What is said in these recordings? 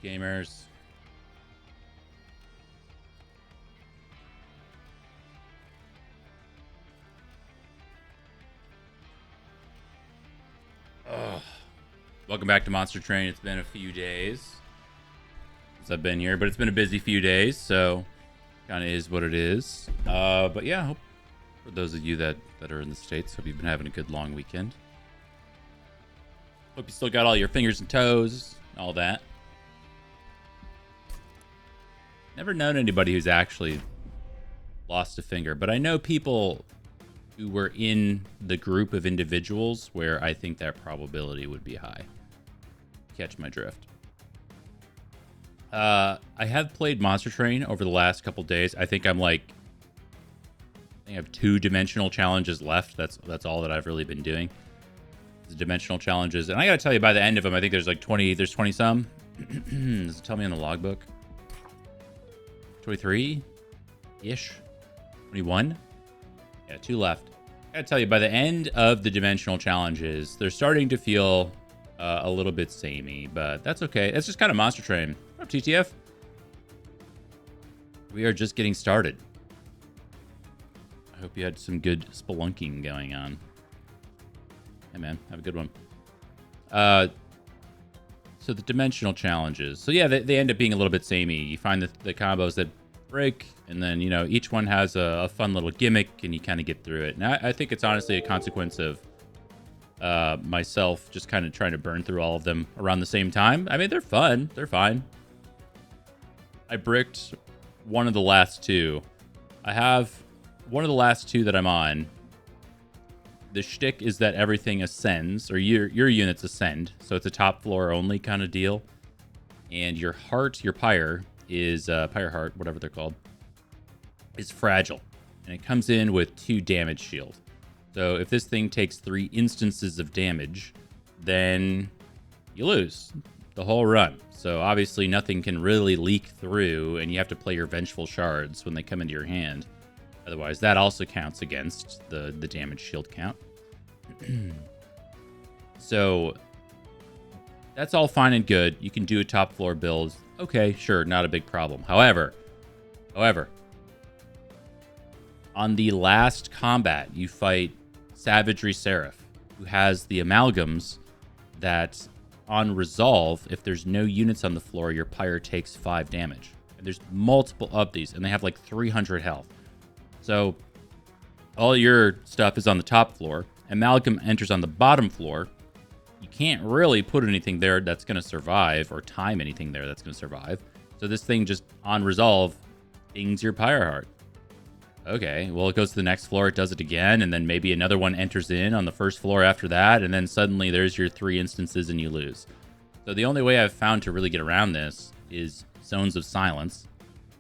gamers? Ugh. Welcome back to Monster Train. It's been a few days since I've been here, but it's been a busy few days, so kind of is what it is. But yeah, hope for those of you that are in the States, hope you've been having a good long weekend. Hope you still got all your fingers and toes, all that. Never known anybody who's actually lost a finger, but I know people who were in the group of individuals where I think that probability would be high. Catch my drift. I have played Monster Train over the last couple days. I think I have 2 dimensional challenges left. That's all that I've really been doing. The dimensional challenges, and I gotta tell you, by the end of them, I think there's like 20. There's 20 some. Does it tell me in the logbook? 23 ish. 21. Yeah, 2 left. I gotta tell you, by the end of the dimensional challenges, they're starting to feel a little bit samey, but that's okay. That's just kind of Monster Train. What up, TTF? We are just getting started. I hope you had some good spelunking going on. Hey, man, have a good one. So the dimensional challenges. So yeah, they end up being a little bit samey. You find the combos that break, and then, you know, each one has a fun little gimmick, and you kind of get through it. And I think it's honestly a consequence of myself just kind of trying to burn through all of them around the same time. I mean, they're fun. They're fine. I bricked one of the last 2. I have one of the last 2 that I'm on. The shtick is that everything ascends, or your units ascend. So it's a top floor only kind of deal. And your heart, your pyre, is pyre heart, whatever they're called, is fragile. And it comes in with 2 damage shield. So if this thing takes 3 instances of damage, then you lose the whole run. So obviously nothing can really leak through, and you have to play your vengeful shards when they come into your hand. Otherwise, that also counts against the damage shield count. So that's all fine and good. You can do a top floor build. Okay, sure, not a big problem. However, on the last combat, you fight Savagery Seraph, who has the amalgams that on resolve, if there's no units on the floor, your pyre takes 5 damage. And there's multiple of these, and they have like 300 health. So all your stuff is on the top floor. Amalgam enters on the bottom floor. You can't really put anything there that's going to survive, or time anything there that's going to survive. So this thing just on resolve dings your pyre heart. Okay, well, it goes to the next floor, it does it again, and then maybe another one enters in on the first floor after that, and then suddenly there's your 3 instances and you lose. So the only way I've found to really get around this is Zones of Silence.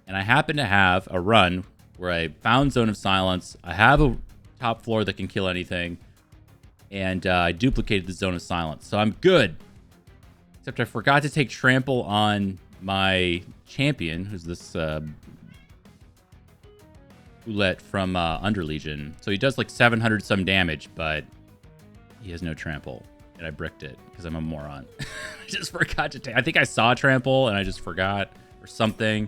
And I happen to have a run where I found Zone of Silence. I have a top floor that can kill anything, and I duplicated the Zone of Silence. So I'm good. Except I forgot to take Trample on my champion, who's this Roulette from Underlegion. So he does like 700 some damage, but he has no Trample. And I bricked it because I'm a moron. I just forgot to take... I think I saw Trample and I just forgot or something.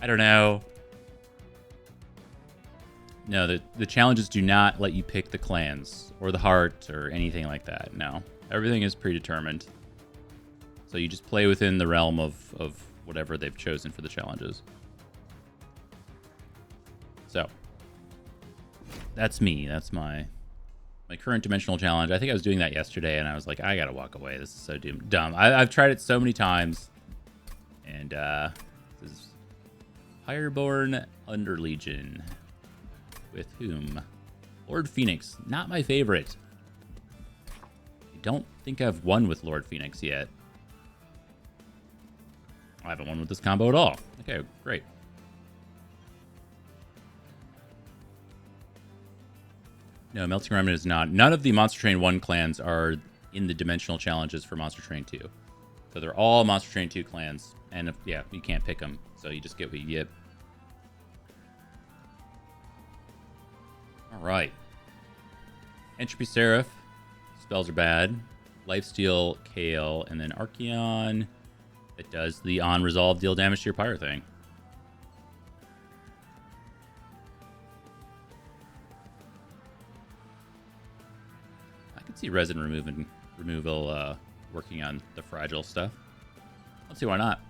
I don't know. No, the challenges do not let you pick the clans or the heart or anything like that. No, everything is predetermined. So you just play within the realm of whatever they've chosen for the challenges. So that's me. That's my current dimensional challenge. I think I was doing that yesterday, and I was like, I gotta walk away. This is so dumb. I've tried it so many times, and this is Fireborn Underlegion. With whom? Lord Phoenix. Not my favorite. I don't think I've won with Lord Phoenix yet. I haven't won with this combo at all. Okay, great. No, Melting Remnant is not. None of the Monster Train 1 clans are in the dimensional challenges for Monster Train 2. So they're all Monster Train 2 clans. And yeah, you can't pick them. So you just get what you get. All right. Entropy Seraph. Spells are bad. Lifesteal, Kale, and then Archeon. It does the on resolve deal damage to your pyre thing. I could see resin removal working on the fragile stuff. Let's see why not.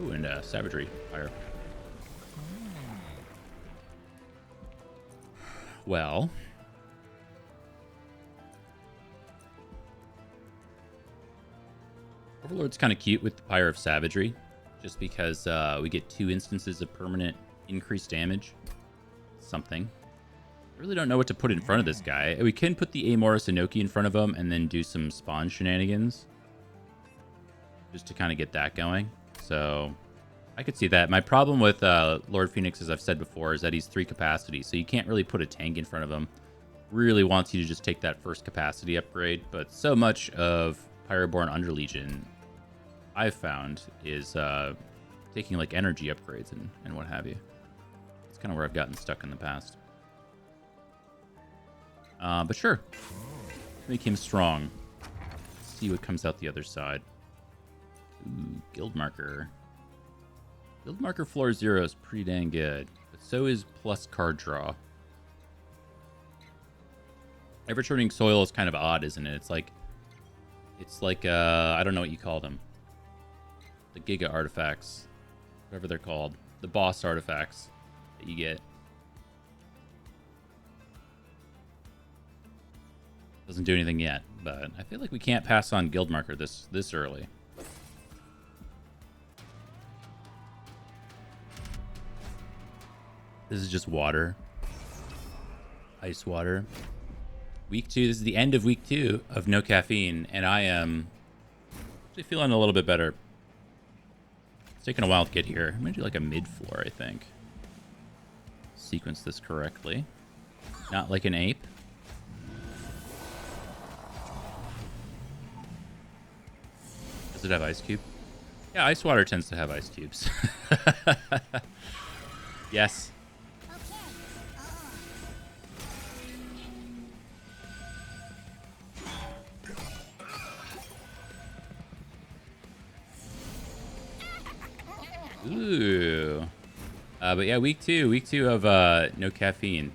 Oh, and savagery pyre. Well, Overlord's kind of cute with the Pyre of Savagery, just because we get 2 instances of permanent increased damage. Something. I really don't know what to put in front of this guy. We can put the Amoris Inoki in front of him and then do some spawn shenanigans, just to kind of get that going. So I could see that. My problem with Lord Phoenix, as I've said before, is that he's 3 capacity, so you can't really put a tank in front of him. Really wants you to just take that first capacity upgrade, but so much of Pyroborn Underlegion I've found is taking like energy upgrades and what have you. It's kind of where I've gotten stuck in the past. But sure, make him strong. Let's see what comes out the other side. Ooh, guild marker. Guild marker floor 0 is pretty dang good, but so is plus card draw. Ever turning soil is kind of odd, isn't it? It's like I don't know what you call them. The Giga artifacts, whatever they're called, the boss artifacts that you get. Doesn't do anything yet, but I feel like we can't pass on guild marker this early. This is just water. Ice water. Week 2, this is the end of week 2 of no caffeine, and I am actually feeling a little bit better. It's taken a while to get here. I'm gonna do like a mid-floor, I think. Sequence this correctly. Not like an ape. Does it have ice cube? Yeah, ice water tends to have ice cubes. Yes. Ooh. But yeah, week two of no caffeine.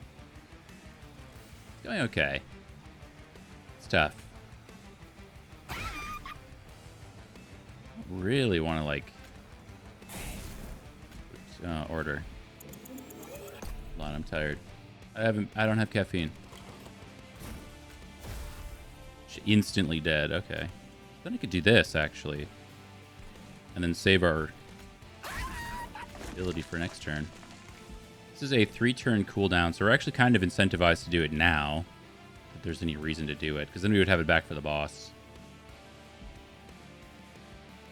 It's going okay. It's tough. Really want to like order. Hold on, I'm tired. I don't have caffeine. Instantly dead. Okay. Then I could do this actually, and then save our ability for next turn. This is a 3-turn cooldown, so we're actually kind of incentivized to do it now, if there's any reason to do it, because then we would have it back for the boss.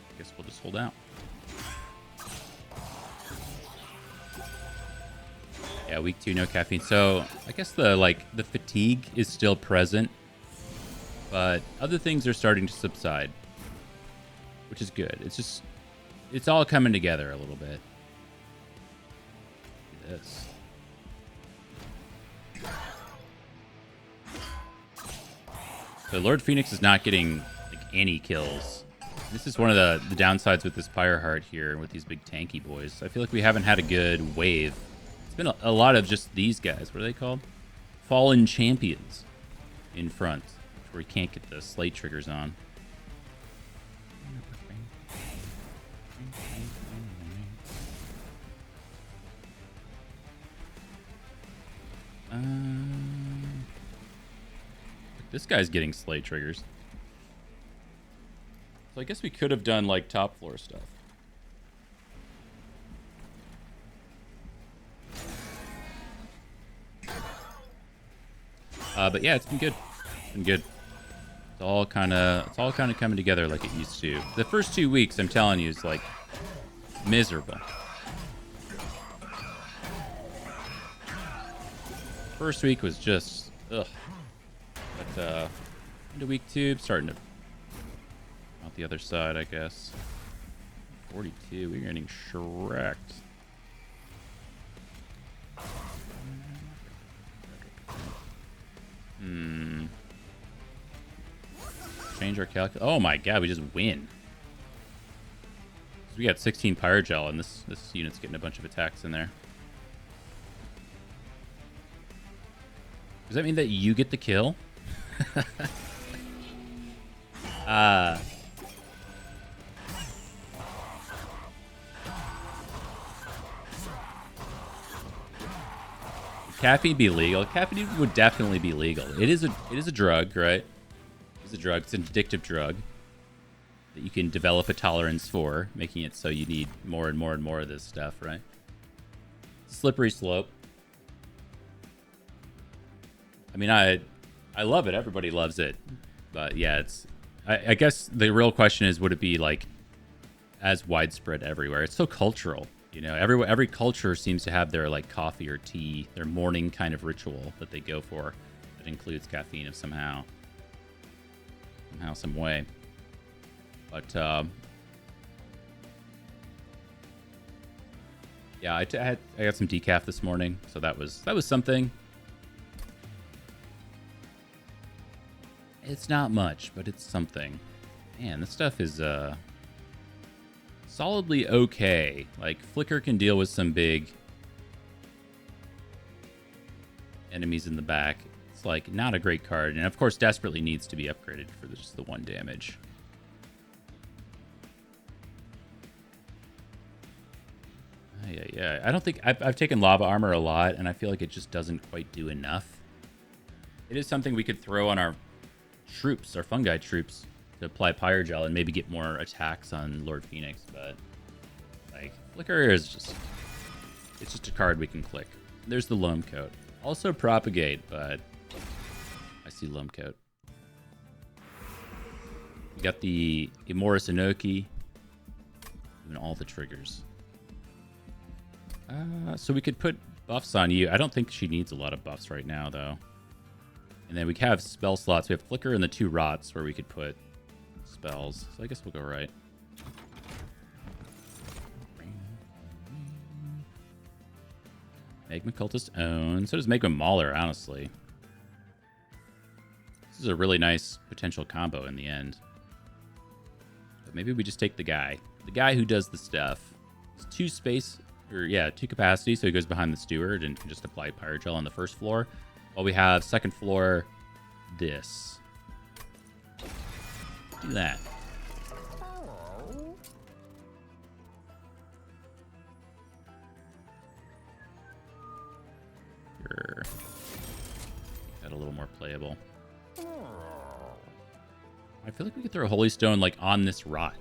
I guess we'll just hold out. Yeah, week 2, no caffeine. So I guess the fatigue is still present, but other things are starting to subside, which is good. It's all coming together a little bit. This. So Lord Phoenix is not getting like any kills. This is one of the downsides with this Pyreheart here, with these big tanky boys. I feel like we haven't had a good wave. It's been a lot of just these guys. What are they called? Fallen Champions in front, where we can't get the slate triggers on. This guy's getting slate triggers. So I guess we could have done like top floor stuff. But yeah, it's been good. It's been good. It's all kind of coming together like it used to. The first 2 weeks, I'm telling you, is like miserable. First week was just ugh. But into week 2, starting to out the other side, I guess. 42, we're getting shreked. Change our calc. Oh my god, we just win. We got 16 Pyrogel, and this unit's getting a bunch of attacks in there. Does that mean that you get the kill? Caffeine be legal? Caffeine would definitely be legal. It is a drug, right? It's a drug. It's an addictive drug that you can develop a tolerance for, making it so you need more and more and more of this stuff, right? Slippery slope. I mean, I love it. Everybody loves it. But yeah, it's... I guess the real question is, would it be like as widespread everywhere? It's so cultural. You know, every culture seems to have their like coffee or tea, their morning kind of ritual that they go for that includes caffeine of somehow, some way. But yeah, I got some decaf this morning, so that was something. It's not much, but it's something. Man, this stuff is solidly okay. Like, Flicker can deal with some big enemies in the back. It's like not a great card, and of course desperately needs to be upgraded for just the 1 damage. Yeah. I don't think I've taken Lava Armor a lot, and I feel like it just doesn't quite do enough. It is something we could throw on our troops, our fungi troops, to apply Pyrogel and maybe get more attacks on Lord Phoenix, but like Flicker is just, it's just a card we can click. There's the Loam Coat. Also Propagate, but I see Loam Coat. We got the Imorus Inoki, doing all the triggers. So we could put buffs on you. I don't think she needs a lot of buffs right now, though. And then we have spell slots. We have Flicker and the 2 Rots where we could put spells. So I guess we'll go right. Magma Cultist own. So does Magma Mauler, honestly. This is a really nice potential combo in the end. But maybe we just take the guy. The guy who does the stuff. It's 2 space, or yeah, 2 capacity, so he goes behind the Steward and can just apply Pyrogel on the first floor. While we have second floor, this. Do that. Sure. Make that a little more playable. I feel like we could throw a Holy Stone like on this Rot.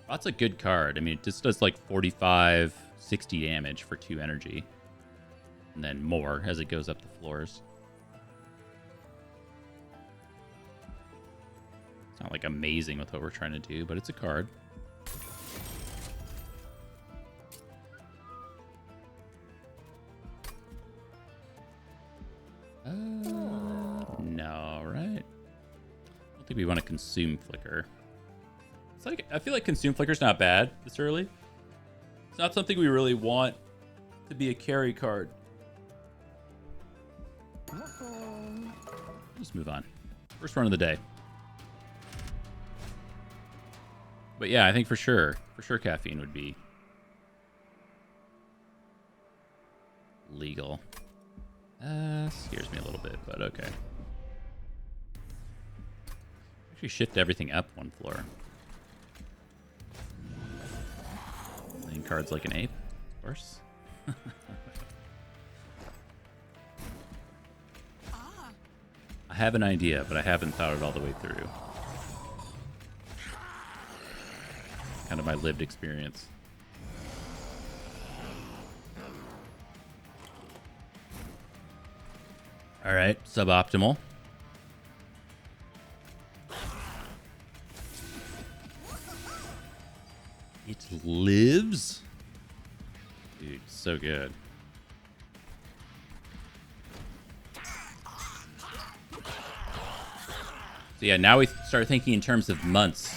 Rot's a good card. I mean, it just does like 45, 60 damage for 2 energy. And then more as it goes up the floors. It's not like amazing with what we're trying to do, but it's a card. No, right? I don't think we want to consume Flicker. It's like, I feel like consume Flicker's not bad this early. It's not something we really want to be a carry card. Just move on. First run of the day. But yeah, I think for sure caffeine would be legal. Scares me a little bit, but okay. Actually shift everything up 1 floor. Playing cards like an ape, of course. I have an idea, but I haven't thought it all the way through. Kind of my lived experience. All right, suboptimal. It lives? Dude, so good. So yeah, now we start thinking in terms of months.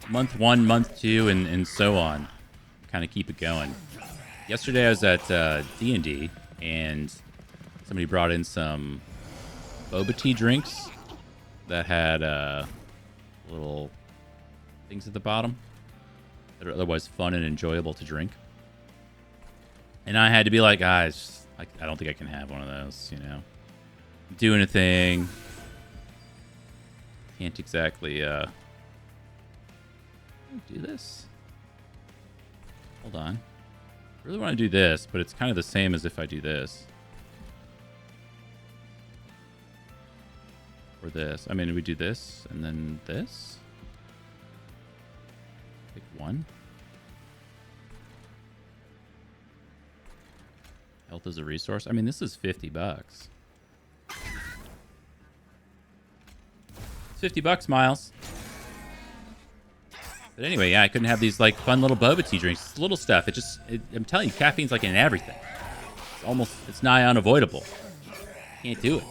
Month 1, month 2, and so on. Kind of keep it going. Yesterday I was at D&D, and somebody brought in some boba tea drinks that had little things at the bottom. that are otherwise fun and enjoyable to drink. And I had to be like, guys, I don't think I can have one of those, you know. Doing a thing. Can't exactly do this. Hold on. I really want to do this, but it's kind of the same as if I do this. Or this. I mean, we do this and then this. Pick one. Health is a resource. I mean, this is $50. It's $50, Miles. But anyway, yeah, I couldn't have these like fun little boba tea drinks. It's little stuff. I'm telling you, caffeine's like in everything. It's nigh unavoidable. Can't do it.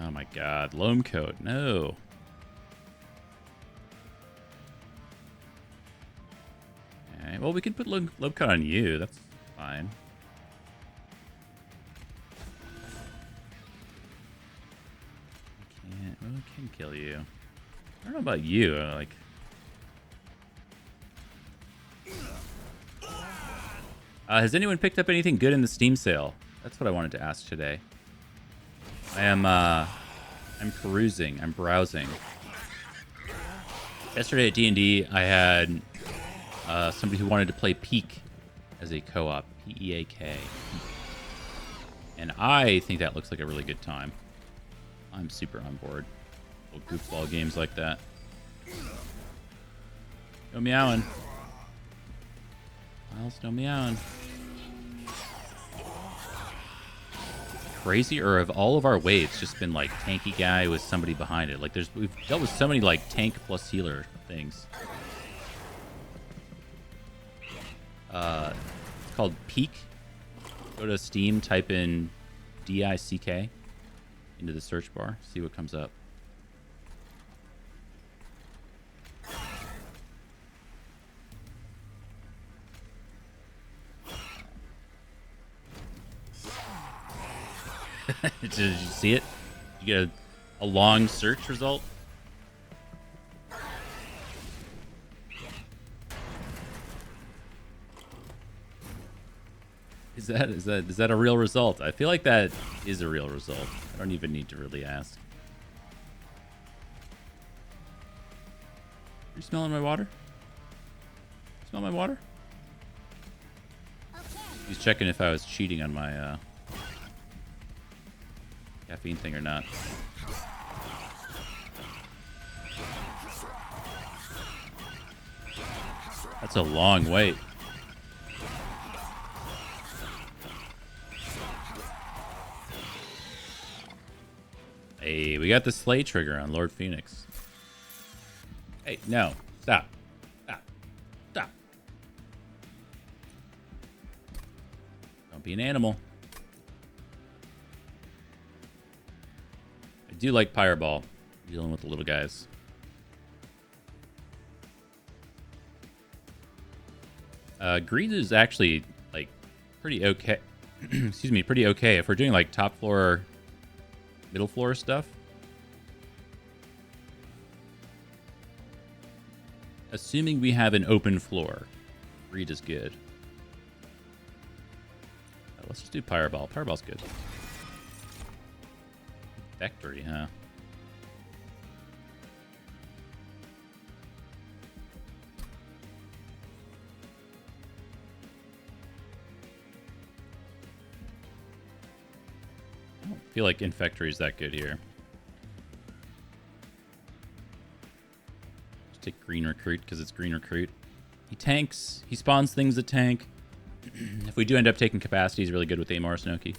Oh my god, loam coat, no. Okay, well, we can put loam coat on you, that's fine. We can kill you. I don't know about you, like... has anyone picked up anything good in the Steam sale? That's what I wanted to ask today. I'm perusing. I'm browsing. Yesterday at D&D, I had somebody who wanted to play Peak as a co-op. P-E-A-K. And I think that looks like a really good time. I'm super on board. Little goofball games like that. No meowing. Miles, no meowing. Crazy, or have all of our waves just been like tanky guy with somebody behind it? Like we've dealt with so many like tank plus healer things. It's called Peak. Go to Steam, type in D-I-C-K into the search bar, see what comes up. Did you see it? Did you get a long search result? Is that a real result? I feel like that is a real result. I don't even need to really ask. Are you smelling my water? Smell my water? He's checking if I was cheating on my caffeine thing or not. That's a long wait. Hey, we got the Slay trigger on Lord Phoenix. Hey, no. Stop. Stop. Stop. Don't be an animal. I do like Pyreball, dealing with the little guys. Greed is actually, like, pretty okay. Excuse me, pretty okay. If we're doing, like, top floor, middle floor stuff. Assuming we have an open floor, Greed is good. Let's just do Pyreball. Pyreball's good. Factory, huh? I don't feel like Infectory is that good here. Just take Green Recruit because it's Green Recruit. He tanks. He spawns things that tank. If we do end up taking Capacity, he's really good with Amor Snoki.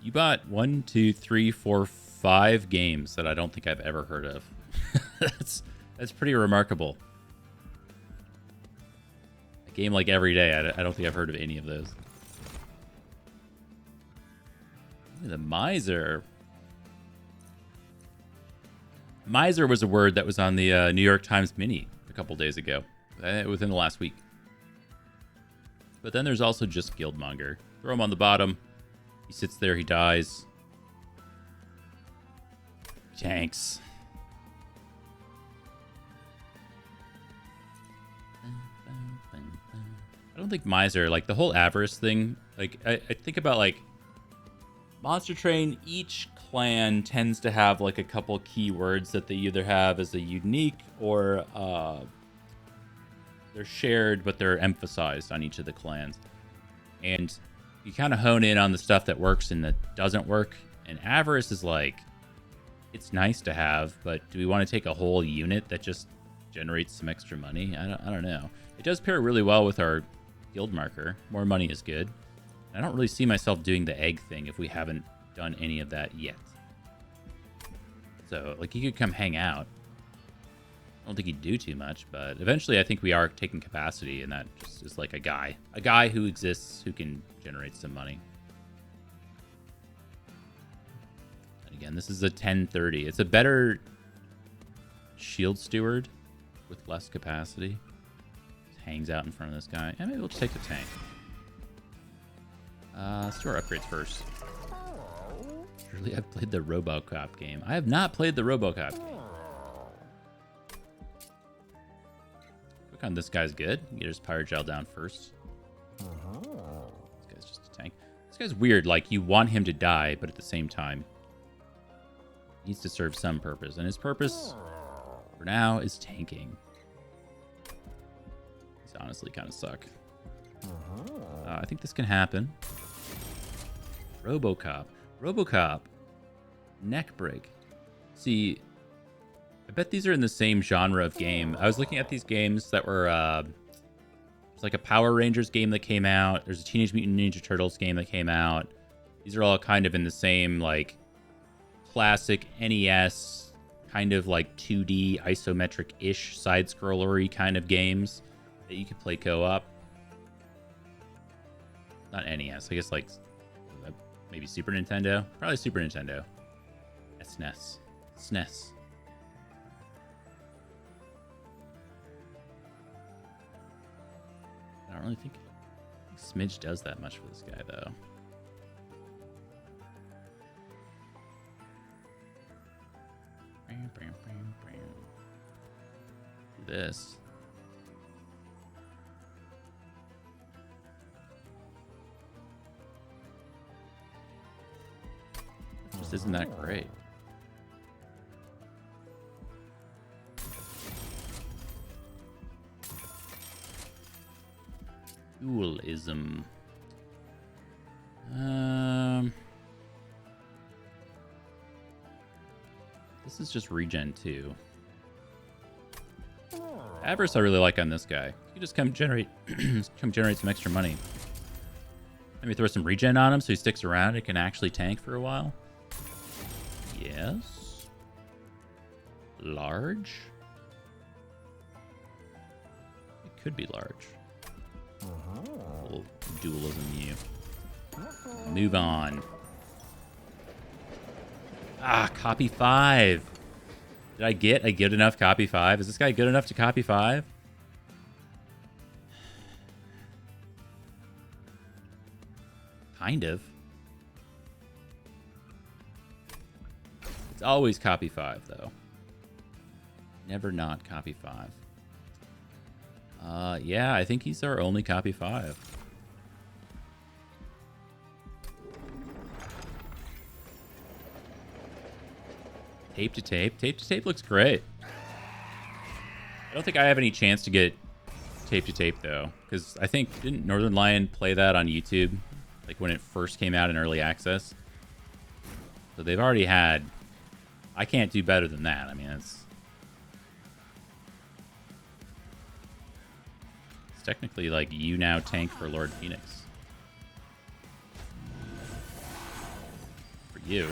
You bought 1, 2, 3, 4, 5 games that I don't think I've ever heard of. That's pretty remarkable. A game like every day, I don't think I've heard of any of those. The Miser. Miser was a word that was on the New York Times Mini a couple days ago, within the last week. But then there's also just Guildmonger. Throw him on the bottom. He sits there, he dies. Tanks. I don't think Miser, like the whole Avarice thing, like I think about like Monster Train, each clan tends to have like a couple keywords that they either have as a unique or they're shared, but they're emphasized on each of the clans. And you kind of hone in on the stuff that works and that doesn't work. And Avarice is like, it's nice to have, but do we want to take a whole unit that just generates some extra money? I don't know. It does pair really well with our guild marker. More money is good. I don't really see myself doing the egg thing if we haven't done any of that yet. So, like, you could come hang out. I don't think he'd do too much, but eventually I think we are taking capacity, and that just is like a guy. A guy who exists who can generate some money. And again, this is a 1030. It's a better shield steward with less capacity. Just hangs out in front of this guy. And maybe we'll just take the tank. Let's do our upgrades first. Surely I've played the RoboCop game. I have not played the RoboCop game. Click on this guy's good. You get his Pyro Gel down first. This guy's just a tank. This guy's weird. Like, you want him to die, but at the same time, he needs to serve some purpose. And his purpose, for now, is tanking. These honestly kind of suck. I think this can happen. RoboCop. RoboCop. Neck break. See, I bet these are in the same genre of game. I was looking at these games that were... there's like a Power Rangers game that came out. There's a Teenage Mutant Ninja Turtles game that came out. These are all kind of in the same, like, classic NES, kind of like 2D isometric-ish side-scrollery kind of games that you could play co-op. Not NES, I guess like maybe Super Nintendo. Probably Super Nintendo. SNES. SNES. I don't really think Smidge does that much for this guy, though. Do this. Just isn't that great. Dualism. This is just regen too. Avarice I really like on this guy. You just come generate some extra money. Maybe throw some regen on him so he sticks around and can actually tank for a while. Yes. Large. It could be large. Little dualism you. Move on. Ah, copy 5. Did I get a good enough copy 5? Is this guy good enough to copy 5? Kind of. It's always copy 5, though. Never not copy 5. Yeah, I think he's our only copy 5. Tape to tape. Tape to tape looks great. I don't think I have any chance to get tape to tape, though. Because I think, didn't Northern Lion play that on YouTube? Like when it first came out in early access? So they've already had... I can't do better than that. I mean, it's technically like you now tank for Lord Phoenix. For you.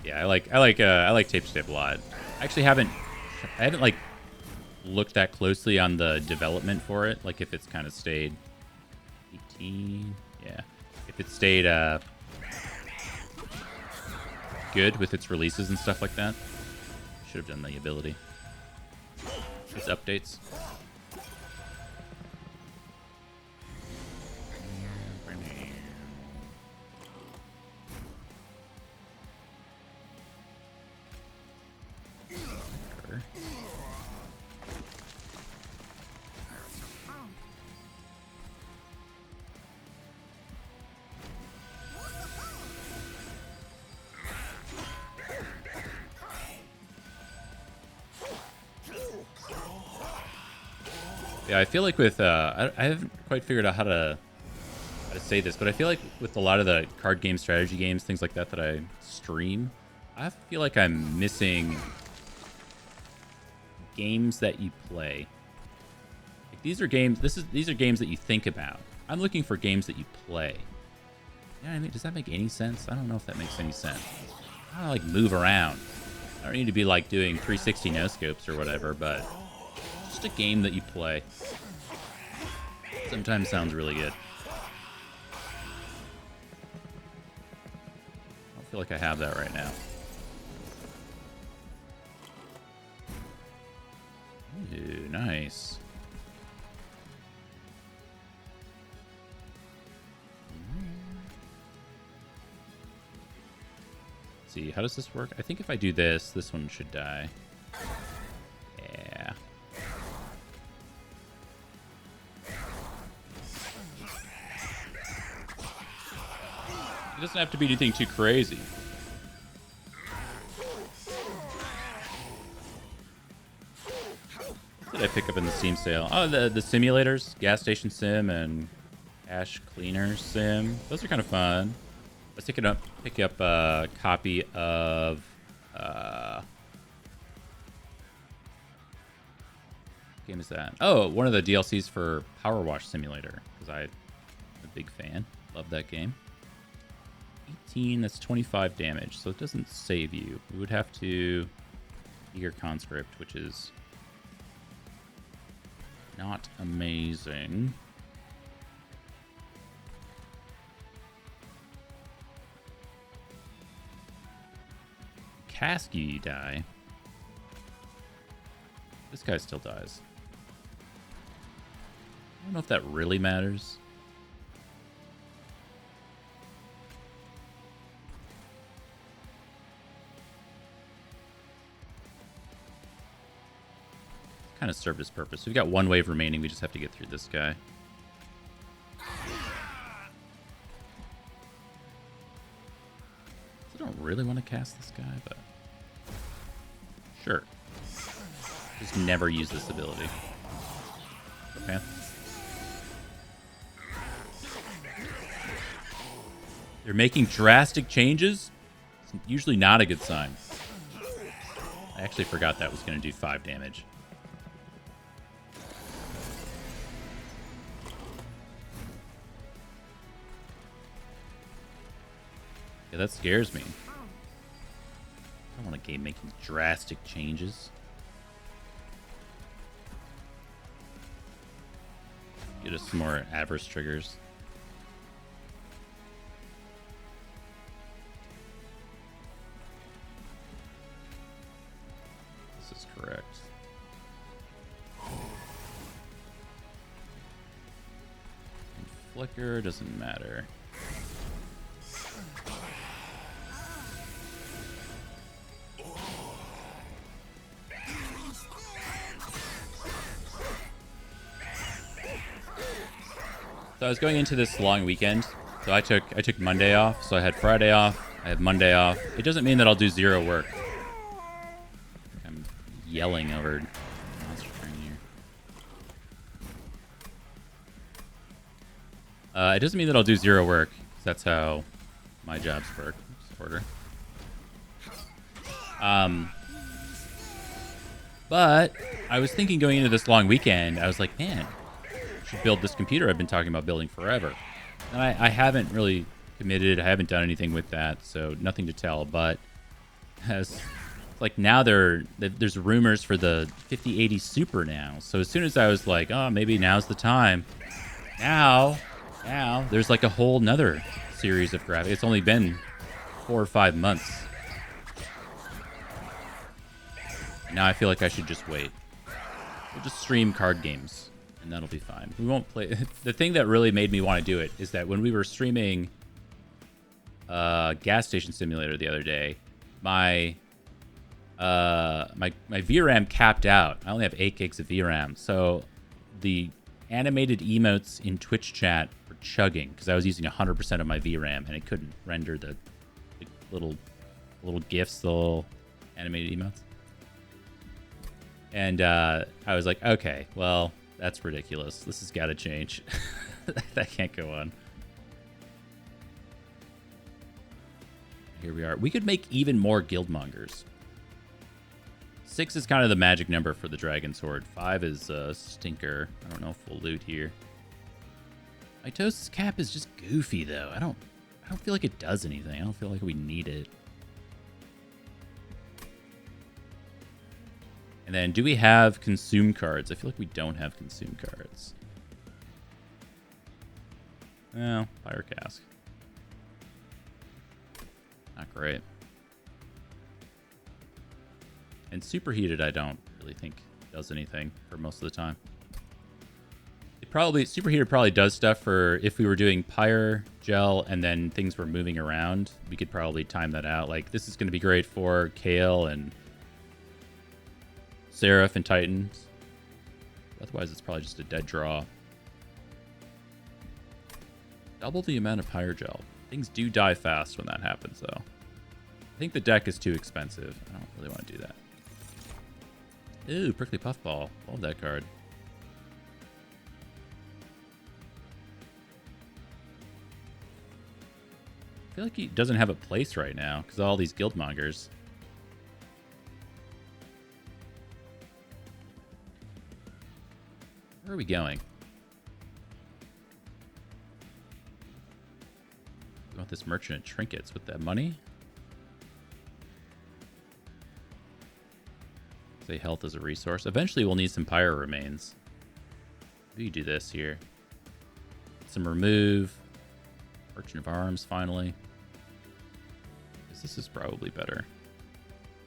Yeah, I like tape to tape a lot. I actually haven't like looked that closely on the development for it, like if it's kind of stayed 18, yeah. If it stayed good with its releases and stuff like that. Should have done the ability. Its updates. Yeah, I feel like with I haven't quite figured out how to say this, but I feel like with a lot of the card game strategy games, things like that I stream, I feel like I'm missing games that you play. Like these are games. These are games that you think about. I'm looking for games that you play. Yeah, I mean, does that make any sense? I don't know if that makes any sense. I don't like move around. I don't need to be like doing 360 no scopes or whatever, but just a game that you play. Sometimes sounds really good. I don't feel like I have that right now. Ooh, nice. Let's see, how does this work? I think if I do this, this one should die. Yeah. It doesn't have to be anything too crazy. What did I pick up in the Steam sale? Oh, the simulators, gas station sim and cash cleaner sim. Those are kind of fun. Let's pick up a copy of what game is that? Oh, one of the DLCs for Power Wash Simulator, because I'm a big fan. Love that game. 18, that's 25 damage, so it doesn't save you. We would have to Eager Conscript, which is not amazing. Kasky die. This guy still dies. I don't know if that really matters. Kind of served its purpose. We've got one wave remaining. We just have to get through this guy. I don't really want to cast this guy, but sure. Just never use this ability. Okay. They're making drastic changes. It's usually not a good sign. I actually forgot that was going to do 5 damage. Yeah, that scares me. I don't want a game making drastic changes. Get us some more adverse triggers. This is correct. And flicker doesn't matter. So I was going into this long weekend. So I took Monday off. So I had Friday off. I have Monday off. It doesn't mean that I'll do 0 work. I'm yelling over Monster Train here. It doesn't mean that I'll do 0 work. That's how my jobs work. Order. But I was thinking going into this long weekend, I was like, man, build this computer I've been talking about building forever. And I haven't really committed. I haven't done anything with that, so nothing to tell. But as like now there's rumors for the 5080 Super now. So as soon as I was like, oh, maybe now's the time. Now there's like a whole nother series of graphics. It's only been 4 or 5 months. Now I feel like I should just wait. We'll just stream card games, and that'll be fine. We won't play... The thing that really made me want to do it is that when we were streaming Gas Station Simulator the other day, my VRAM capped out. I only have 8 gigs of VRAM, so the animated emotes in Twitch chat were chugging because I was using 100% of my VRAM, and it couldn't render the little GIFs, the little animated emotes. And I was like, okay, well, that's ridiculous. This has got to change. That can't go on. Here we are. We could make even more Guildmongers. 6 is kind of the magic number for the Dragon Sword. 5 is a stinker. I don't know if we'll loot here. Mitos's cap is just goofy, though. I don't feel like it does anything. I don't feel like we need it. And then, do we have consume cards? I feel like we don't have consume cards. Oh, Fire Cask. Not great. And Superheated, I don't really think does anything for most of the time. Superheated probably does stuff for if we were doing Pyre, Gel, and then things were moving around. We could probably time that out. Like, this is going to be great for Kale and Seraph and Titans. Otherwise, it's probably just a dead draw. Double the amount of Pyre Gel. Things do die fast when that happens, though. I think the deck is too expensive. I don't really want to do that. Ooh, Prickly Puffball. Love that card. I feel like he doesn't have a place right now because of all these Guildmongers. Where are we going? We want this Merchant of Trinkets with that money. Say health as a resource. Eventually we'll need some Pyre remains. Maybe you do this here. Some remove. Merchant of Arms, finally. This is probably better.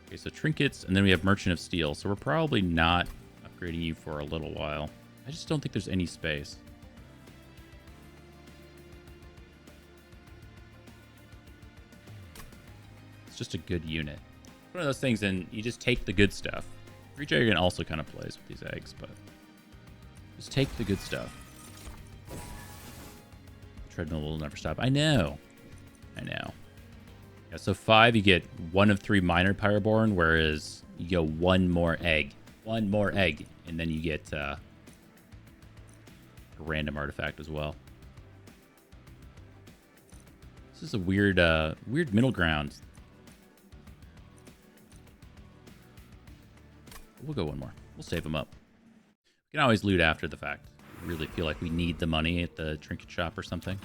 Okay, so Trinkets, and then we have Merchant of Steel. So we're probably not upgrading you for a little while. I just don't think there's any space. It's just a good unit. It's one of those things, and you just take the good stuff. Free Dragon also kind of plays with these eggs, but just take the good stuff. Treadmill will never stop. I know. Yeah, so 5, you get 1 of 3 minor Pyroborn, whereas you go 1 more egg. 1 more egg, and then you get a random artifact as well. This is a weird middle ground. We'll go 1 more. We'll save them up. We can always loot after the fact. We really feel like we need the money at the trinket shop or something.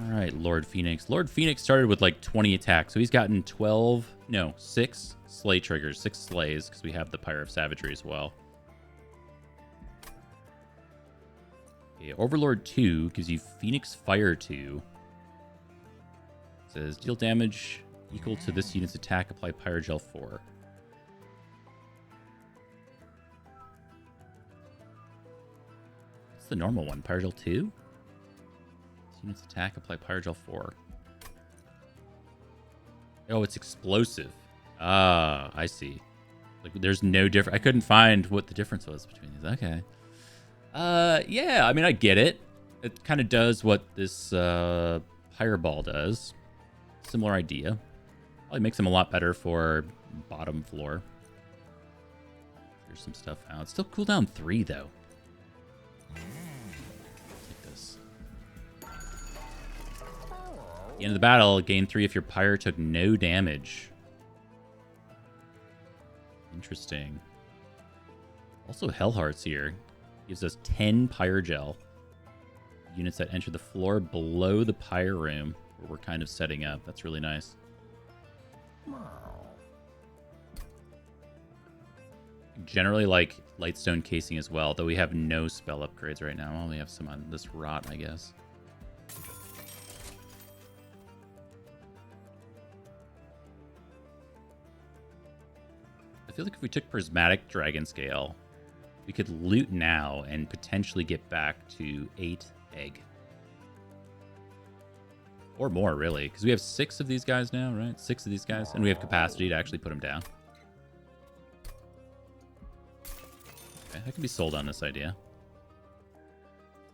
All right, Lord Phoenix. Lord Phoenix started with like 20 attacks, so he's gotten 6 slay triggers, 6 slays, because we have the Pyre of Savagery as well. Okay, Overlord 2 gives you Phoenix Fire 2. It says deal damage equal to this unit's attack, apply Pyre Gel 4. What's the normal one? Pyre Gel 2? Unit's attack, apply Pyre Gel 4. Oh, it's explosive. Ah, I see. Like, there's no difference. I couldn't find what the difference was between these. Okay. Yeah, I mean, I get it. It kind of does what this Pyreball does. Similar idea. Probably makes them a lot better for bottom floor. There's some stuff out. It's still cooldown 3, though. At the end of the battle, gain 3 if your Pyre took no damage. Interesting. Also, Hellheart's here. Gives us 10 Pyre Gel. Units that enter the floor below the Pyre room, where we're kind of setting up. That's really nice. Generally like Lightstone Casing as well, though we have no spell upgrades right now. Well, we have some on this Rot, I guess. feel like if we took Prismatic Dragon Scale, we could loot now and potentially get back to 8 egg. Or more, really. Because we have 6 of these guys now, right? 6 of these guys. And we have capacity to actually put them down. Okay, I can be sold on this idea.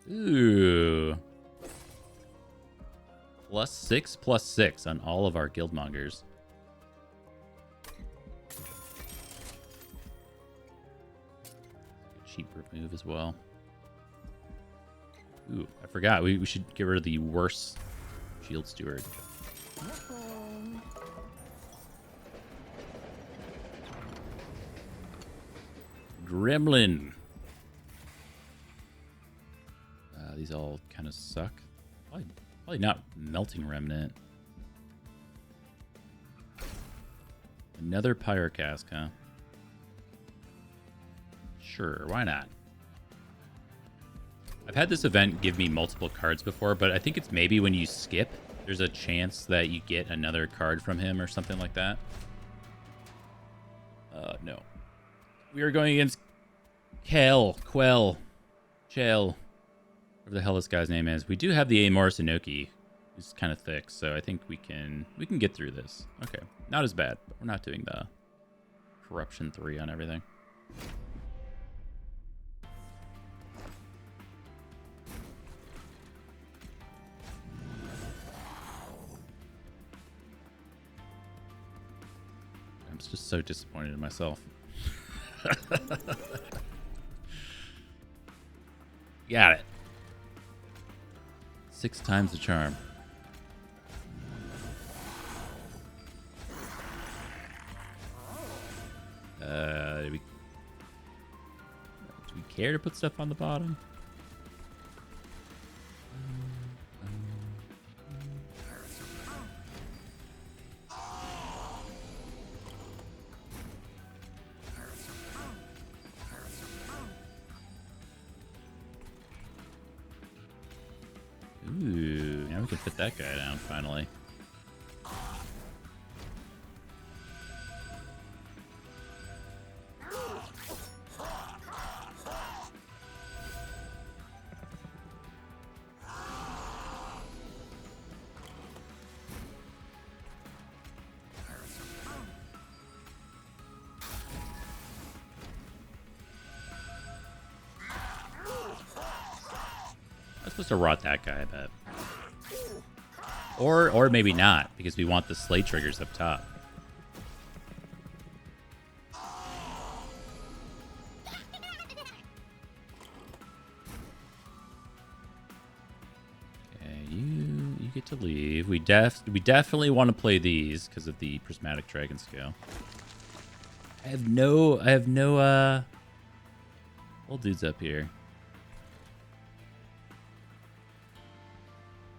Ooh. +6/+6 on all of our guildmongers. Cheap remove as well. Ooh, I forgot. We should get rid of the worst shield steward. Gremlin. These all kind of suck. Probably not Melting Remnant. Another Pyrocask, huh? Sure, why not? I've had this event give me multiple cards before, but I think it's maybe when you skip, there's a chance that you get another card from him or something like that. No. We are going against Chell, whatever the hell this guy's name is. We do have the Amorous Inoki, who's kind of thick, so I think we can get through this. Okay, not as bad, but we're not doing the Corruption 3 on everything. I'm just so disappointed in myself. Got it. 6 times the charm. Do we care to put stuff on the bottom? Ooh, now we can put that guy down finally. I'm supposed to rot that guy, I bet. Or maybe not, because we want the slate triggers up top. Okay, you get to leave. We definitely want to play these because of the Prismatic Dragon Scale. I have no old dudes up here.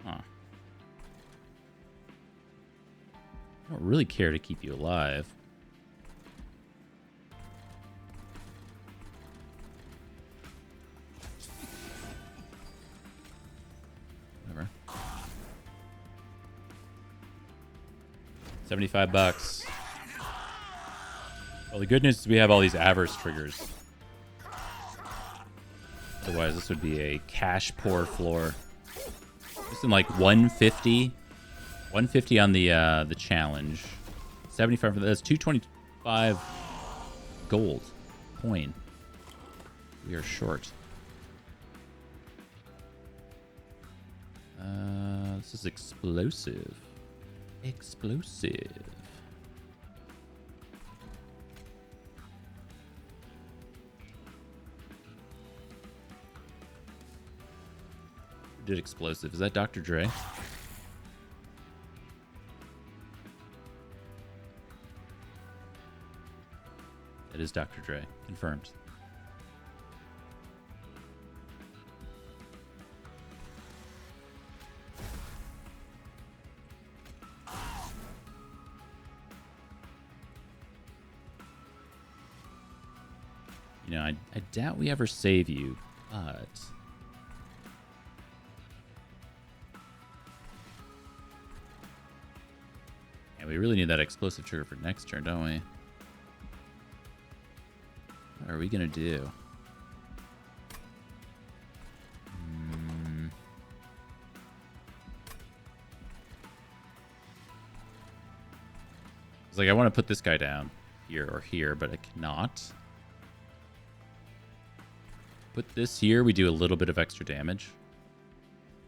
Huh. I don't really care to keep you alive. Whatever. $75. Well, the good news is we have all these Avarice triggers. Otherwise, this would be a cash poor floor. Just in like 150. 150 on the challenge. 75 for that. That's 225 gold coin. We are short. This is explosive. Explosive. Who did explosive? Is that Dr. Dre? It is Dr. Dre. Confirmed. You know, I doubt we ever save you, but... Yeah, we really need that explosive trigger for next turn, don't we? are we gonna do? It's like I want to put this guy down here or here, but I cannot. Put this here. We do a little bit of extra damage.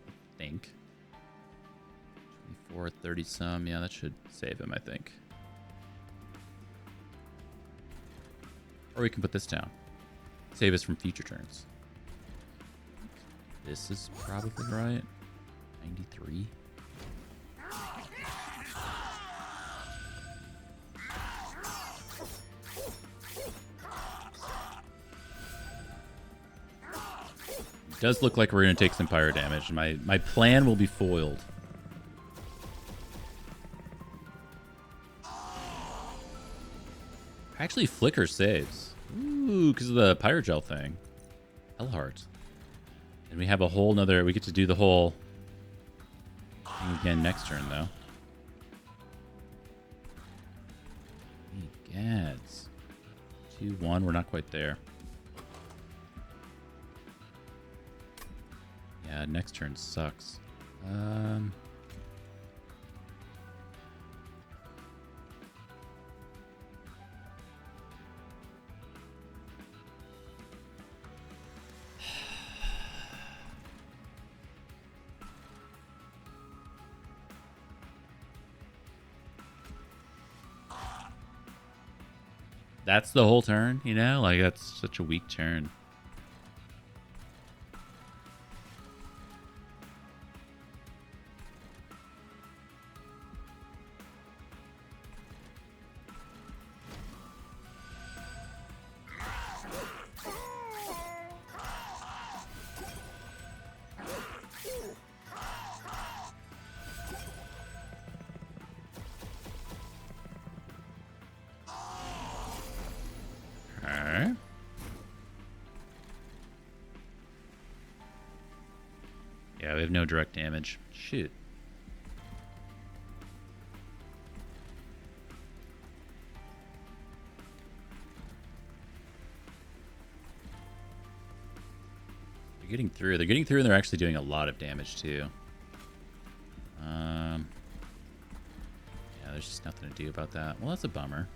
I think. 24, 30 some. Yeah, that should save him, I think. Or we can put this down. Save us from future turns. This is probably right. 93. It does look like we're going to take some pyro damage. My plan will be foiled. Actually, Flicker saves. Ooh, because of the Pyrogel thing. Hellheart. And we have a whole nother... We get to do the whole thing again next turn, though. Gads. 2-1. We're not quite there. Yeah, next turn sucks. That's the whole turn, you know? Like, that's such a weak turn. Yeah, we have no direct damage. Shoot. They're getting through. They're getting through, and they're actually doing a lot of damage, too. Yeah, there's just nothing to do about that. Well, that's a bummer.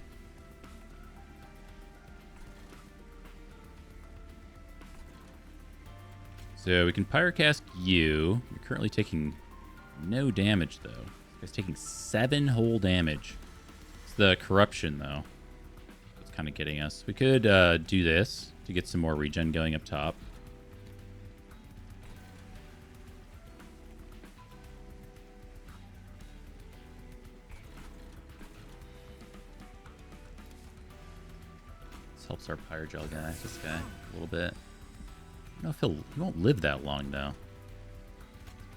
So we can Pyrocast you. You're currently taking no damage, though. This guy's taking 7 whole damage. It's the corruption, though. It's kind of getting us. We could do this to get some more regen going up top. This helps our Pyrogel guy, this guy, a little bit. I don't know if he won't live that long, though.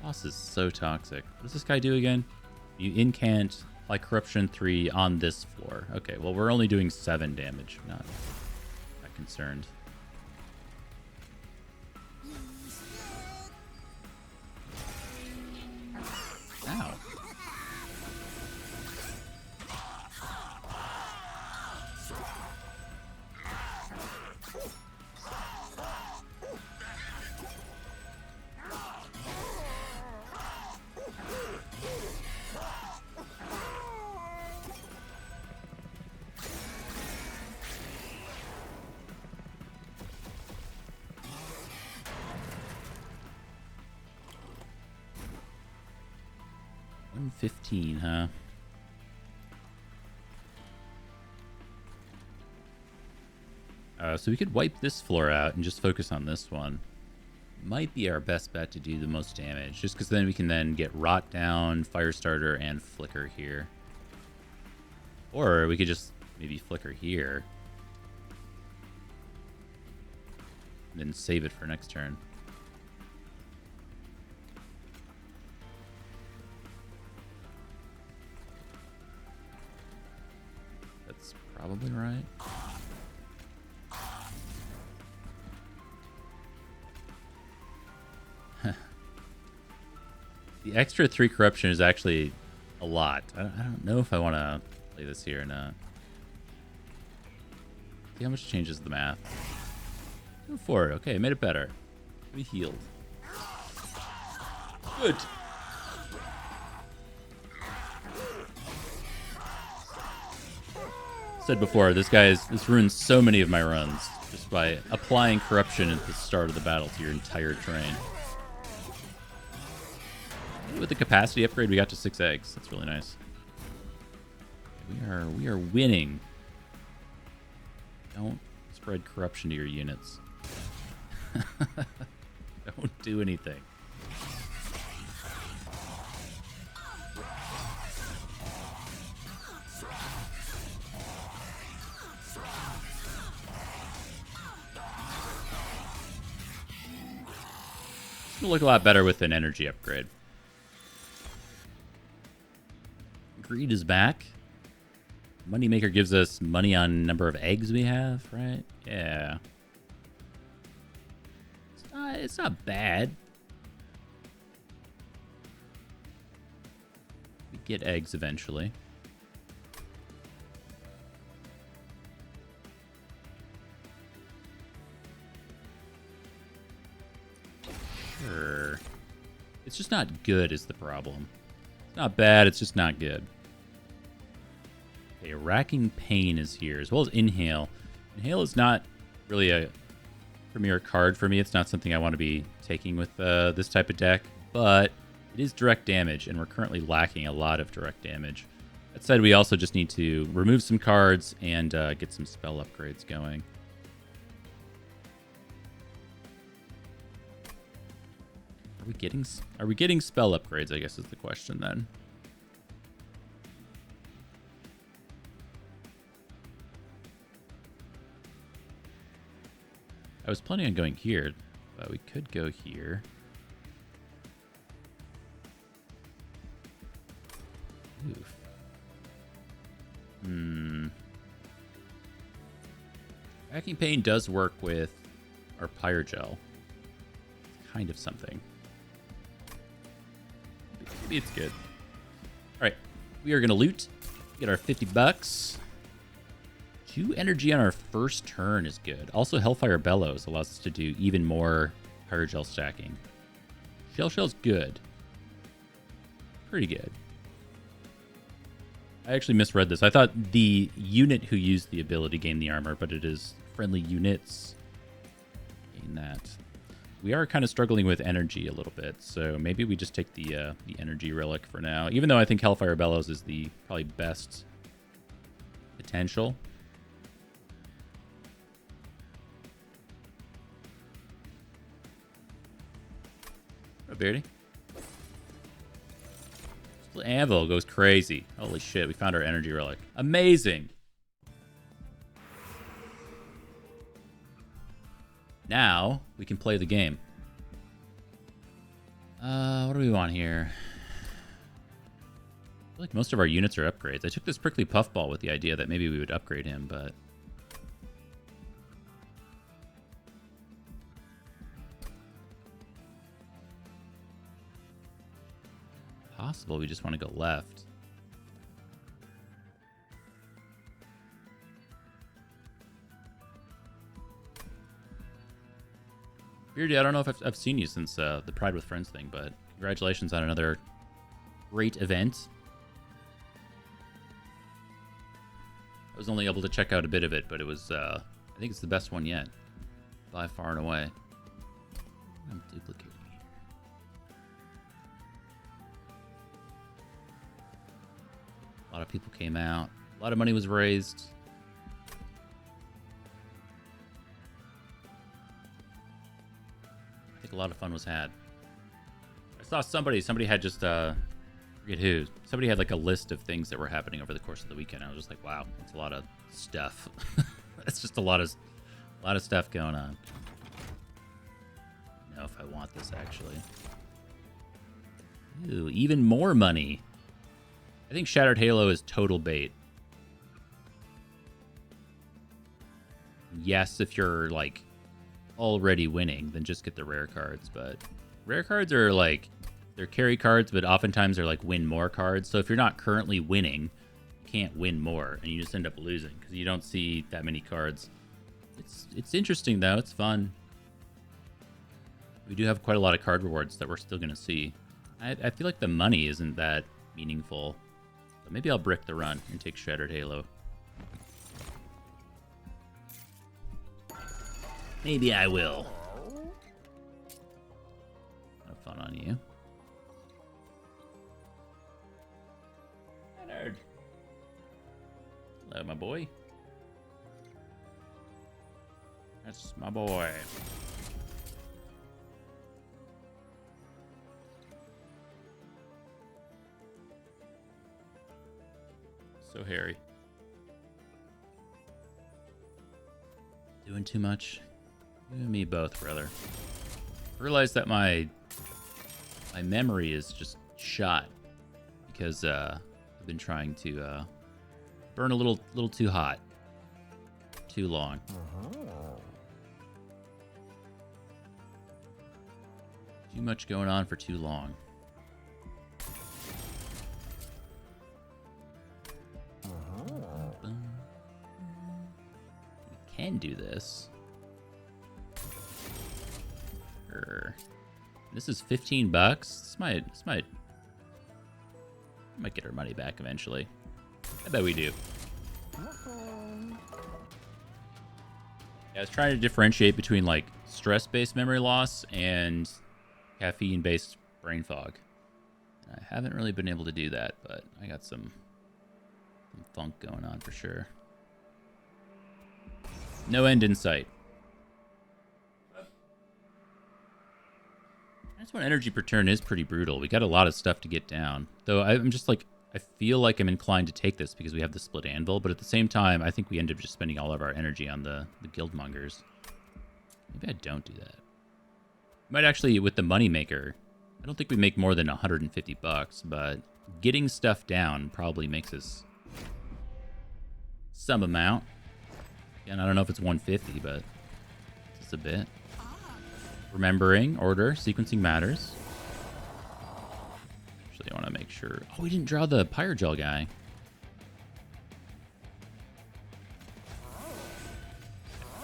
Boss is so toxic. What does this guy do again? You incant, apply Corruption 3 on this floor. Okay, well, we're only doing 7 damage. Not that concerned. Ow. $115, huh? So we could wipe this floor out and just focus on this one. Might be our best bet to do the most damage, just because then we can then get Rot down, Firestarter, and Flicker here. Or we could just maybe Flicker here. And then save it for next turn. That's probably right. The extra 3 corruption is actually a lot. I don't know if I want to play this here or not. See how much changes the math. 4. Okay, made it better. We healed. Good. Said before, this ruins so many of my runs just by applying corruption at the start of the battle to your entire train. With the capacity upgrade, we got to 6 eggs. That's really nice. We are winning. Don't spread corruption to your units. Don't do anything. It's gonna look a lot better with an energy upgrade. Greed is back. Moneymaker gives us money on number of eggs we have, right? Yeah. It's not bad. We get eggs eventually. Sure. It's just not good is the problem. It's not bad, it's just not good. Okay, Racking Pain is here, as well as Inhale. Inhale is not really a premier card for me. It's not something I want to be taking with this type of deck, but it is direct damage, and we're currently lacking a lot of direct damage. That said, we also just need to remove some cards and get some spell upgrades going. Are we getting spell upgrades, I guess is the question then. I was planning on going here, but we could go here. Oof. Racking Pain does work with our Pyrogel. It's kind of something. Maybe it's good. All right, we are gonna loot. Get our 50 bucks. 2 energy on our first turn is good. Also, Hellfire Bellows allows us to do even more Pyrogel stacking. Shell's good. Pretty good. I actually misread this. I thought the unit who used the ability gained the armor, but it is friendly units gain that. We are kind of struggling with energy a little bit, so maybe we just take the energy relic for now. Even though I think Hellfire Bellows is the probably best potential. Oh, Beardy. Anvil goes crazy. Holy shit, we found our energy relic. Amazing. Now we can play the game. What do we want here? I feel like most of our units are upgrades. I took this Prickly Puffball with the idea that maybe we would upgrade him, but possible we just want to go left. Beardy, I don't know if I've seen you since the Pride with Friends thing, but congratulations on another great event. I was only able to check out a bit of it, but it was, I think it's the best one yet. By far and away. I'm duplicating. A lot of people came out. A lot of money was raised. I think a lot of fun was had. I saw somebody had just, forget who. Somebody had like a list of things that were happening over the course of the weekend. I was just like, wow, that's a lot of stuff. That's just a lot of stuff going on. I don't know if I want this actually. Ooh, even more money. I think Shattered Halo is total bait. Yes, if you're like already winning, then just get the rare cards. But rare cards are like, they're carry cards, but oftentimes they're like win more cards. So if you're not currently winning, you can't win more, and you just end up losing because you don't see that many cards It's interesting though. It's fun. We do have quite a lot of card rewards that we're still gonna see. I feel like the money isn't that meaningful. But maybe I'll brick the run and take Shattered Halo. Maybe I will. Have fun on you. Leonard. Hello, my boy. That's my boy. So hairy. Doing too much? You and me both, brother. I realized that my memory is just shot because I've been trying to burn a little too hot, too long. Too much going on for too long. We can do this. This is $15. This might get our money back eventually. I bet we do. Yeah, I was trying to differentiate between like stress-based memory loss and caffeine-based brain fog. I haven't really been able to do that, but I got some funk going on for sure. No end in sight. That's when energy per turn is pretty brutal. We got a lot of stuff to get down. Though I'm just like, I feel like I'm inclined to take this because we have the split anvil, but at the same time, I think we end up just spending all of our energy on the guildmongers. Maybe I don't do that. Might actually, with the moneymaker, I don't think we make more than 150 bucks, but getting stuff down probably makes us some amount. Again, I don't know if it's 150, but it's a bit. Remembering, order, sequencing matters. Actually, I want to make sure. Oh, we didn't draw the Pyrogel guy.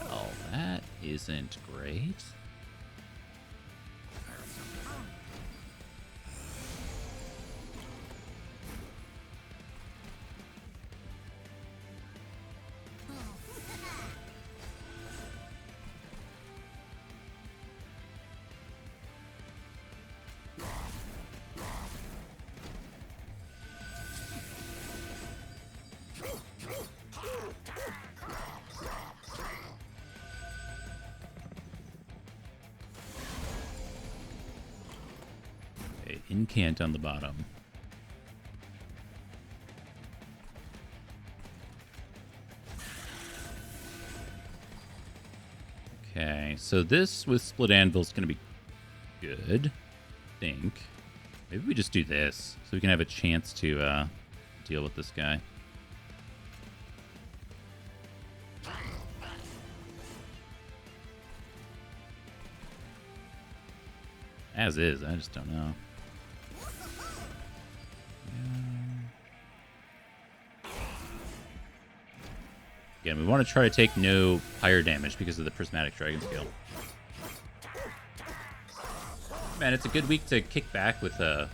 Well, that isn't great. Incant on the bottom. Okay, so this with Split Anvil is going to be good, I think. Maybe we just do this so we can have a chance to deal with this guy. As is, I just don't know. Again, we want to try to take no higher damage because of the Prismatic Dragon skill. Man, it's a good week to kick back with a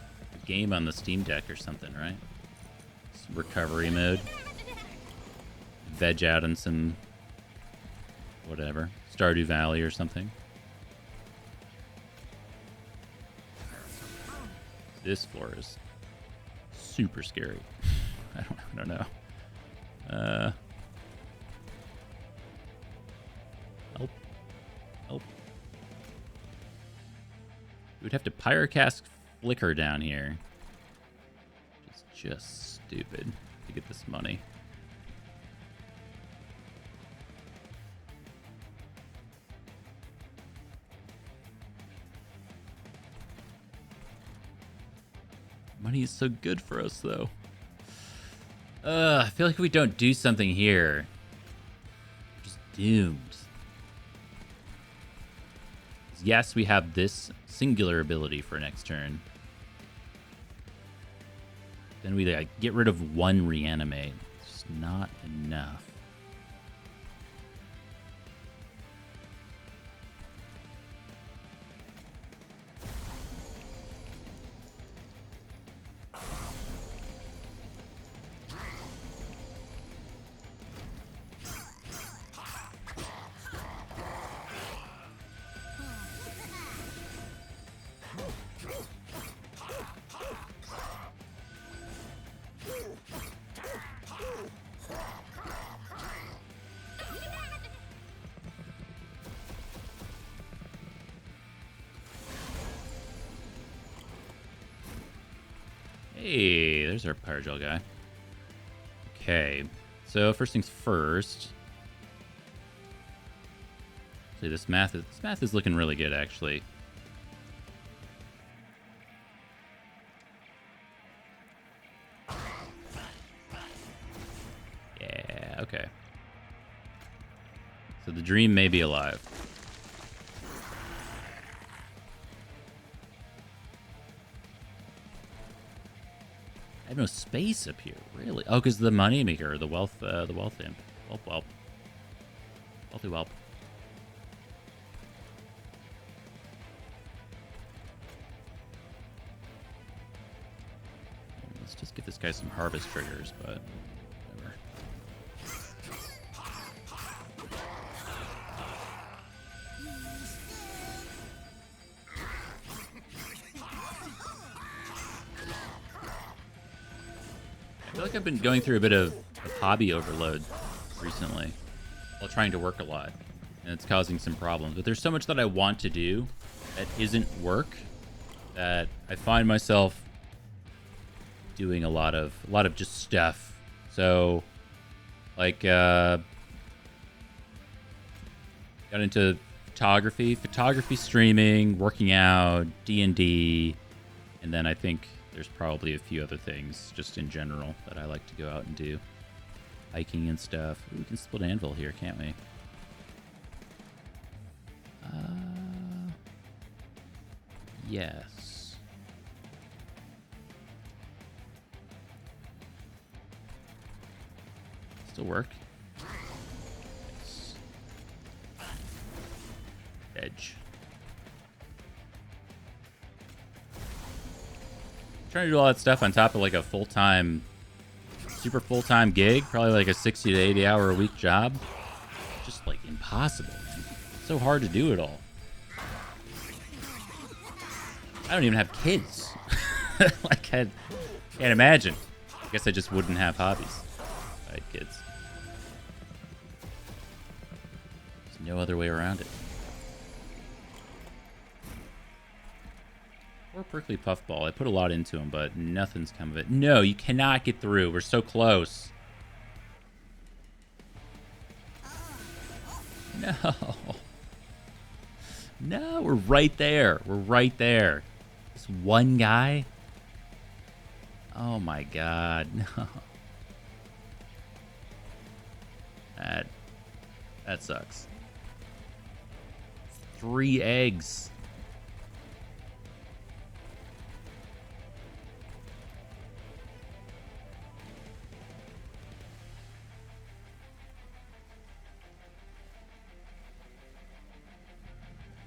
game on the Steam Deck or something, right? Some recovery mode. Veg out in some... whatever. Stardew Valley or something. This floor is super scary. I don't know. Help. We'd have to Pyrocast Flicker down here. It's just stupid to get this money. Money is so good for us, though. I feel like if we don't do something here, we're just doomed. Yes, we have this singular ability for next turn. Then we like, get rid of one reanimate. It's just not enough. Hey, there's our Pyrogel guy. Okay, so first things first. See, this math is looking really good, actually. Yeah, okay. So the dream may be alive. I have no space up here, really. Oh, because the money maker, the wealth imp. Welp. Wealthy whelp. Let's just get this guy some harvest triggers, but whatever. I feel like I've been going through a bit of hobby overload recently while trying to work a lot, and it's causing some problems. But there's so much that I want to do that isn't work that I find myself doing a lot of just stuff. So, like, got into photography, streaming, working out, D&D, and then I think there's probably a few other things just in general that I like to go out and do. Hiking and stuff. Ooh, we can split anvil here, can't we? Yes. Still work. Nice. Edge. Trying to do all that stuff on top of like a super full-time gig, probably like a 60 to 80 hour a week job. Just like impossible. It's so hard to do it all. I don't even have kids. Like, I can't imagine. I guess I just wouldn't have hobbies if I had kids. There's no other way around it. Or prickly puffball. I put a lot into him, but nothing's come of it. No, you cannot get through. We're so close. No. No, we're right there. We're right there. This one guy? Oh my god. No. That sucks. 3 eggs.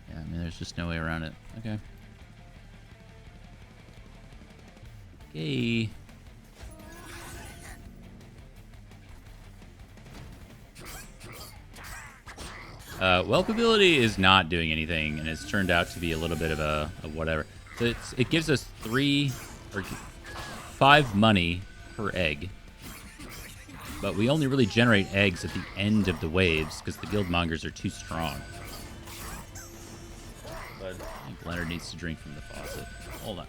Yeah, I mean, there's just no way around it. Okay. Okay. Welpability is not doing anything, and it's turned out to be a little bit of a whatever. So it gives us 3 or 5 money per egg, but we only really generate eggs at the end of the waves because the guildmongers are too strong. But I think Leonard needs to drink from the faucet. Hold on.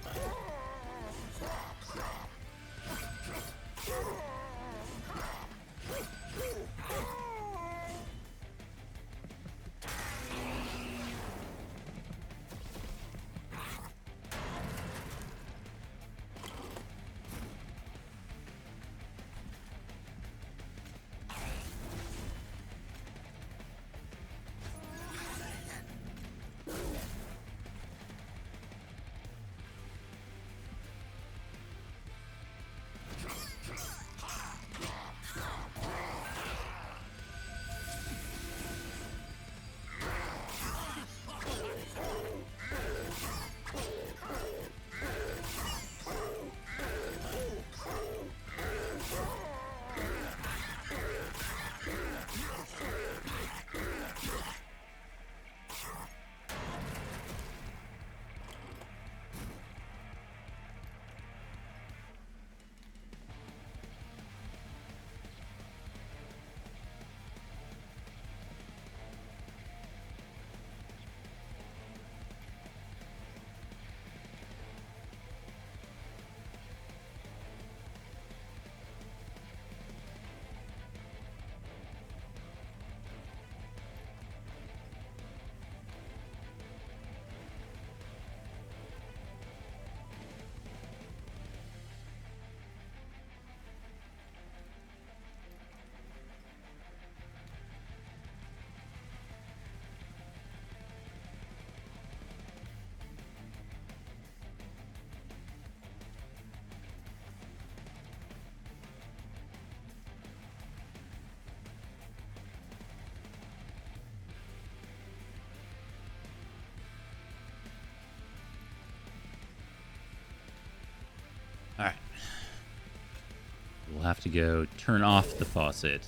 we'll have to go turn off the faucet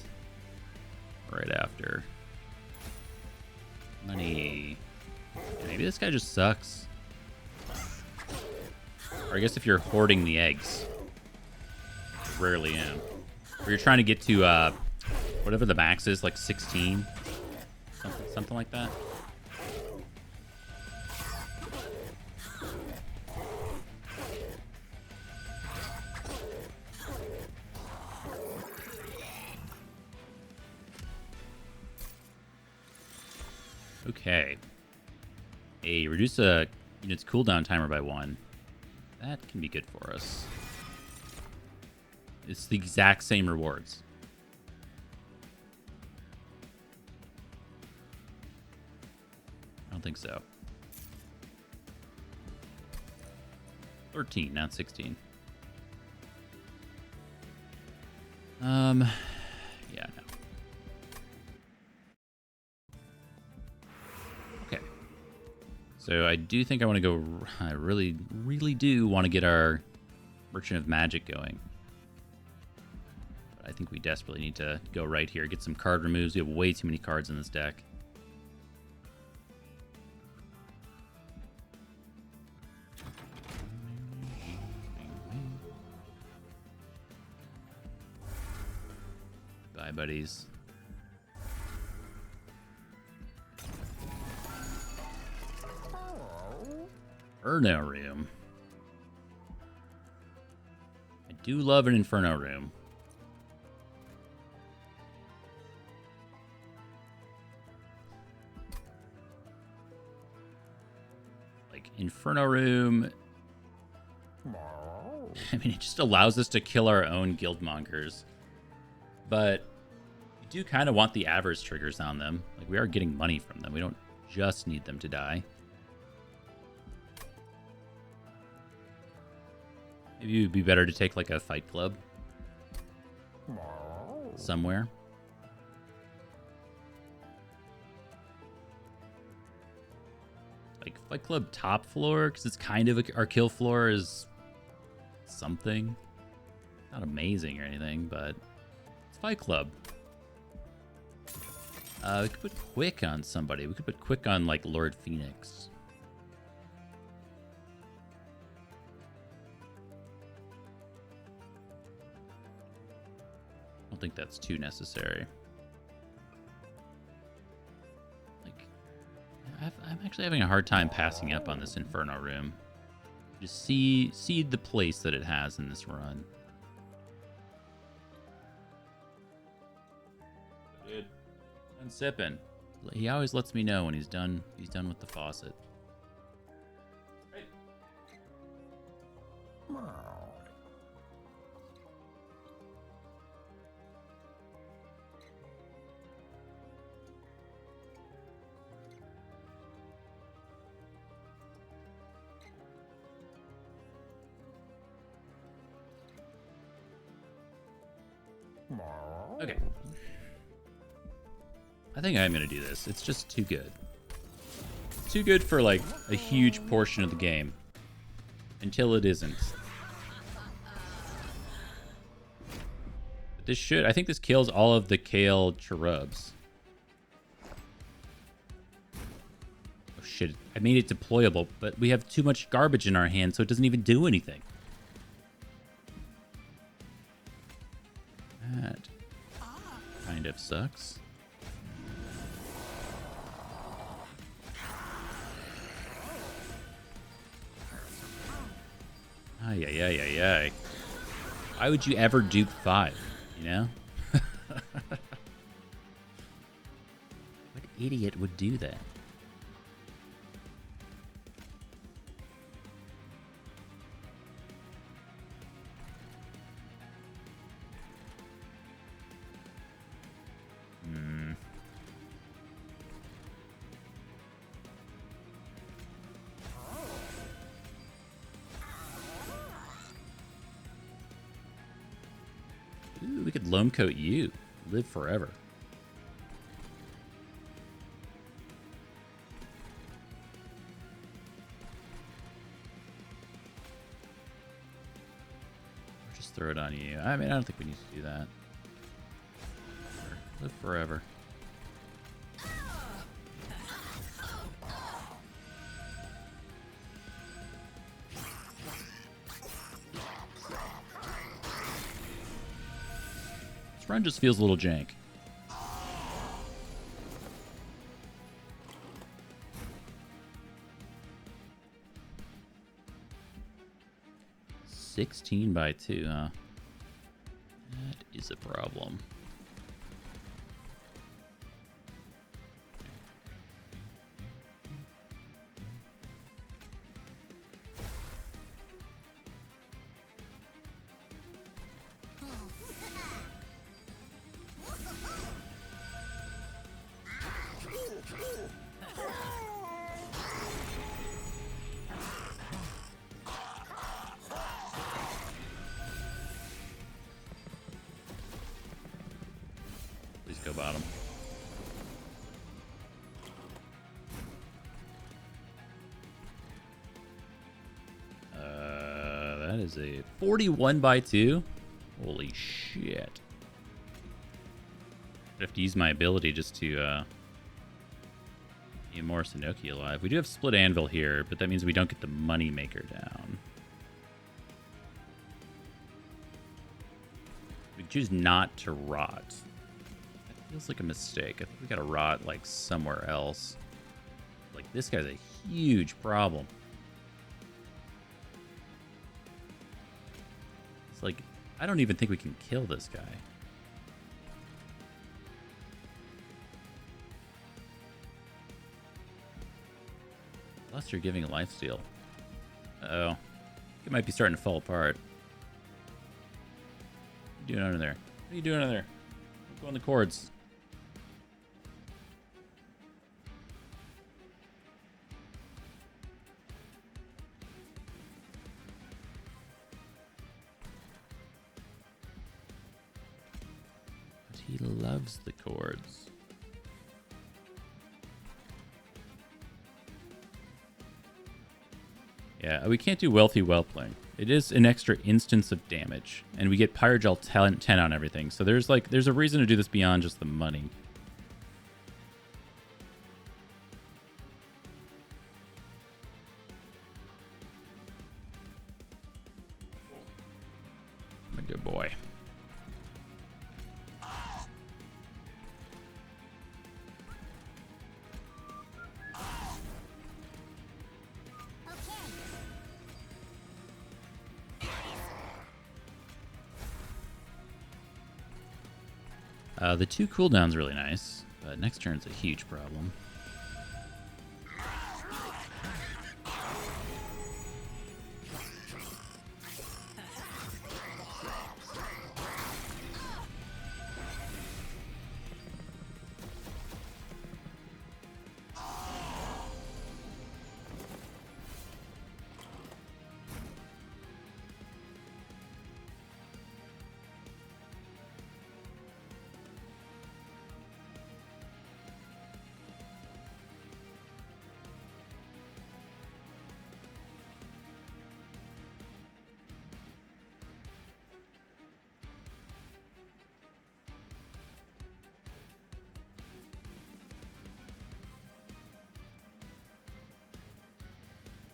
right after. Money. Maybe this guy just sucks. Or I guess if you're hoarding the eggs. I rarely am. Or you're trying to get to whatever the max is, like 16. Something like that. Okay. Reduce a unit's cooldown timer by 1. That can be good for us. It's the exact same rewards. I don't think so. 13, not 16. Yeah, no. Okay. So I do think I want to go... I really, really do want to get our Merchant of Magic going. But I think we desperately need to go right here. Get some card removes. We have way too many cards in this deck. Bye, buddies. Inferno Room. I do love an Inferno Room. Like, Inferno Room... I mean, it just allows us to kill our own Guildmongers. But we do kind of want the Avarice triggers on them. Like, we are getting money from them. We don't just need them to die. Maybe it would be better to take, like, a Fight Club. Somewhere. Like, Fight Club top floor, because it's kind of our kill floor is something. Not amazing or anything, but it's Fight Club. We could put Quick on somebody. We could put Quick on, like, Lord Phoenix. I don't think that's too necessary. Like, I'm actually having a hard time passing up on this Inferno Room. Just see the place that it has in this run. Dude, I'm sipping. He always lets me know when he's done. He's done with the faucet. Hey. Okay. I think I'm going to do this. It's just too good. Too good for, like, a huge portion of the game. Until it isn't. But this should... I think this kills all of the Kale Cherubs. Oh, shit. I made it deployable, but we have too much garbage in our hands, so it doesn't even do anything. That kind of sucks. Ay, ay, ay, ay, ay. Why would you ever dupe 5, you know? What idiot would do that? Ooh, we could loam coat you. Live forever. We're just throw it on you. I mean, I don't think we need to do that. Live forever. This run just feels a little jank. $16 by 2, huh? That is a problem. Please go bottom. That is a 41 by 2. Holy shit. I have to use my ability just to get more Sanoki alive. We do have Split Anvil here, but that means we don't get the Money Maker down. We choose not to rot. That feels like a mistake. I think we gotta rot like somewhere else. Like this guy's a huge problem. It's like I don't even think we can kill this guy. Unless you're giving a lifesteal. Uh-oh. It might be starting to fall apart. What are you doing under there? What are you doing under there? Go on the cords. But he loves the cords. Yeah, we can't do Wealthy Whelpling. It is an extra instance of damage, and we get Pyrogel 10 on everything. So there's a reason to do this beyond just the money. I'm a good boy. The 2 cooldown's really nice, but next turn's a huge problem.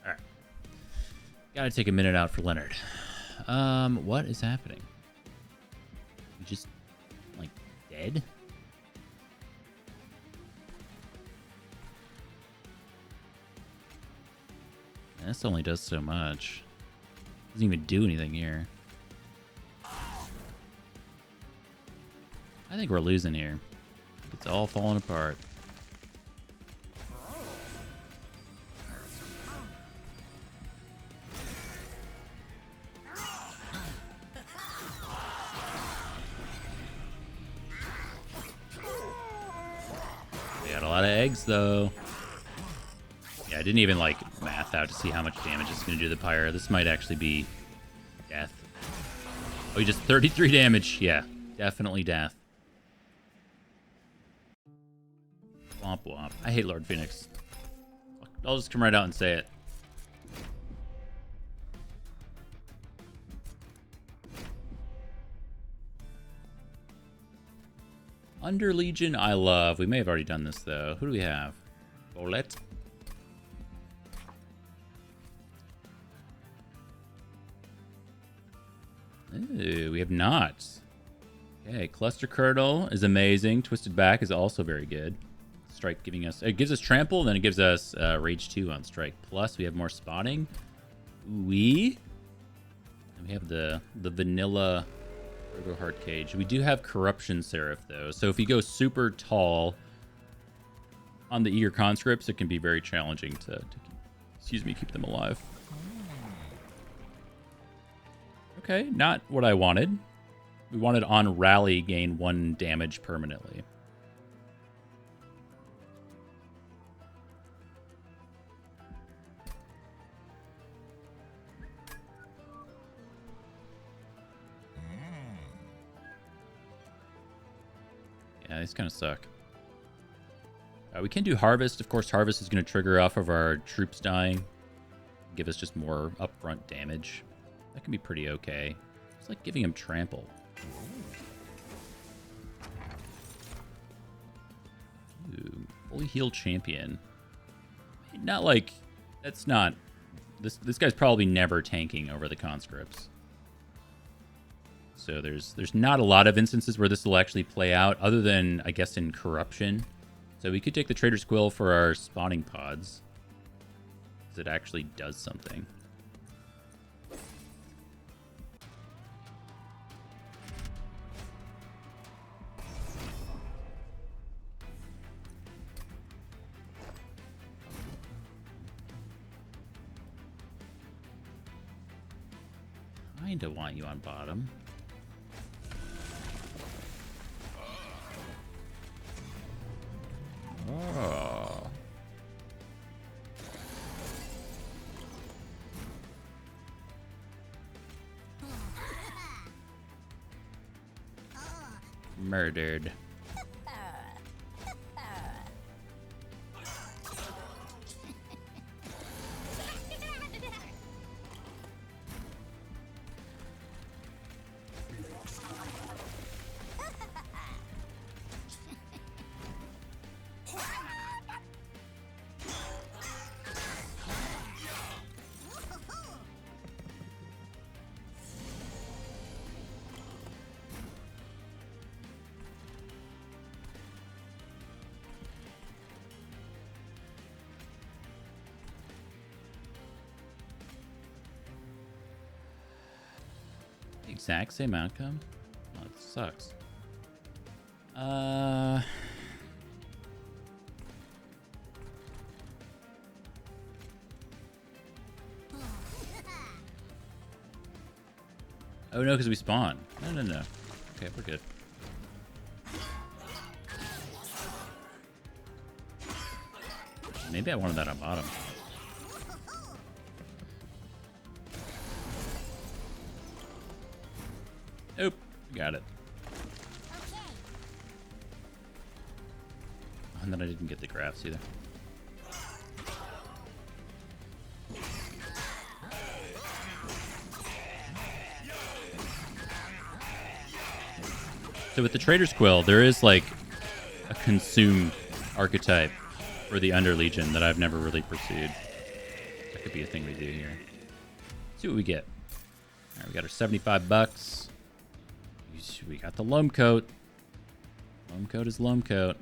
Alright. Gotta take a minute out for Leonard. What is happening? We just, like, dead? This only does so much. Doesn't even do anything here. I think we're losing here. It's all falling apart. We got a lot of eggs, though. Yeah, I didn't even, like, math out to see how much damage it's going to do to the Pyre. This might actually be death. Oh, you just 33 damage. Yeah, definitely death. Womp womp. I hate Lord Phoenix. I'll just come right out and say it. Under Legion, I love. We may have already done this, though. Who do we have? Bolette. Ooh, we have not. Okay, Cluster Curdle is amazing. Twisted Back is also very good. Strike giving us... It gives us Trample, then it gives us Rage 2 on Strike. Plus, we have more spotting. And we have the vanilla Ergo Heart Cage. We do have Corruption Seraph, though. So if you go super tall on the Eager Conscripts, it can be very challenging to keep them alive. Okay, not what I wanted. We wanted on Rally gain 1 damage permanently. Yeah, these kind of suck. We can do Harvest. Of course, Harvest is going to trigger off of our troops dying. Give us just more upfront damage. That can be pretty okay. It's like giving him Trample. Ooh, fully healed champion. Not like... That's not... This guy's probably never tanking over the conscripts. So there's not a lot of instances where this will actually play out, other than, I guess, in Corruption. So we could take the Trader's Quill for our spawning pods, because it actually does something. Kinda want you on bottom. Oh. Murdered. Exact same outcome? Oh, it sucks. Oh no, because we spawn. No. Okay, we're good. Maybe I wanted that on bottom. Nope, got it. And then I didn't get the graphs either. So with the Trader's Quill, there is like a consumed archetype for the Under Legion that I've never really pursued. That could be a thing we do here. Let's see what we get. All right, we got our 75 bucks. We got the Loam Coat. Loam Coat is Loam Coat.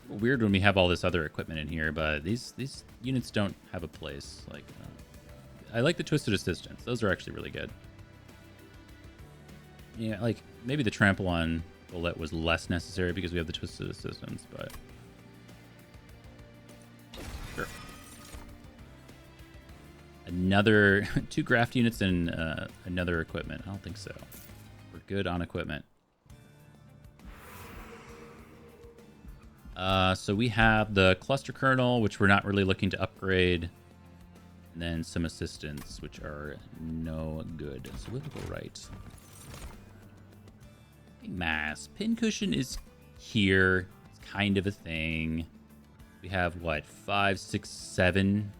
Weird when we have all this other equipment in here, but these units don't have a place. Like, I like the Twisted Assistance. Those are actually really good. Yeah, like maybe the Trample on Bullet was less necessary because we have the Twisted Assistance, but sure. Another 2 graft units and another equipment. I don't think so. We're good on equipment. So we have the Cluster Kernel, which we're not really looking to upgrade. And then some assistants, which are no good. So we'll go right. Mass. Pincushion is here. It's kind of a thing. We have, what, 5, 6, 7,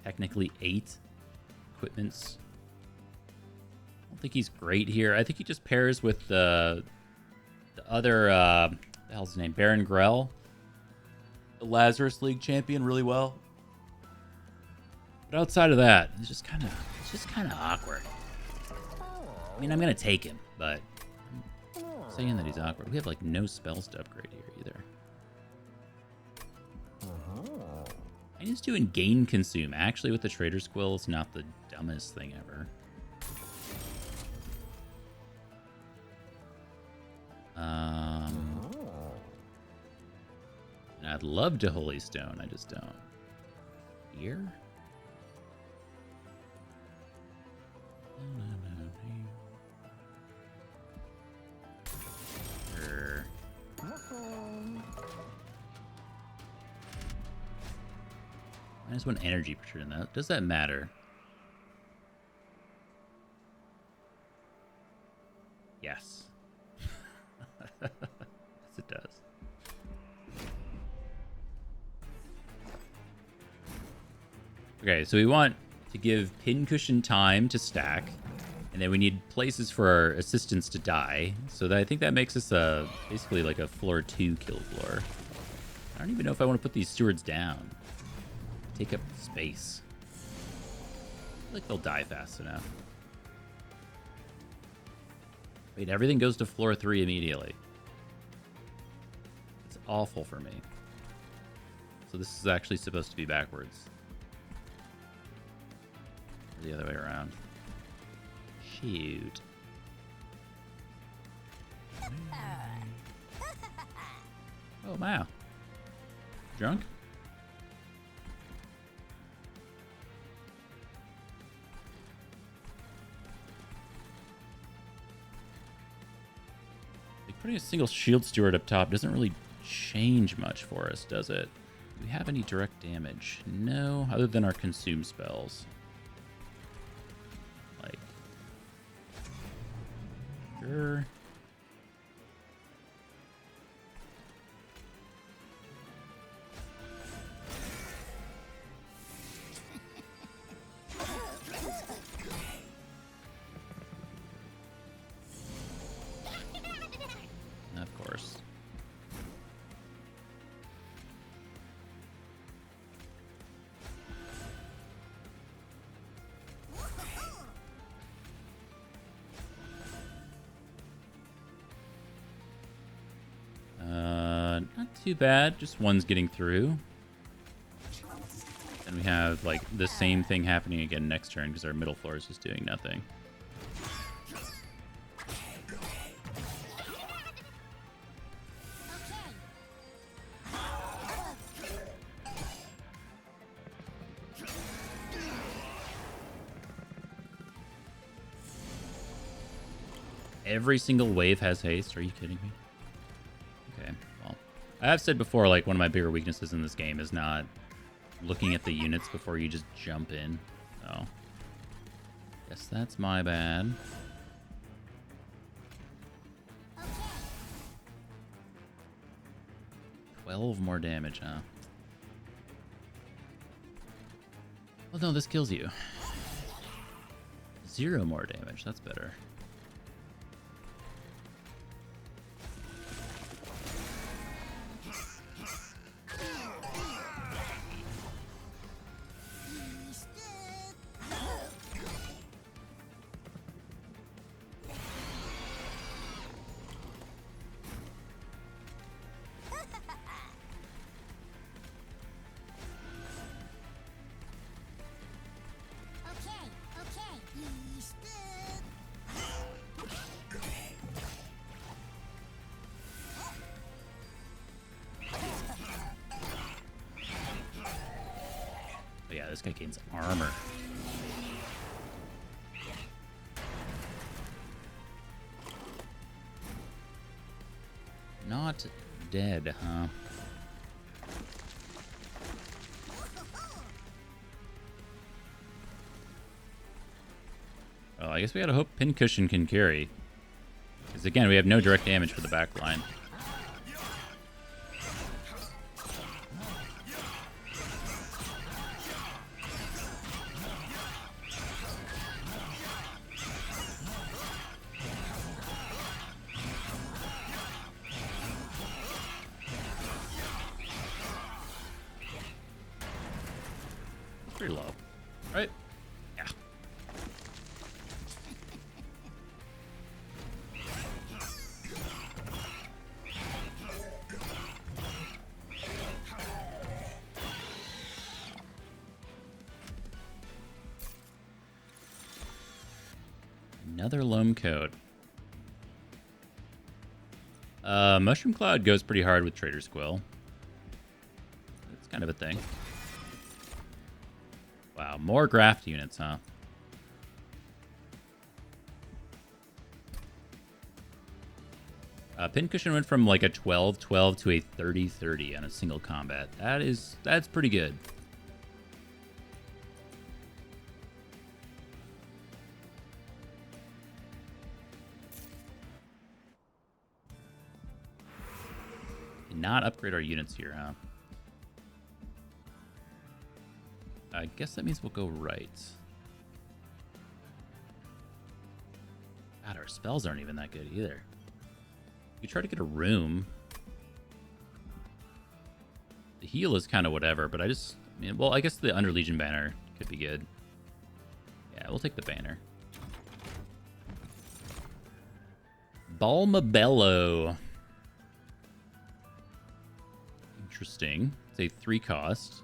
technically 8 equipments. I don't think he's great here. I think he just pairs with the other, what the hell's his name? Baron Grell, the Lazarus League champion, really well. But outside of that, it's just kind of awkward. I mean, I'm gonna take him, but I'm saying that he's awkward. We have like no spells to upgrade here either. I just doing gain consume. Actually, with the Trader's Quill, it's not the dumbest thing ever. And I'd love to Holy Stone. I just don't. Here? Sure. Minus 1 energy per turn. That does that matter? Yes. Yes, it does. Okay, so we want to give Pincushion time to stack, and then we need places for our assistants to die. So that, I think that makes us basically like a floor 2 kill floor. I don't even know if I want to put these stewards down. Take up space. I feel like they'll die fast enough. Wait, everything goes to floor 3 immediately. It's awful for me. So this is actually supposed to be backwards. Or the other way around. Shoot. Oh, wow. Drunk? Putting a single shield steward up top doesn't really change much for us, does it? Do we have any direct damage? No, other than our consume spells. Like, sure. Of course. Not too bad. Just one's getting through. And we have like the same thing happening again next turn because our middle floor is just doing nothing. Every single wave has haste. Are you kidding me? Okay, well, I have said before, like, one of my bigger weaknesses in this game is not looking at the units before you just jump in. So, guess that's my bad. Okay. 12 more damage, huh? Oh no, this kills you. 0 more damage. That's better. Yeah, this guy gains armor. Not dead, huh? Well, I guess we gotta hope Pincushion can carry. Because again, we have no direct damage for the back line. Pretty low, right? Yeah. Another loam coat. Mushroom Cloud goes pretty hard with Trader Squill. It's kind of a thing. Wow, more graft units, huh? Pincushion went from like a 12-12 to a 30-30 on a single combat. That's pretty good. Not upgrade our units here, huh? I guess that means we'll go right. God, our spells aren't even that good either. We try to get a room. The heal is kind of whatever, but I mean, well, I guess the Under Legion banner could be good. Yeah, we'll take the banner. Balmabello. Interesting. It's a 3 cost.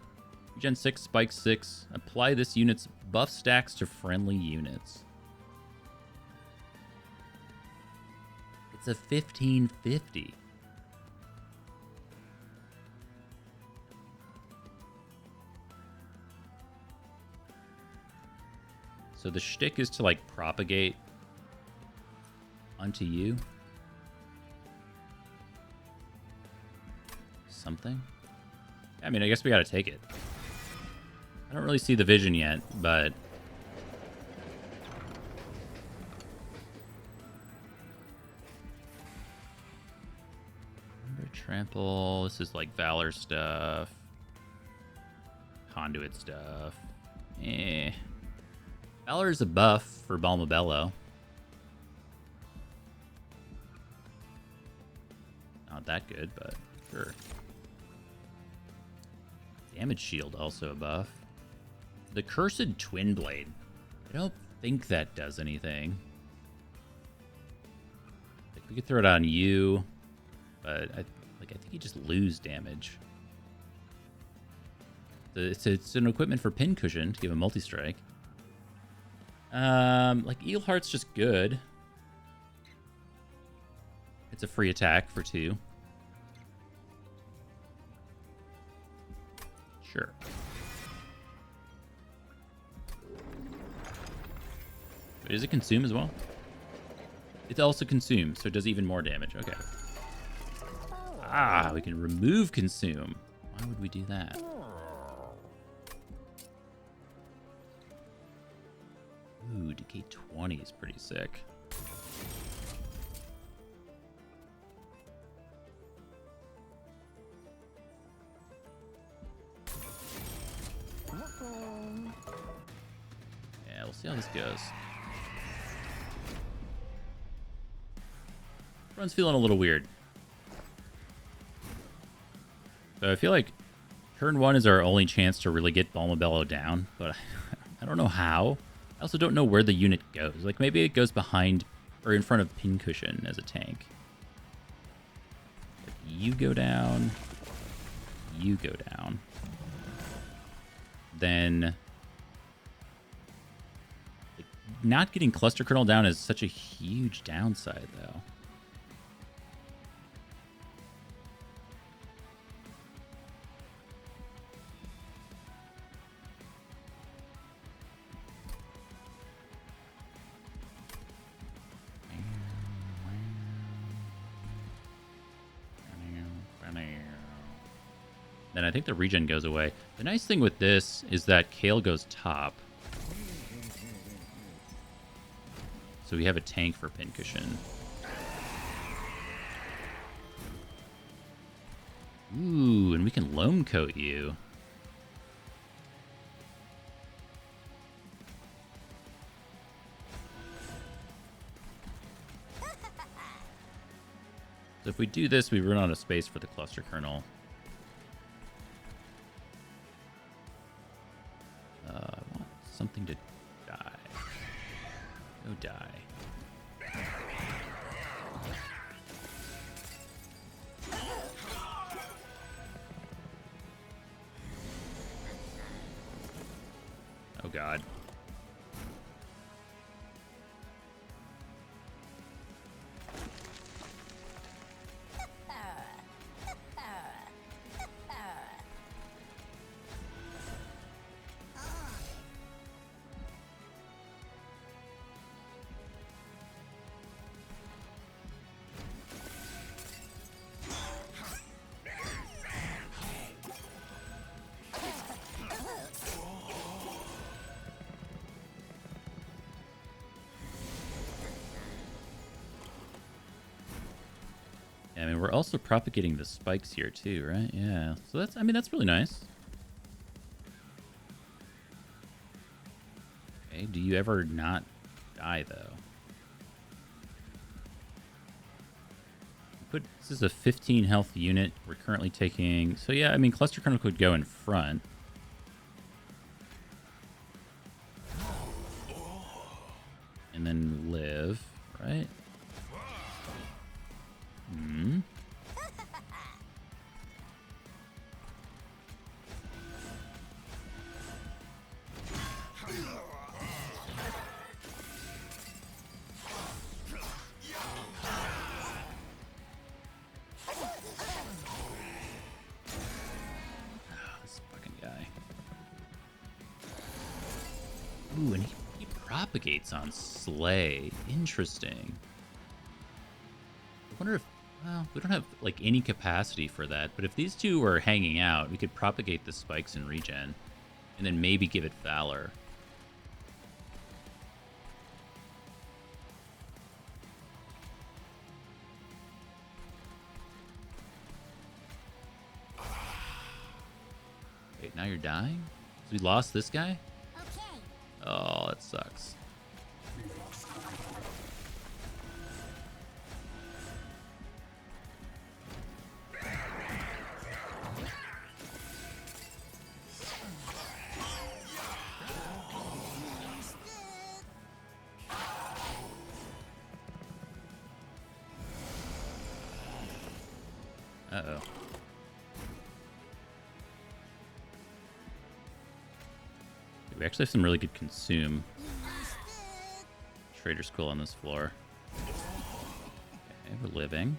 Gen 6, Spike 6. Apply this unit's buff stacks to friendly units. It's a 1550. So the shtick is to like propagate onto you. Something. I mean, I guess we gotta take it. I don't really see the vision yet, but Under Trample. This is like Valor stuff, Conduit stuff. Valor is a buff for Balmabello. Not that good, but sure. Damage shield also a buff. The Cursed Twin Blade. I don't think that does anything. Like we could throw it on you, but I think you just lose damage. It's an equipment for Pincushion to give a multi-strike. Like Eelheart's just good. It's a free attack for 2. Sure. But does it consume as well? It also consumes, so it does even more damage. Okay. Ah, we can remove consume. Why would we do that? Ooh, Decay 20 is pretty sick. Yeah, we'll see how this goes. Run's feeling a little weird. So I feel like turn 1 is our only chance to really get Balmabello down, but I don't know how. I also don't know where the unit goes. Like maybe it goes behind or in front of Pincushion as a tank. Like you go down. You go down. Then like, not getting Cluster Kernel down is such a huge downside, though. Then I think the regen goes away. The nice thing with this is that Kale goes top. So we have a tank for Pincushion. Ooh, and we can loam coat you. So if we do this, we run out of space for the Cluster Kernel. something to die. Go die. Oh god. I mean, we're also propagating the spikes here too, right? Yeah. So that's, I mean, that's really nice. Okay, do you ever not die, though? This is a 15 health unit. We're currently taking... So yeah, I mean, Cluster Kernel could go in front. And then live, right? Hmm. This fucking guy. Ooh, and he propagates on Slay. Interesting. I wonder if... Well, we don't have, like, any capacity for that, but if these two were hanging out, we could propagate the spikes and regen, and then maybe give it Valor. Wait, now you're dying? So we lost this guy? Okay. Oh, that sucks. Uh-oh. We actually have some really good consume. Trader School on this floor. Okay, we're living.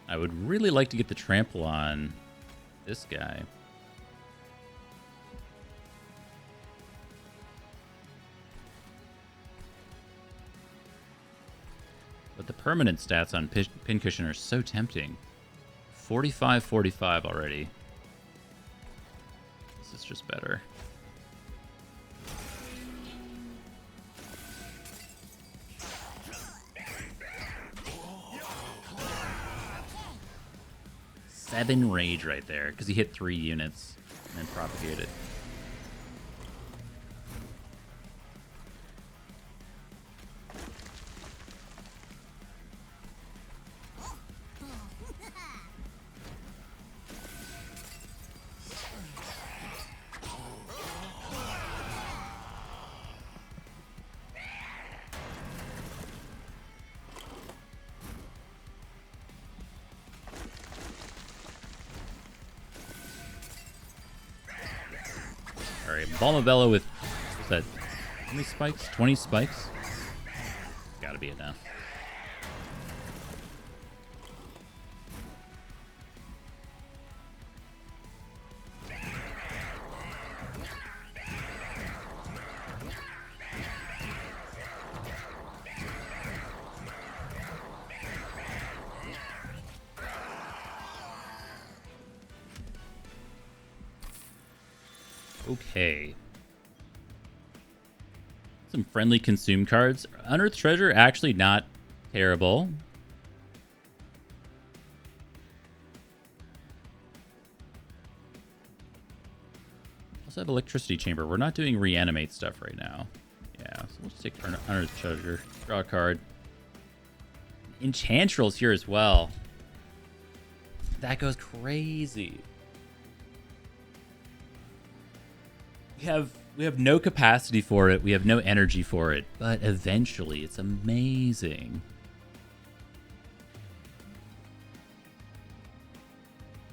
I would really like to get the trample on this guy. But the permanent stats on Pincushion are so tempting. 45-45 already. This is just better. Seven rage right there, because he hit 3 units and then propagated. Alright, Balmabella with, what's that, how many spikes? 20 spikes? Gotta be enough. Okay. Some friendly consume cards. Unearthed Treasure, actually not terrible. Also have Electricity Chamber. We're not doing reanimate stuff right now. Yeah, so we'll just take Unearthed Treasure. Draw a card. Enchantrel's here as well. That goes crazy. We have no capacity for it. We have no energy for it. But eventually, it's amazing.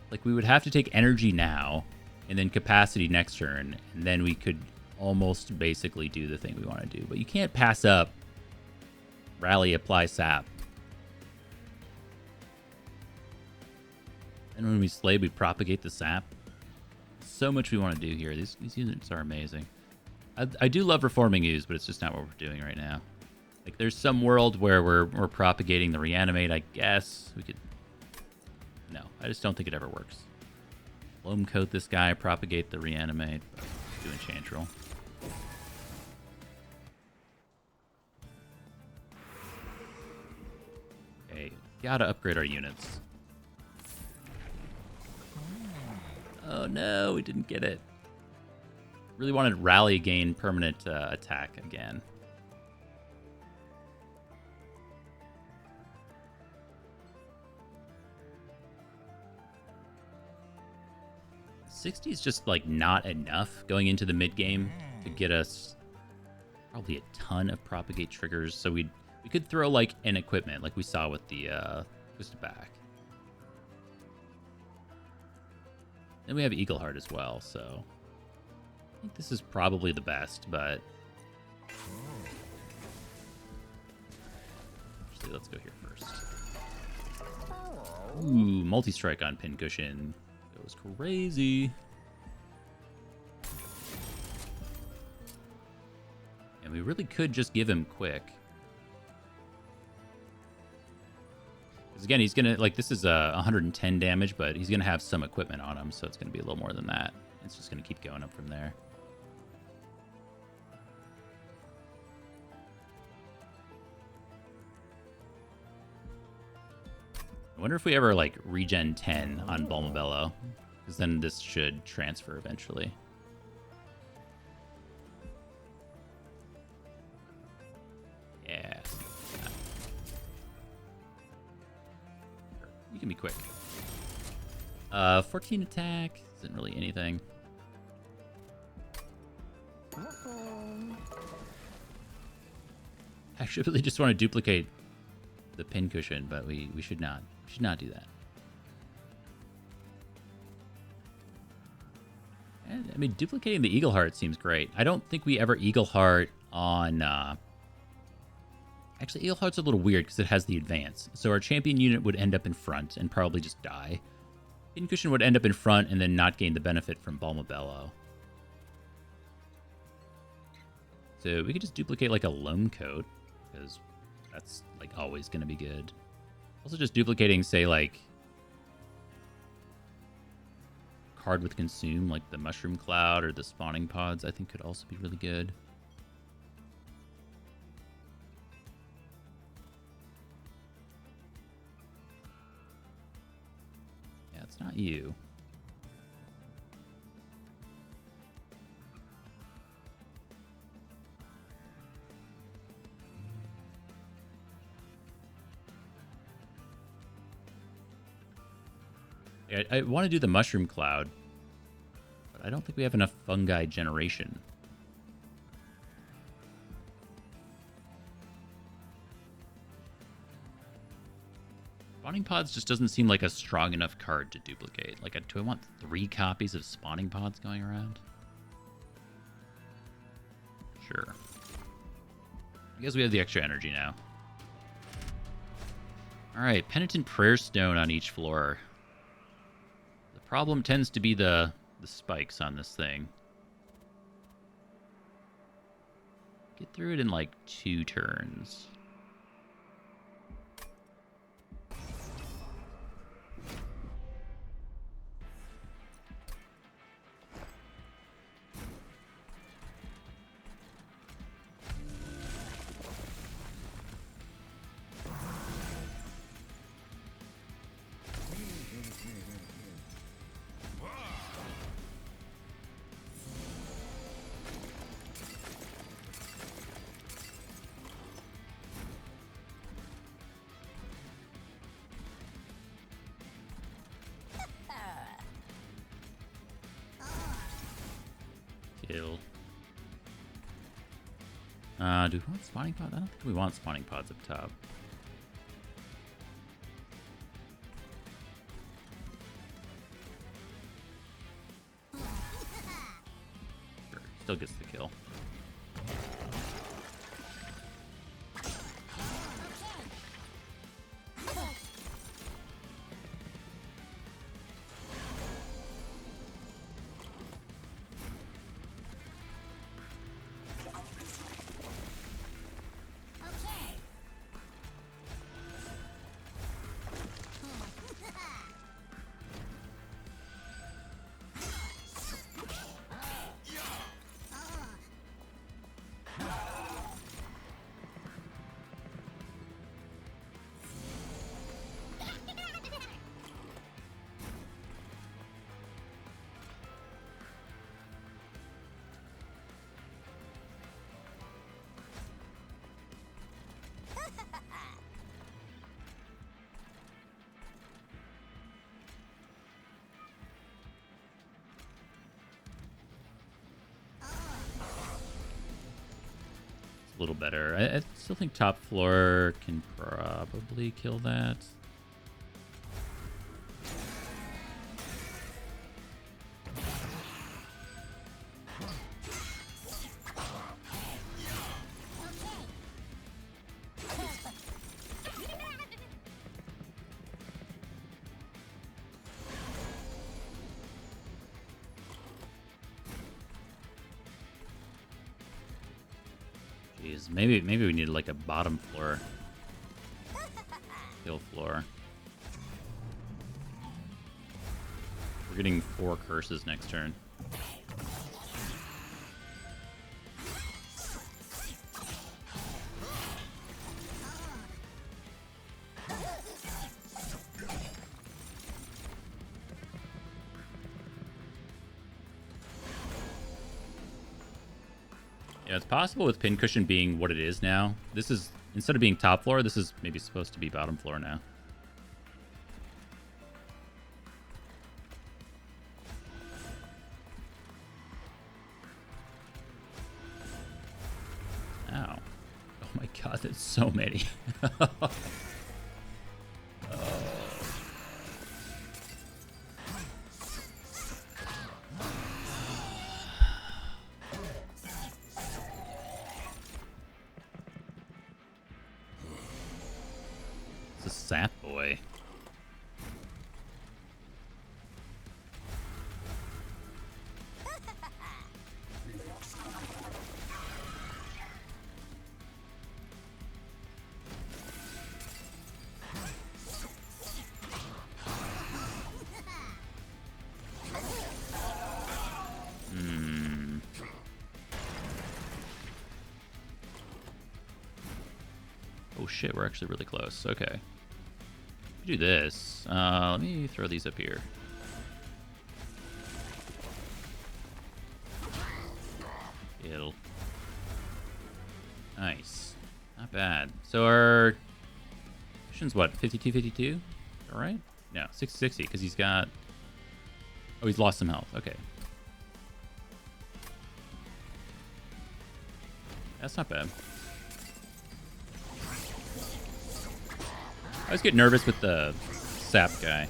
Like, we would have to take energy now, and then capacity next turn, and then we could almost basically do the thing we want to do. But you can't pass up rally, apply sap. And when we slay, we propagate the sap. So much we want to do here. These units are amazing. I do love reforming ooze, but it's just not what we're doing right now. Like, there's some world where we're propagating the reanimate, I guess. We could... No, I just don't think it ever works. Loam coat this guy, propagate the reanimate, do Enchantrel. Okay, gotta upgrade our units. Oh no, we didn't get it. Really wanted rally gain permanent attack again. 60 is just like not enough going into the mid game to get us probably a ton of propagate triggers. So we could throw like an equipment like we saw with the Twisted Back. And we have Eagleheart as well, so I think this is probably the best, but actually let's go here first. Ooh, multi-strike on Pincushion. Goes crazy. And we really could just give him quick. Because again, he's gonna, like, this is 110 damage, but he's gonna have some equipment on him, so it's gonna be a little more than that. It's just gonna keep going up from there. I wonder if we ever, like, regen 10 on Bulmabello, because then this should transfer eventually. Yeah. You can be quick. 14 attack isn't really anything. I actually really just want to duplicate the Pincushion, but we should not. We should not do that. And, I mean, duplicating the Eagleheart seems great. I don't think we ever Eagleheart on... Actually, Eagleheart's a little weird because it has the advance. So our champion unit would end up in front and probably just die. Pincushion would end up in front and then not gain the benefit from Bulmabello. So we could just duplicate like a Loam Coat, because that's like always going to be good. Also just duplicating, say, like, card with Consume, like the Mushroom Cloud or the Spawning Pods, I think could also be really good. Yeah, it's not you. I want to do the Mushroom Cloud, but I don't think we have enough fungi generation. Spawning Pods just doesn't seem like a strong enough card to duplicate. Like, do I want 3 copies of Spawning Pods going around? Sure. I guess we have the extra energy now. Alright, Penitent Prayer Stone on each floor. Problem tends to be the spikes on this thing. Get through it in like 2 turns. Do we want spawning pods? I don't think we want spawning pods up top. Sure, still gets the kill. A little better. I still think top floor can probably kill that. Jeez, maybe we need like a bottom floor kill floor. We're getting 4 curses next turn. Yeah, it's possible with Pincushion being what it is now. This is, instead of being top floor, this is maybe supposed to be bottom floor now. Ow. Oh my god, that's so many. It's a sap boy. Oh shit, we're actually really close. Okay. Do this. Let me throw these up here. It'll. Nice. Not bad. So our mission's what? 52, 52? All right? No, 60, 60, because he's got... Oh, he's lost some health. Okay. That's not bad. I always get nervous with the sap guy.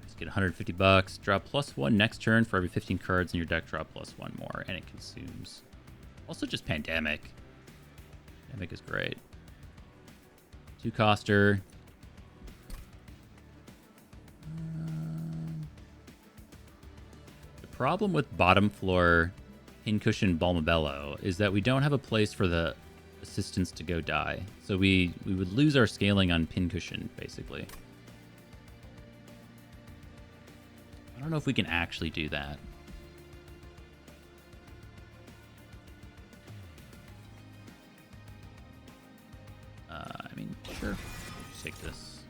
Let's get 150 bucks. Draw +1 next turn for every 15 cards in your deck. Draw +1 more, and it consumes. Also, just Pandemic. Pandemic is great. 2-coster. The problem with bottom floor Pincushion Balmabello is that we don't have a place for the assistants to go die. So we would lose our scaling on Pincushion, basically. I don't know if we can actually do that. Sure. Just take this.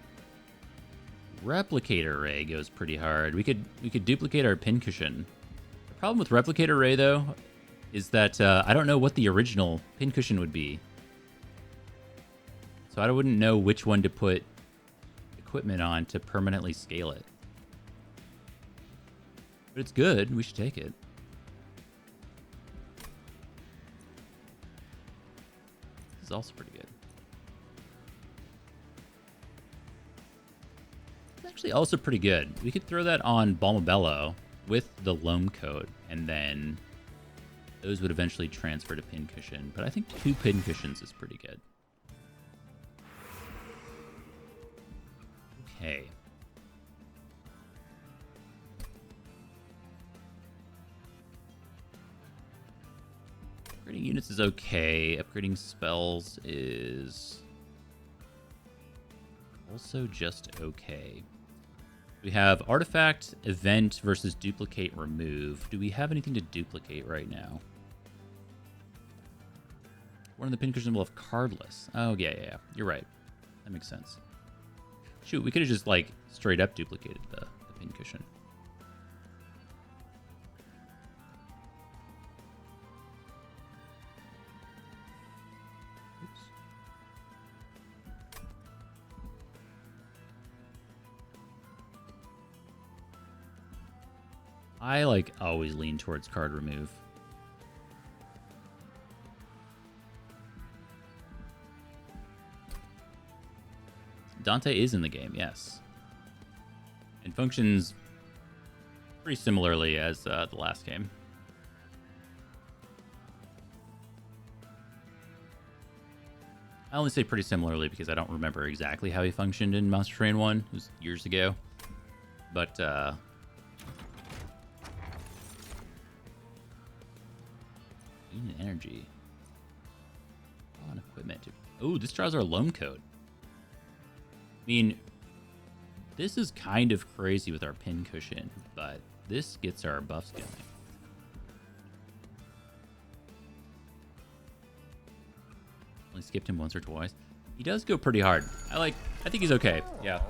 Replicator Ray goes pretty hard. We could duplicate our Pincushion Problem with Replicator Ray, though, is that I don't know what the original pincushion would be. So I wouldn't know which one to put equipment on to permanently scale it. But it's good. We should take it. This is also pretty good. It's actually also pretty good. We could throw that on Balmabello with the loam coat, and then those would eventually transfer to pincushion. But I think 2 pincushions is pretty good. Okay. Upgrading units is okay. Upgrading spells is also just okay. We have artifact, event versus duplicate, remove. Do we have anything to duplicate right now? One of the pincushions will have cardless. Oh, yeah. You're right. That makes sense. Shoot, we could have just, like, straight up duplicated the pincushion. Oops. I, like, always lean towards card remove. Dante is in the game, yes. And functions pretty similarly as the last game. I only say pretty similarly because I don't remember exactly how he functioned in Monster Train 1. It was years ago. But, energy. On equipment. Oh, this draws our loam code. I mean, this is kind of crazy with our pincushion, but this gets our buffs going. Only skipped him once or twice. He does go pretty hard. I think he's okay. Yeah.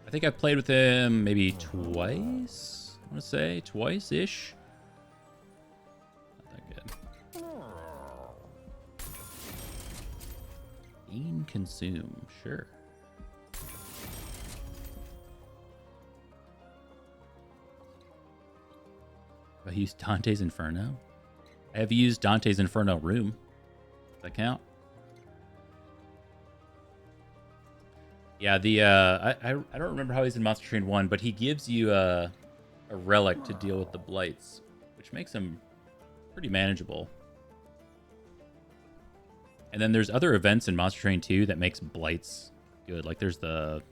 I think I've played with him maybe twice. I want to say twice-ish. Not that good. Gain, consume, sure. I used Dante's Inferno. I have used Dante's Inferno Room. Does that count? Yeah, the I don't remember how he's in Monster Train 1, but he gives you a relic to deal with the blights, which makes him pretty manageable. And then there's other events in Monster Train 2 that makes blights good. Like there's the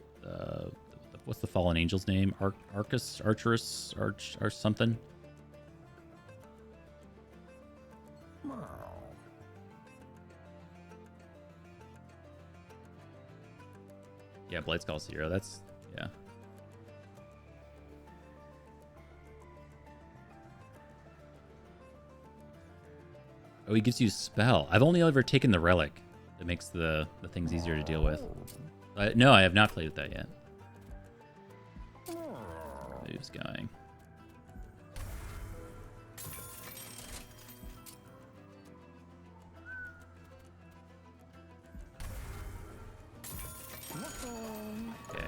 what's the fallen angel's name? Archerus or something. Yeah, Blightskull Zero. That's yeah. Oh, he gives you spell. I've only ever taken the relic. That makes the things easier to deal with. No, I have not played with that yet. Moves going. Okay.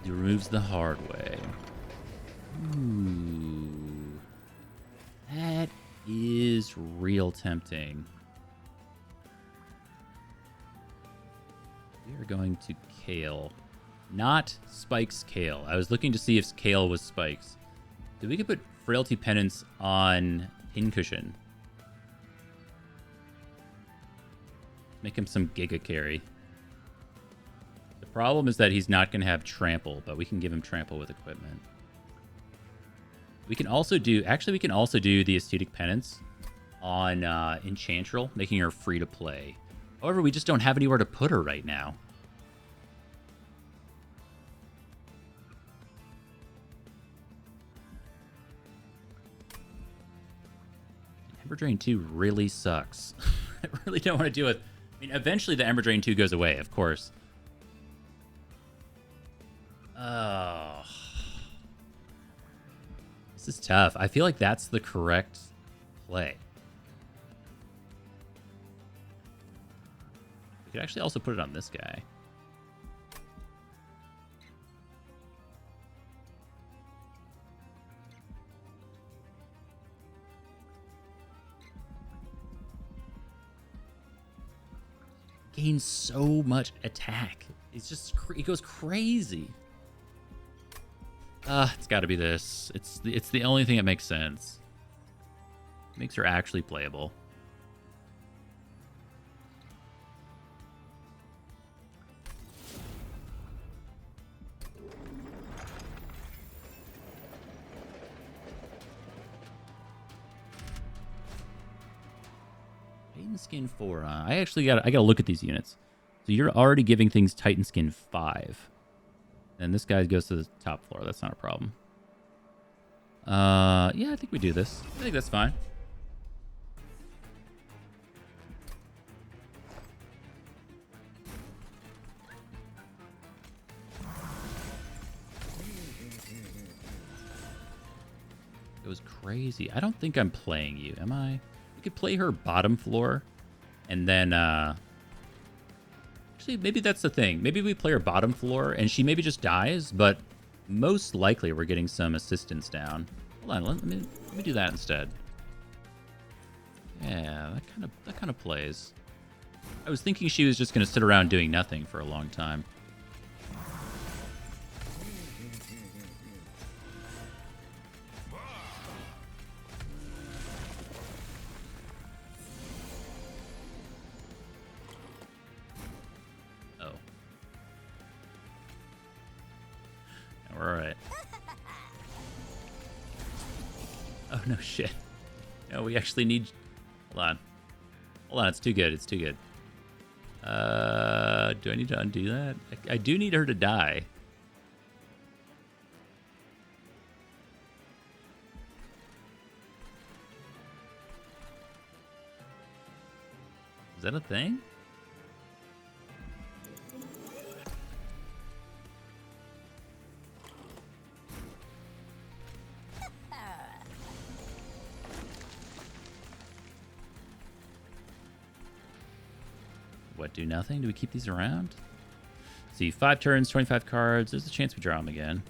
He removes the hard way. Ooh. That is real tempting. We are going to Kale. Not Spike's Kale. I was looking to see if Kale was Spike's. So we could put Frailty Penance on Pincushion. Make him some Giga Carry. The problem is that he's not going to have Trample, but we can give him Trample with equipment. We can also do... Actually, we can also do the Aesthetic Penance on Enchantrel, making her free to play. However, we just don't have anywhere to put her right now. Ember Drain 2 really sucks. I really don't want to deal with... I mean, eventually the Ember Drain 2 goes away, of course. Oh. This is tough. I feel like that's the correct play. We could actually also put it on this guy. Gains so much attack. It's just, it goes crazy. It's got to be this. It's the only thing that makes sense. Makes her actually playable. Titan Skin 4. I gotta look at these units. So you're already giving things Titan Skin 5. And this guy goes to the top floor. That's not a problem. Yeah, I think we do this. I think that's fine. It was crazy. I don't think I'm playing you, am I? We could play her bottom floor, and then, actually, maybe that's the thing. Maybe we play her bottom floor, and she maybe just dies, but most likely we're getting some assistance down. Hold on, let me do that instead. Yeah, that kind of plays. I was thinking she was just going to sit around doing nothing for a long time. Oh. All right. Oh, no shit. No, we actually need... Hold on. Hold on, it's too good. It's too good. Do I need to undo that? I do need her to die. Is that a thing? What, do nothing? Do we keep these around? See, 5 turns, 25 cards. There's a chance we draw them again.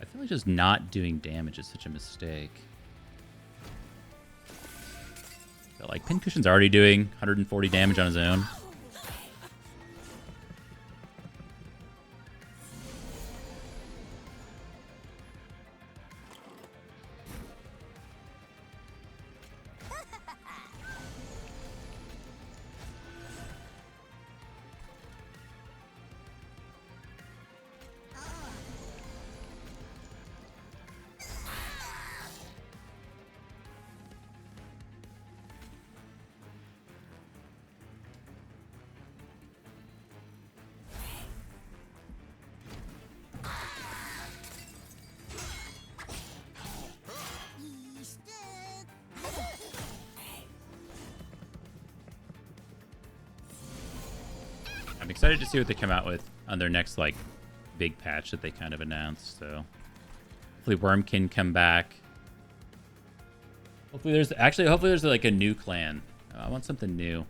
I feel like just not doing damage is such a mistake. But like, Pincushion's already doing 140 damage on his own. I'm excited to see what they come out with on their next, like, big patch that they kind of announced, so... Hopefully Worm can come back. Hopefully there's, like, a new clan. I want something new.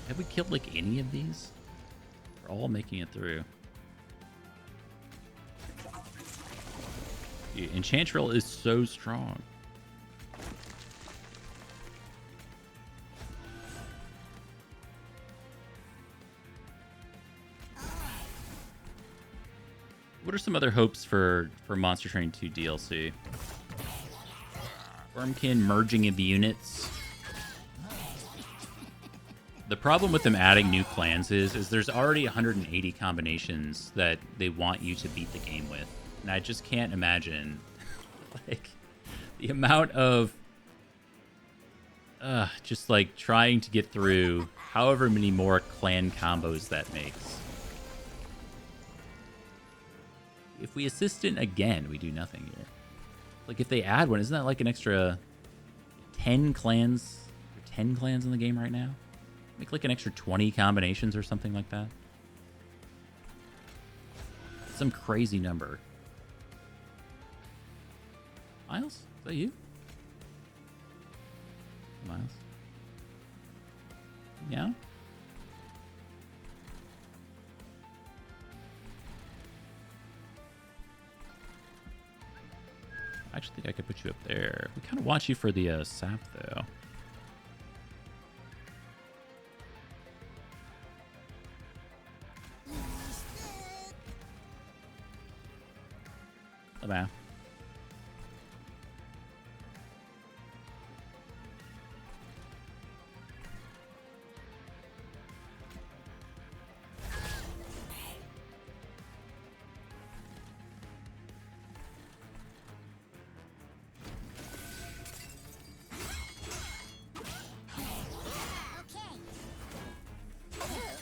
Have we killed, like, any of these? We're all making it through. Dude, Enchantrell is so strong. What are some other hopes for Monster Train 2 DLC? Wormkin merging of units. The problem with them adding new clans is there's already 180 combinations that they want you to beat the game with. And I just can't imagine like the amount of just like trying to get through however many more clan combos that makes. If we assistant again, we do nothing here. Like, if they add one, isn't that like an extra 10 clans? 10 clans in the game right now? Make like an extra 20 combinations or something like that. Some crazy number. Miles? Is that you? Miles? Yeah? I actually think I could put you up there. We kind of want you for the sap, though. Oh, man.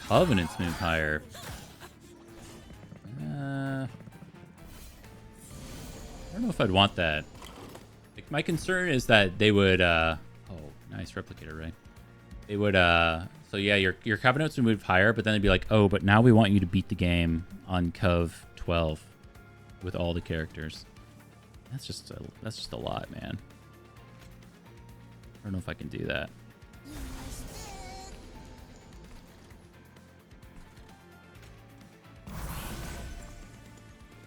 Covenant's move higher. I don't know if I'd want that. Like, my concern is that they would oh, nice replicator, right? They would so yeah, your Covenants would move higher, but then they'd be like, oh, but now we want you to beat the game on Cov 12 with all the characters. That's just a lot, man. I don't know if I can do that.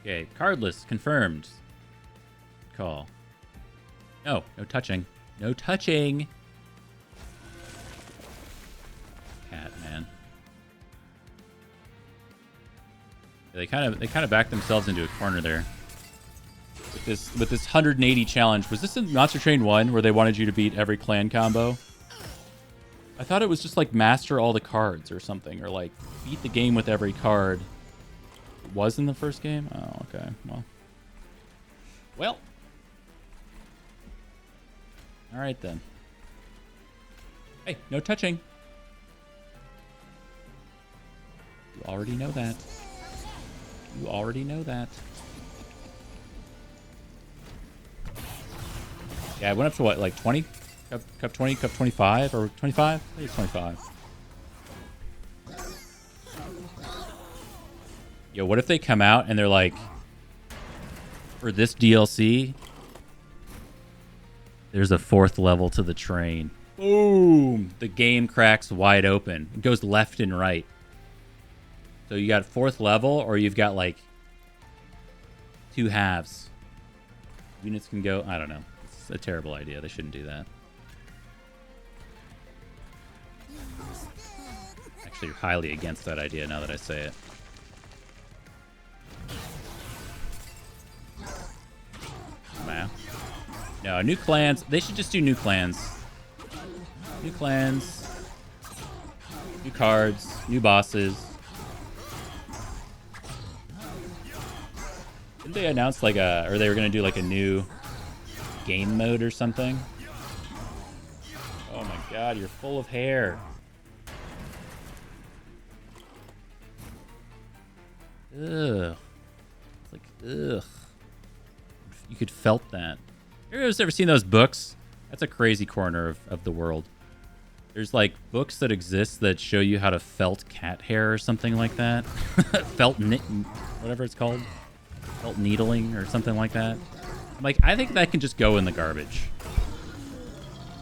Okay, cardless confirmed. Call. No touching. No touching. Cat, man. They kind of backed themselves into a corner there. With this 180 challenge. Was this in Monster Train 1 where they wanted you to beat every clan combo? I thought it was just like master all the cards or something, or like beat the game with every card. It was in the first game? Oh, okay. Well. All right then. Hey, no touching. You already know that. You already know that. Yeah, I went up to what, like 20? Cup 20, Cup 25, or 25? I think it's 25. Yo, what if they come out and they're like, for this DLC, there's a 4th level to the train. Boom! The game cracks wide open. It goes left and right. So you got 4th level, or you've got like 2 halves. Units can go, I don't know. It's a terrible idea. They shouldn't do that. Actually, highly against that idea now that I say it. Wow. No, new clans. They should just do new clans. New clans. New cards. New bosses. Didn't they announce like or they were going to do like a new game mode or something? Oh my god, you're full of hair. Ugh. It's like, ugh. You could felt that. Everyone's ever seen those books? That's a crazy corner of the world. There's like books that exist that show you how to felt cat hair or something like that. Felt knit, whatever it's called. Felt needling or something like that. I'm like, I think that can just go in the garbage.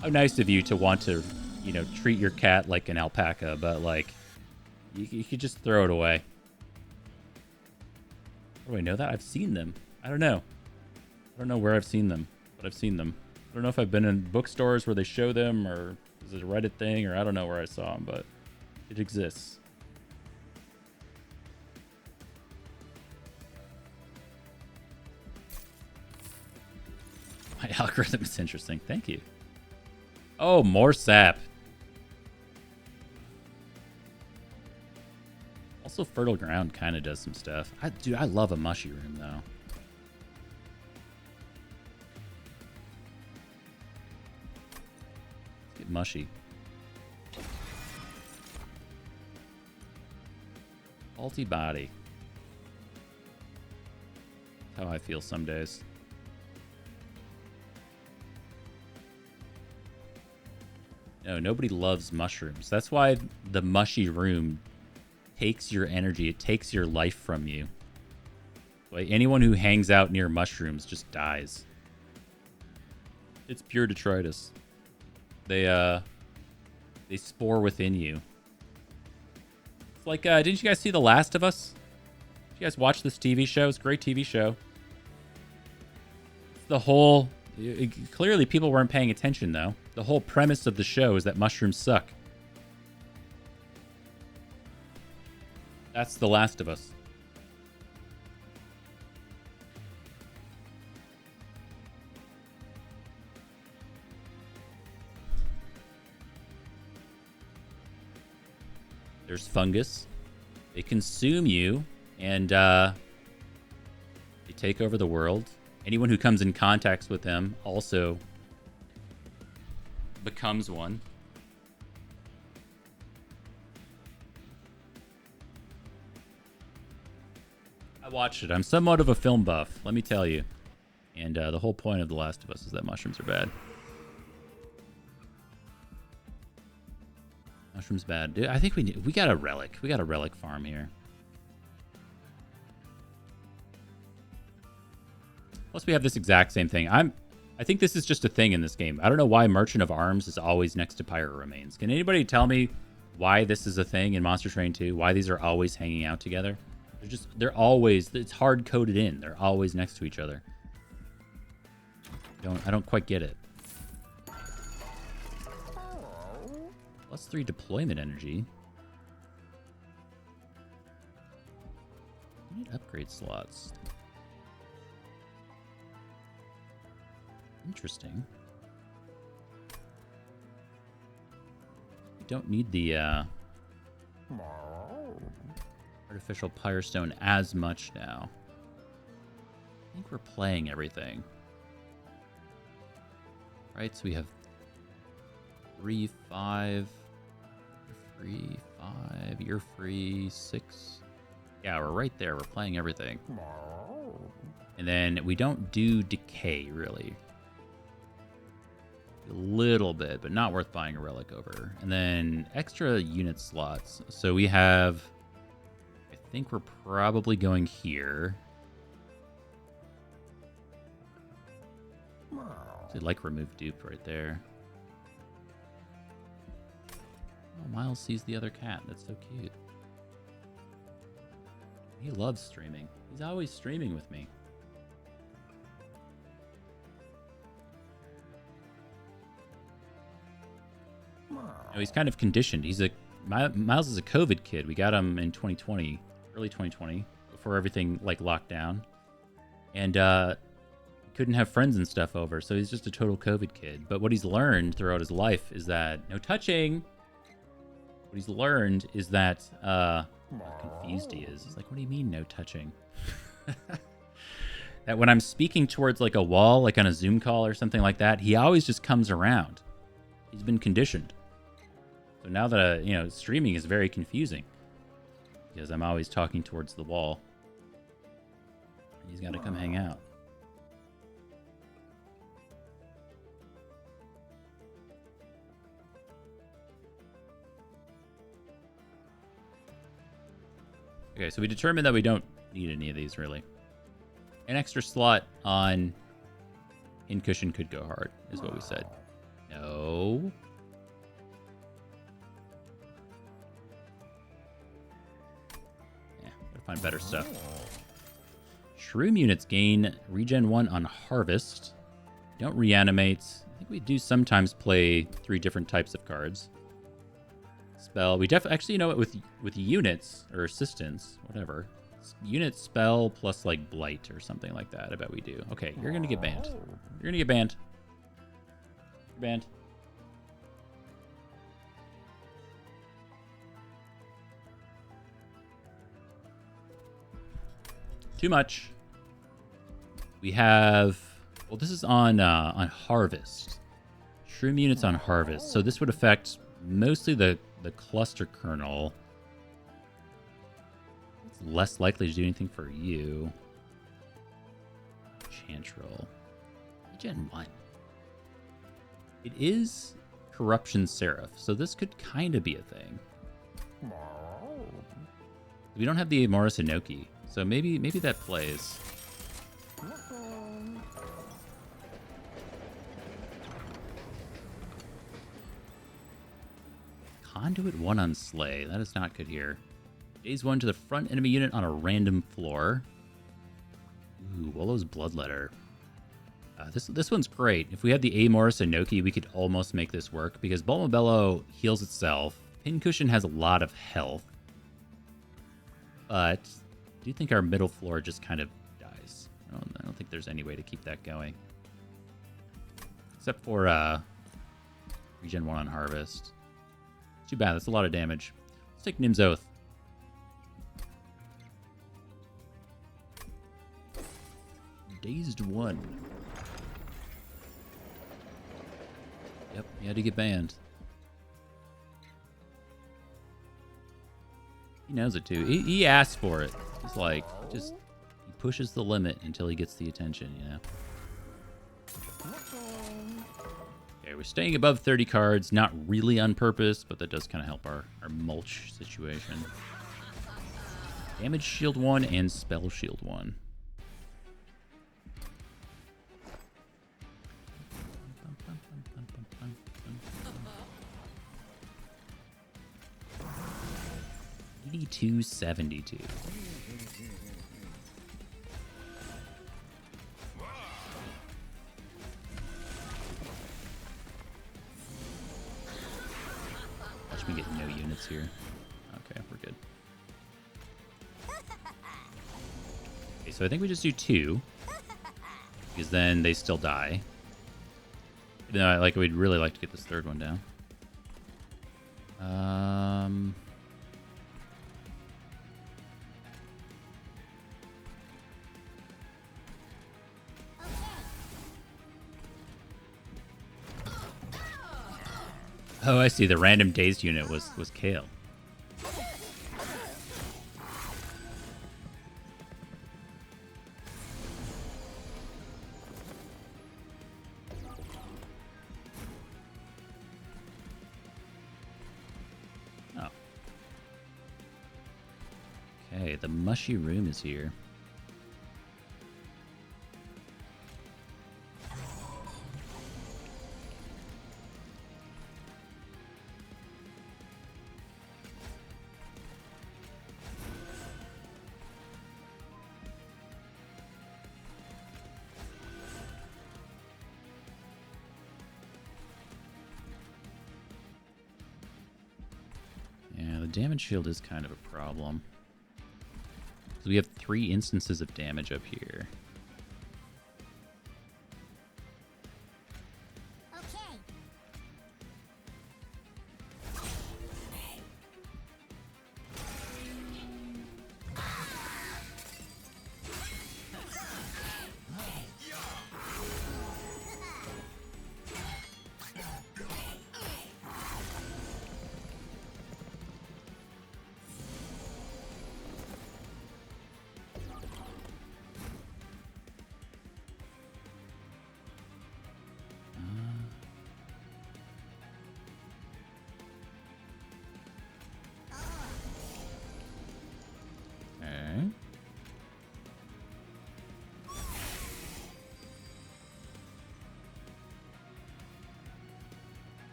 How nice of you to want to, you know, treat your cat like an alpaca, but like, you could just throw it away. How do I know that? I've seen them. I don't know. I don't know where I've seen them, but I've seen them. I don't know if I've been in bookstores where they show them, or is it a Reddit thing, or I don't know where I saw them, but it exists. My algorithm is interesting. Thank you. Oh, more sap. Also, Fertile Ground kind of does some stuff. Dude, I love a mushy room, though. Let's get mushy. Faulty body. That's how I feel some days. No, nobody loves mushrooms. That's why the mushy room takes your energy. It takes your life from you. Like anyone who hangs out near mushrooms just dies. It's pure detritus. They spore within you. It's like, didn't you guys see The Last of Us? Did you guys watch this TV show? It's a great TV show. The whole... clearly people weren't paying attention, though. The whole premise of the show is that mushrooms suck. That's The Last of Us. There's fungus. They consume you, and they take over the world. Anyone who comes in contact with them also becomes one. I watched it. I'm somewhat of a film buff, let me tell you. And the whole point of The Last of Us is that mushrooms are bad. Mushrooms bad. Dude, I think we got a relic. We got a relic farm here. Plus we have this exact same thing. I think this is just a thing in this game. I don't know why Merchant of Arms is always next to Pyro Remains. Can anybody tell me why this is a thing in Monster Train 2? Why these are always hanging out together? They're always, it's hard coded in. They're always next to each other. I don't quite get it. +3 deployment energy. I need upgrade slots. Interesting. We don't need the artificial Pyrostone as much now. I think we're playing everything. Right, so we have 3, 5. You're free, 5. You're free, 6. Yeah, we're right there. We're playing everything. And then we don't do decay, really. A little bit, but not worth buying a relic over. And then extra unit slots. So we have... I think we're probably going here. I like remove dupe right there. Oh, Miles sees the other cat. That's so cute. He loves streaming. He's always streaming with me. No, he's kind of conditioned. Miles is a COVID kid. We got him in 2020, early 2020, before everything like locked down, and couldn't have friends and stuff over. So he's just a total COVID kid. But what he's learned throughout his life is that no touching. What he's learned is that how confused he is. He's like, what do you mean no touching? That when I'm speaking towards like a wall, like on a Zoom call or something like that, he always just comes around. He's been conditioned. So now that, streaming is very confusing because I'm always talking towards the wall. He's got to come hang out. Okay, so we determined that we don't need any of these, really. An extra slot on Pincushion could go hard, is what we said. No. Yeah, gotta find better stuff. Shroom units gain regen 1 on Harvest. Don't reanimate. I think we do sometimes play 3 different types of cards. Spell. We actually, you know what, with units or assistants, whatever. Unit spell plus like blight or something like that. I bet we do. Okay, you're gonna get banned. You're gonna get banned. You're banned. Too much. We have, well, this is on Harvest. Shroom units on Harvest. So this would affect mostly the cluster kernel. It's less likely to do anything for you. Chantrel. Gen 1. It is Corruption Seraph, so this could kind of be a thing. We don't have the Amoris Inoki, so maybe that plays. Conduit 1 on Slay. That is not good here. Daze 1 to the front enemy unit on a random floor. Ooh, Wolo's Bloodletter. This one's great. If we had the Amoris Inoki, we could almost make this work, because Bulma Bello heals itself. Pincushion has a lot of health. But I do think our middle floor just kind of dies. I don't think there's any way to keep that going. Except for Regen 1 on Harvest. Too bad, that's a lot of damage. Let's take Nim's Oath. Dazed 1. Yep, he had to get banned. He knows it too. He asks for it. He's like, he pushes the limit until he gets the attention, you know? Okay, we're staying above 30 cards. Not really on purpose, but that does kind of help our mulch situation. Damage shield 1 and spell shield 1. $82.72. Watch me get no units here. Okay, we're good. Okay, so I think we just do 2. Because then they still die. Even though we'd really like to get this third one down. Oh, I see. The random dazed unit was Kale. Oh. Okay, the mushy room is here. Damage shield is kind of a problem. So we have 3 instances of damage up here. Okay.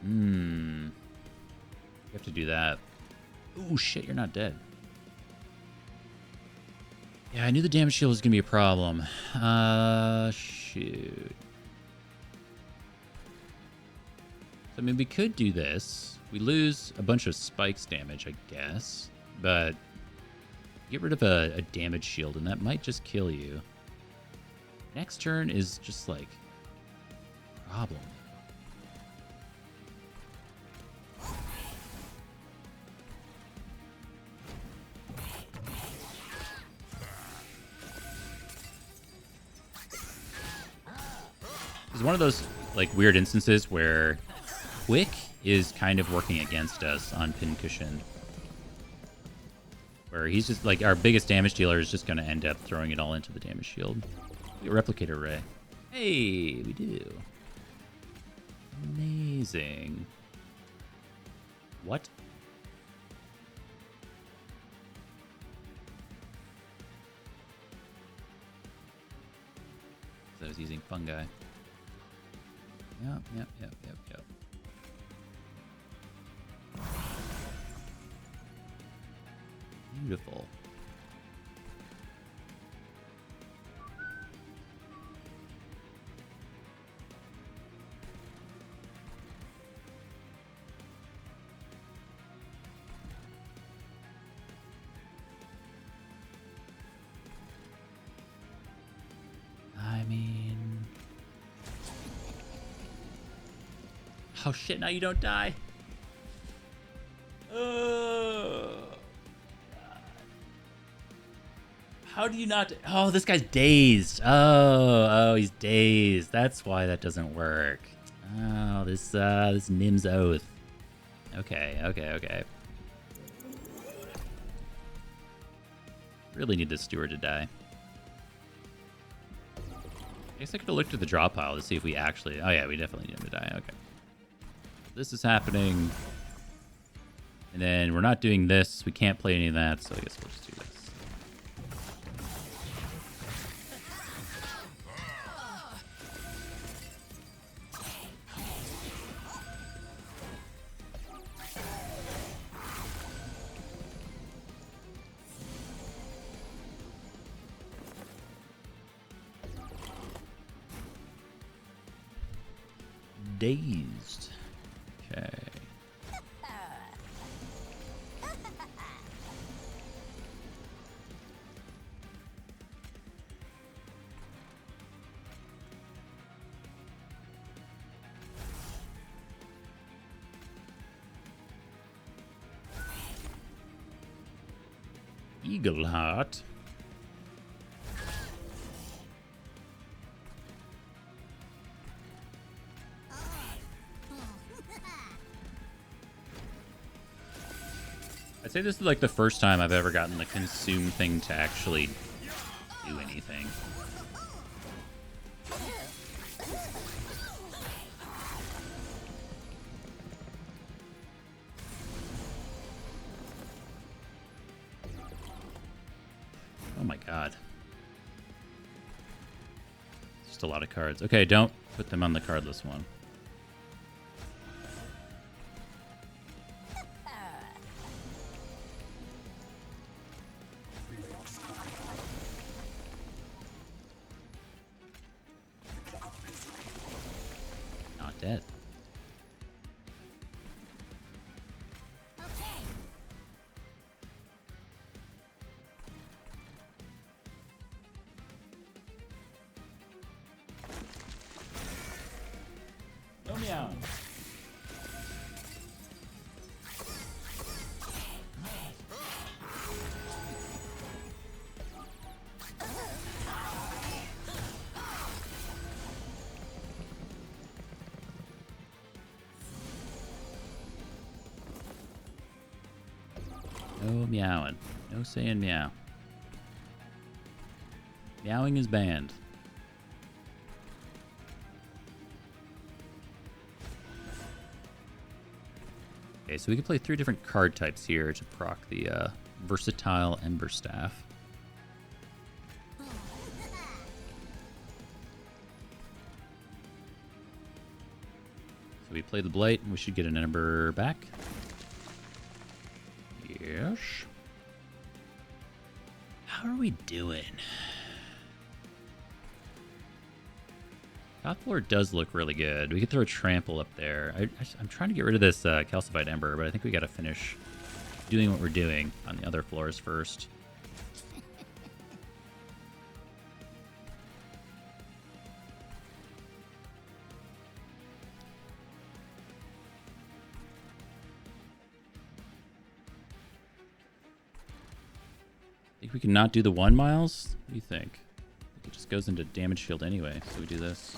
You have to do that. Ooh, shit, you're not dead. Yeah, I knew the damage shield was going to be a problem. Shoot. So, I mean, we could do this. We lose a bunch of spikes damage, I guess. But get rid of a damage shield, and that might just kill you. Next turn is just, like, a problem. It's one of those like weird instances where Quick is kind of working against us on Pincushion. Where he's just like our biggest damage dealer is just going to end up throwing it all into the damage shield. Replicator Ray. Hey, we do. Amazing. What? I was using fungi. Yep. Beautiful. I mean... Oh shit, now you don't die. How do you not... Oh, this guy's dazed. Oh, he's dazed. That's why that doesn't work. Oh, this Nim's Oath. Okay. Really need this steward to die. I guess I could have looked at the draw pile to see if we actually... Oh yeah, we definitely need him to die. Okay. This is happening. And then we're not doing this. We can't play any of that, so I guess we'll just do this. Dazed. Okay. Eagle Heart. I'd say this is like the first time I've ever gotten the consume thing to actually do anything. Oh my god. Just a lot of cards. Okay, don't put them on the cardless one. Not dead. No meow. No meowing. No saying meow. Meowing is banned. Okay, so we can play 3 different card types here to proc the versatile Ember Staff. So we play the Blight, and we should get an Ember back. Yes. How are we doing? Top floor does look really good. We could throw a trample up there. I'm trying to get rid of this calcified ember, but I think we got to finish doing what we're doing on the other floors first. Think we can not do the 1 miles? What do you think? It just goes into damage shield anyway, so we do this.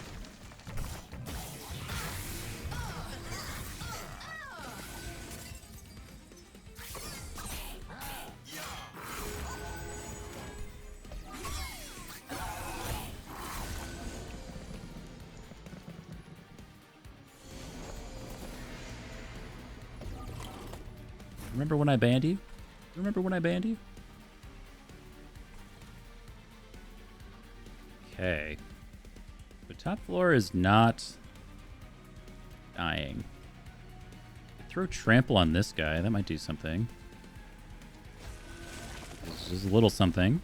Remember when I banned you? Remember when I banned you? Okay. The top floor is not dying. Throw trample on this guy. That might do something. Just a little something.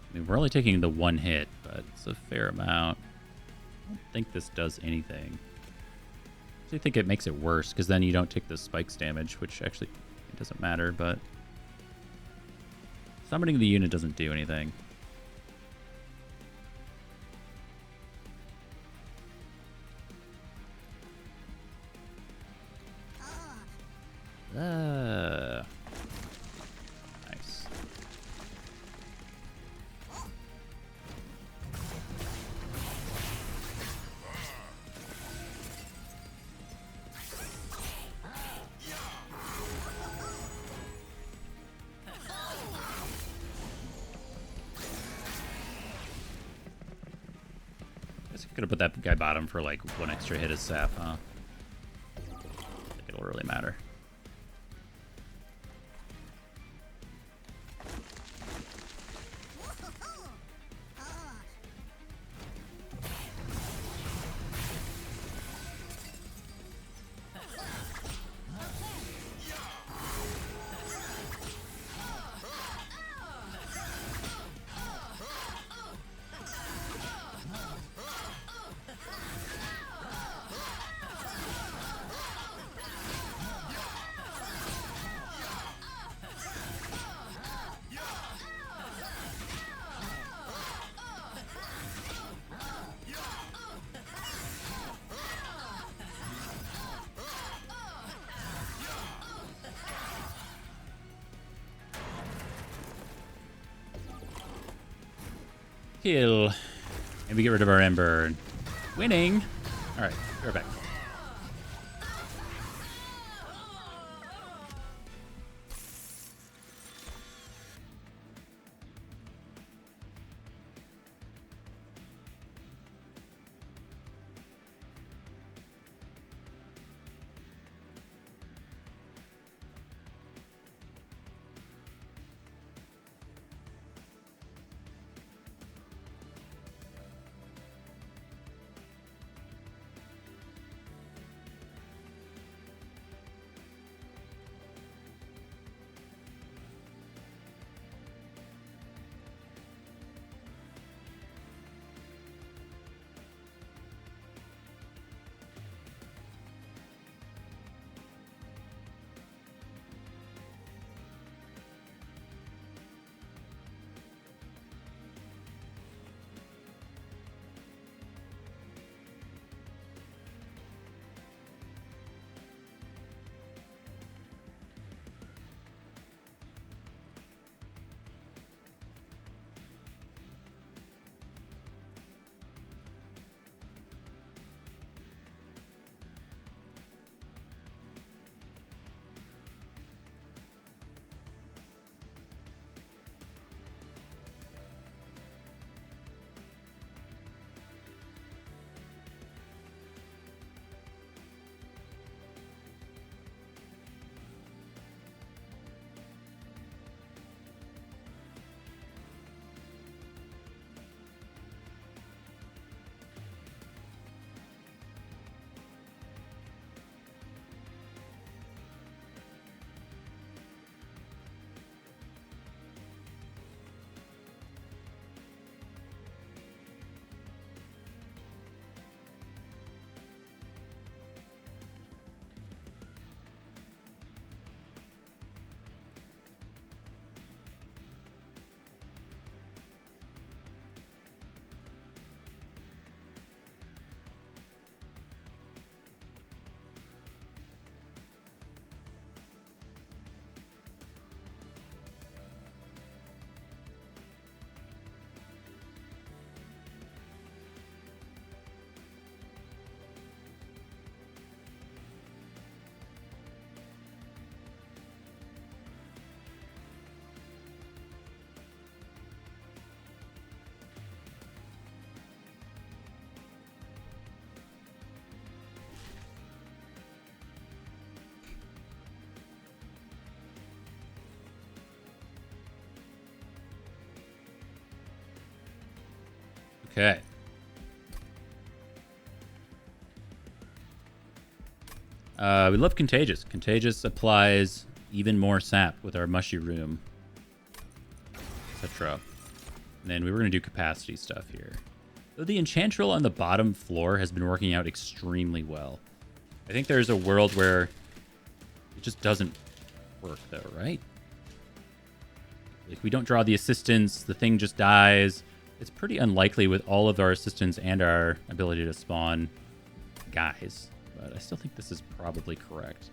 I mean, we're only taking the one hit, but it's a fair amount. I don't think this does anything. I think it makes it worse, because then you don't take the spikes damage, which actually it doesn't matter, but summoning the unit doesn't do anything. Nice. Guess I could have put that guy bottom for like one extra hit as sap, huh? I think it'll really matter. Kill. And we get rid of our Ember. Winning. All right, we're back. Okay. We love Contagious. Contagious applies even more sap with our Mushy Room, etc. And then we were going to do capacity stuff here. Though the Enchantrel on the bottom floor has been working out extremely well. I think there's a world where it just doesn't work, though, right? Like, we don't draw the assistants, the thing just dies. It's pretty unlikely with all of our assistants and our ability to spawn guys. But I still think this is probably correct.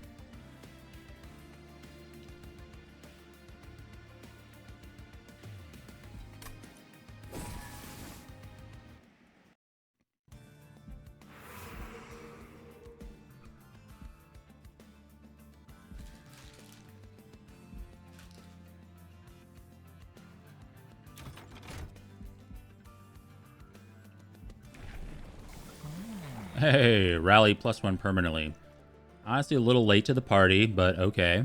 Hey, rally +1 permanently. Honestly, a little late to the party, but okay.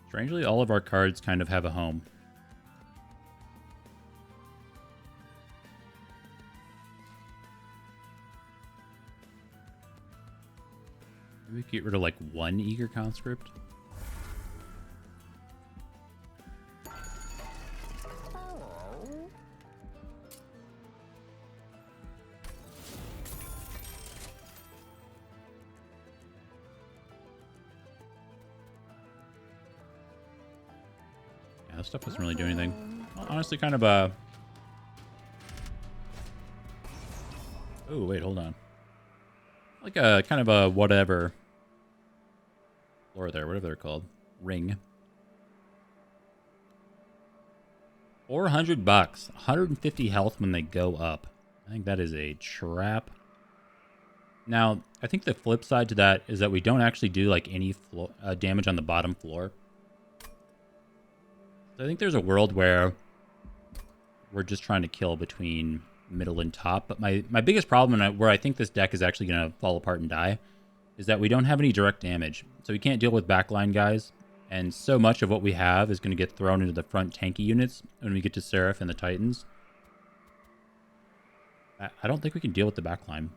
Strangely, all of our cards kind of have a home. Maybe we could get rid of like one Eager Conscript. Yeah, this stuff doesn't really do anything. Well, honestly, kind of a... Oh, wait, hold on. Like a kind of a whatever. Floor there, whatever they're called. Ring. 400 bucks. 150 health when they go up. I think that is a trap. Now, I think the flip side to that is that we don't actually do like any damage on the bottom floor. So I think there's a world where we're just trying to kill between middle and top. But my biggest problem, and where I think this deck is actually going to fall apart and die, is that we don't have any direct damage. So we can't deal with backline guys. And so much of what we have is going to get thrown into the front tanky units when we get to Seraph and the Titans. I don't think we can deal with the backline.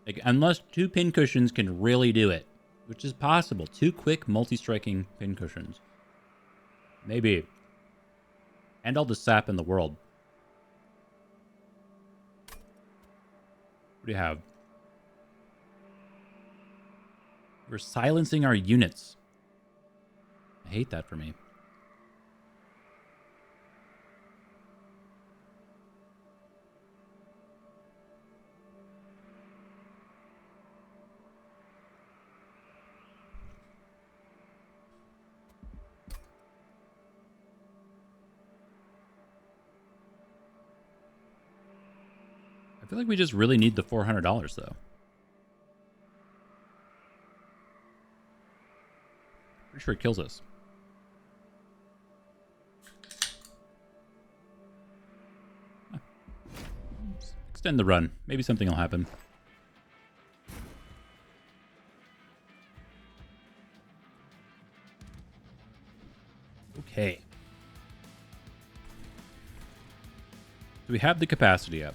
Like, unless 2 pincushions can really do it, which is possible. 2 quick multi-striking pincushions. Maybe. And all the sap in the world. What do you have? We're silencing our units. I hate that for me. I feel like we just really need the $400 though. Pretty sure it kills us. Extend the run. Maybe something will happen. Okay. So we have the capacity up.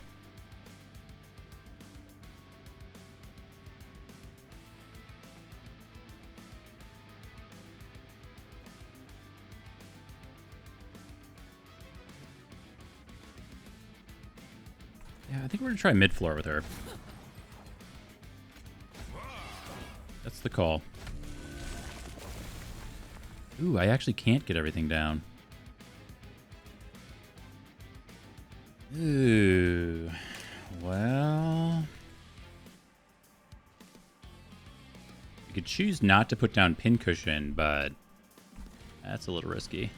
Yeah, I think we're going to try mid-floor with her. That's the call. Ooh, I actually can't get everything down. Ooh. Well... we could choose not to put down pincushion, but... that's a little risky.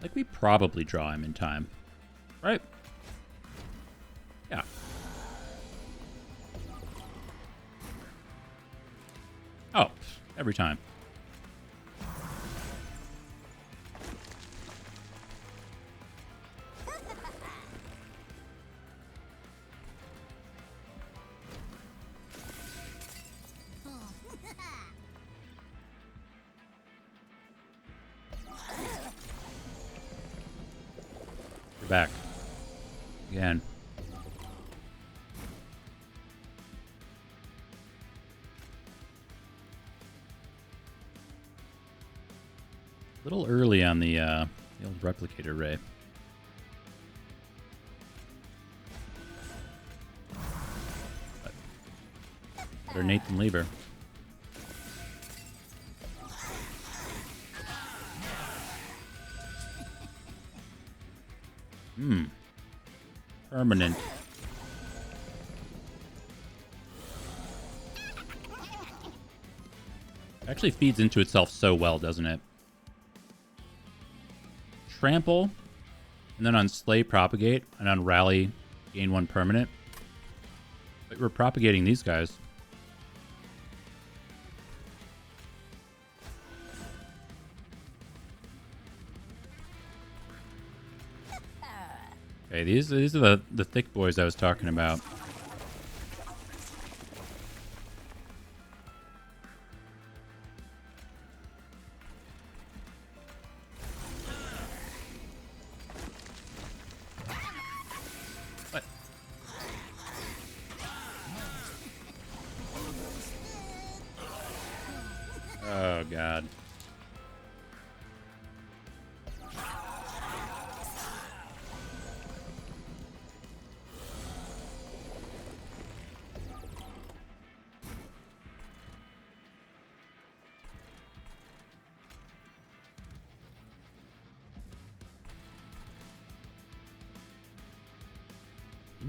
Like, we probably draw him in time. Right? Yeah. Oh, every time. We're back. Again. A little early on the old replicator ray. Better Nathan Lieber. Permanent. Actually feeds into itself so well, doesn't it? Trample, and then on Slay, Propagate, and on Rally, gain 1 permanent. But we're propagating these guys. Okay, these are the thick boys I was talking about. What? Oh, God.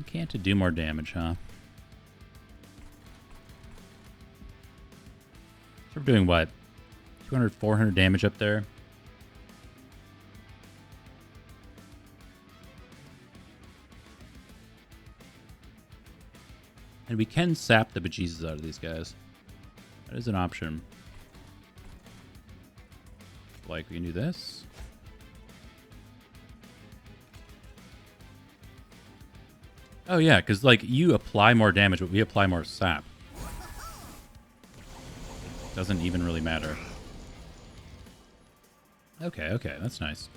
Can't do more damage, huh? So we're doing what? 200, 400 damage up there? And we can sap the bejesus out of these guys. That is an option. Like, we can do this. Oh, yeah, because, like, you apply more damage, but we apply more sap. Doesn't even really matter. Okay, okay, that's nice.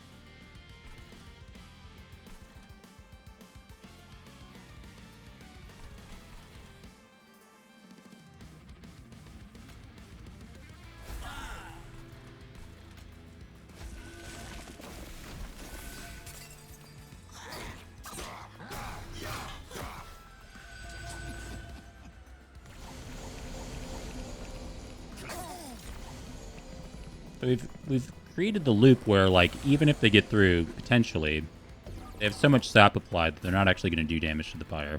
So we've created the loop where, like, even if they get through, potentially, they have so much sap applied that they're not actually going to do damage to the pyre.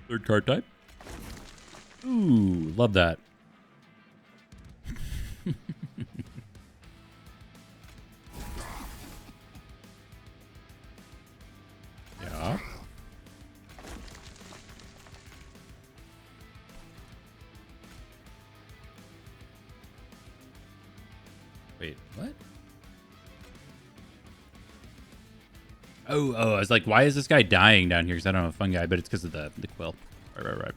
Third card type. Ooh, love that. Yeah. Wait, what? Oh, I was like, why is this guy dying down here? Because I don't have a fungi, but it's because of the quill. Right.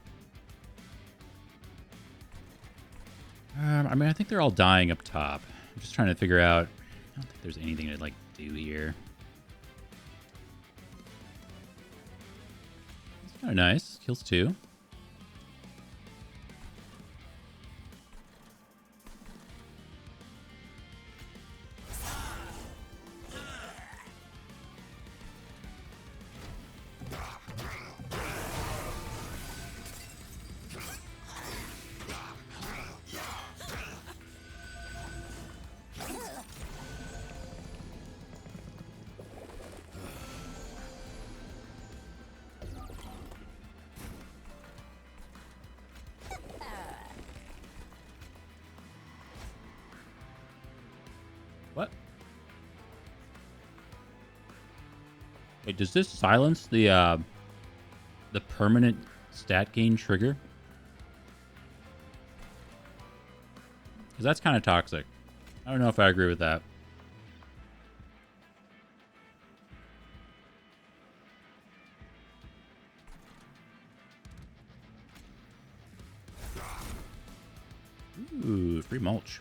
I mean, I think they're all dying up top. I'm just trying to figure out. I don't think there's anything to, like, do here. It's kind of nice. Kills 2. Wait, does this silence the permanent stat gain trigger? Because that's kind of toxic. I don't know if I agree with that. Ooh, free mulch.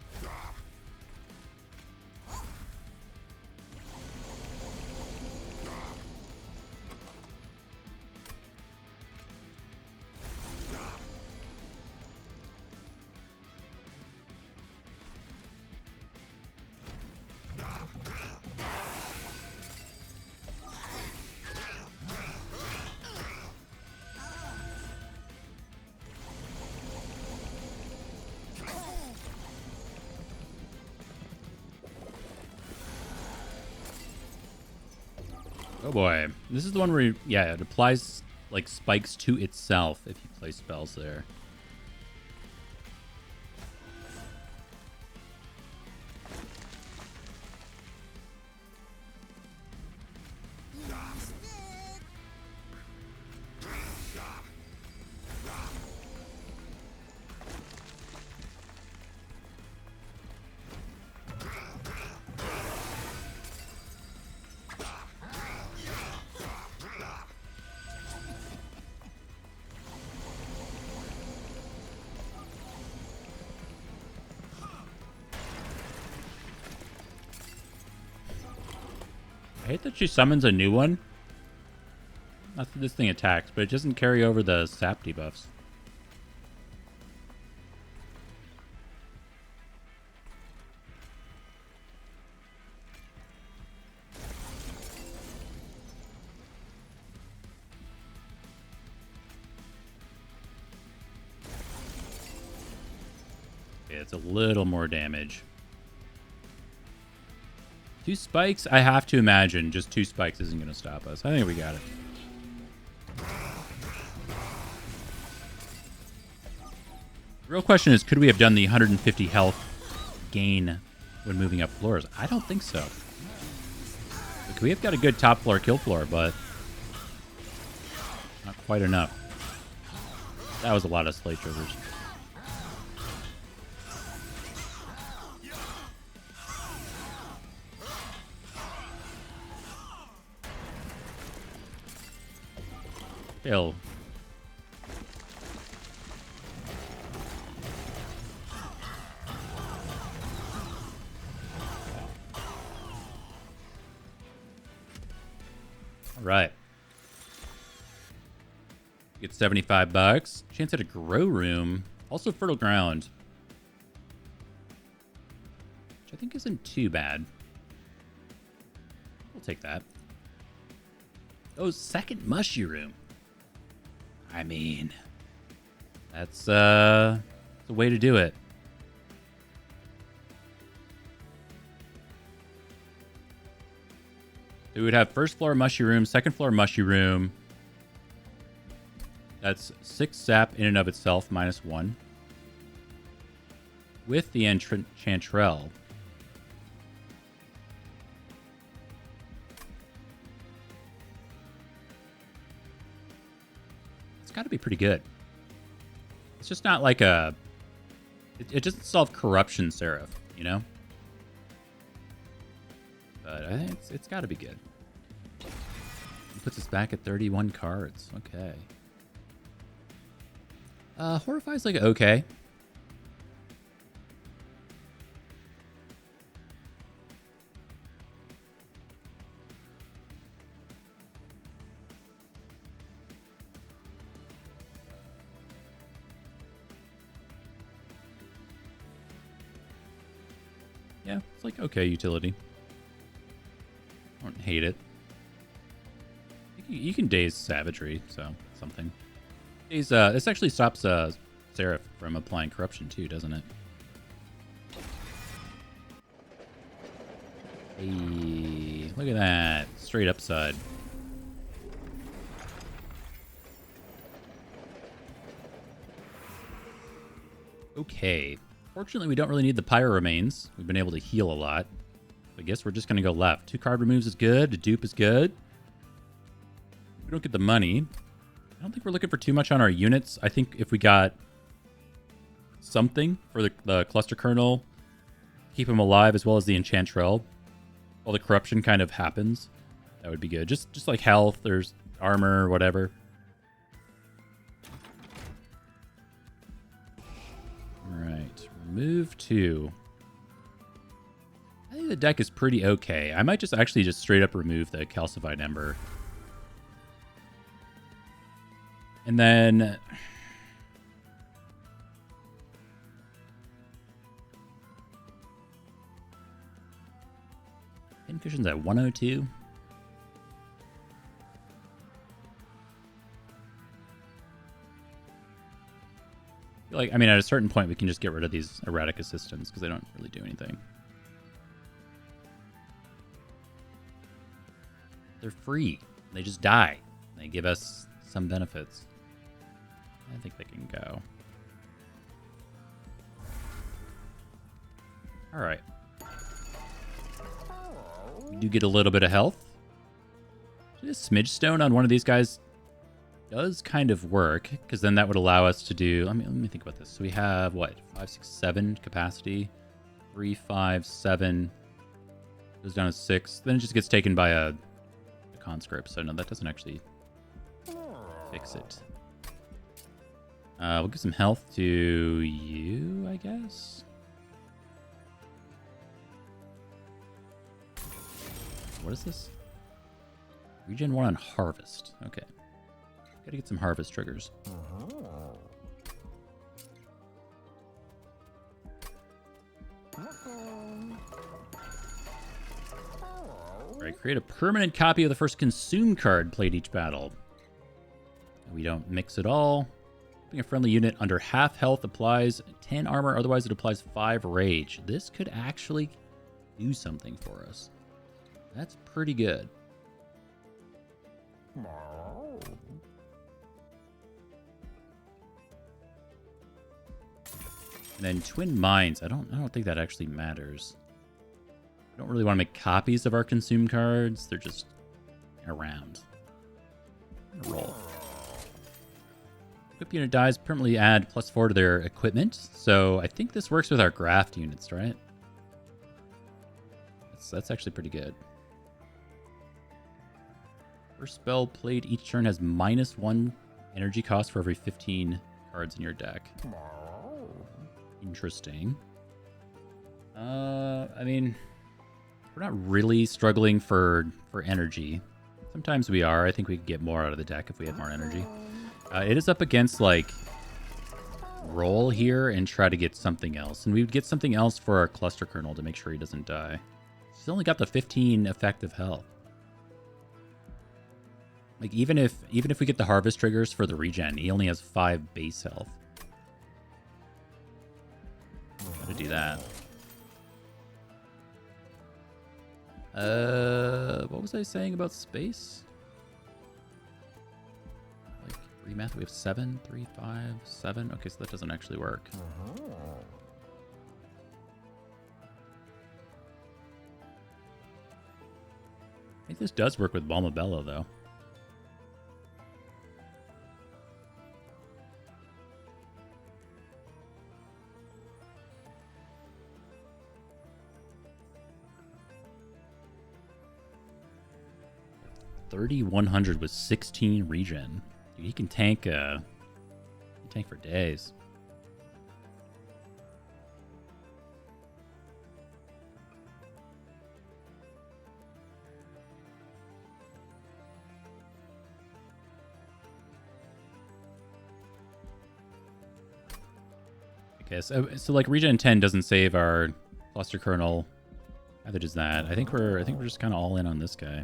Oh boy. This is the one where, yeah, it applies like spikes to itself if you play spells there. I hate that she summons a new one. Not that this thing attacks, but it doesn't carry over the sap debuffs. Okay, it's a little more damage. 2 spikes? I have to imagine just 2 spikes isn't going to stop us. I think we got it. The real question is, could we have done the 150 health gain when moving up floors? I don't think so. Like, we have got a good top floor kill floor, but not quite enough. That was a lot of slate triggers. Kill. All right. Get 75 bucks. Chance at a grow room. Also fertile ground. Which I think isn't too bad. We'll take that. Oh, second mushy room. I mean, that's the way to do it. We would have first floor mushy room, second floor mushy room. That's 6 sap in and of itself, -1. With the Enchantrell. It's got to be pretty good. It's just not like a... It doesn't solve corruption, Seraph, you know? But I think it's got to be good. It puts us back at 31 cards. Okay. Horrify's like okay. Yeah, it's like okay utility. I don't hate it. You can daze savagery, so something. This actually stops Seraph from applying corruption too, doesn't it? Hey, look at that. Straight upside. Okay. Fortunately, we don't really need the Pyro Remains. We've been able to heal a lot. I guess we're just going to go left. 2 card removes is good. The dupe is good. We don't get the money. I don't think we're looking for too much on our units. I think if we got something for the cluster kernel, keep them alive, as well as the enchantrell, while the corruption kind of happens, that would be good. Just like health, there's armor, whatever. Alright, remove 2. I think the deck is pretty okay. I might just actually just straight up remove the calcified ember. And then Pincushions at 102. Like, I mean, at a certain point, we can just get rid of these erratic assistants because they don't really do anything. They're free. They just die. They give us some benefits. I think they can go. All right. We do get a little bit of health. This smidge stone on one of these guys does kind of work, because then that would allow us to do... let me think about this. So we have, what, 5, 6, 7 capacity. 3, 5, 7. Goes down to 6. Then it just gets taken by a conscript. So no, that doesn't actually fix it. We'll give some health to you, I guess. What is this? Regen 1 on harvest. Okay. Gotta get some harvest triggers. Alright, create a permanent copy of the first consume card played each battle. We don't mix it all. Putting a friendly unit under half health applies 10 armor, otherwise it applies 5 rage. This could actually do something for us. That's pretty good. And then Twin Mines. I don't think that actually matters. I don't really want to make copies of our consume cards. They're just around. Roll. Equip unit dies, permanently add +4 to their equipment. So I think this works with our graft units, right? That's actually pretty good. First spell played each turn has -1 energy cost for every 15 cards in your deck. Interesting. I mean, we're not really struggling for energy. Sometimes we are. I think we could get more out of the deck if we had more energy. It is up against, like, roll here and try to get something else. And we would get something else for our cluster kernel to make sure he doesn't die. He's only got the 15 effective health. Like, even if we get the harvest triggers for the regen, he only has 5 base health. Gotta do that. What was I saying about space? Like, remath, we have 7, 3, 5, 7. Okay, so that doesn't actually work. I think this does work with Balmabello, though. $3,100 with 16 regen. Dude, he can tank for days. Okay, so like regen 10 doesn't save our cluster kernel. Neither does that. I think we're just kind of all in on this guy.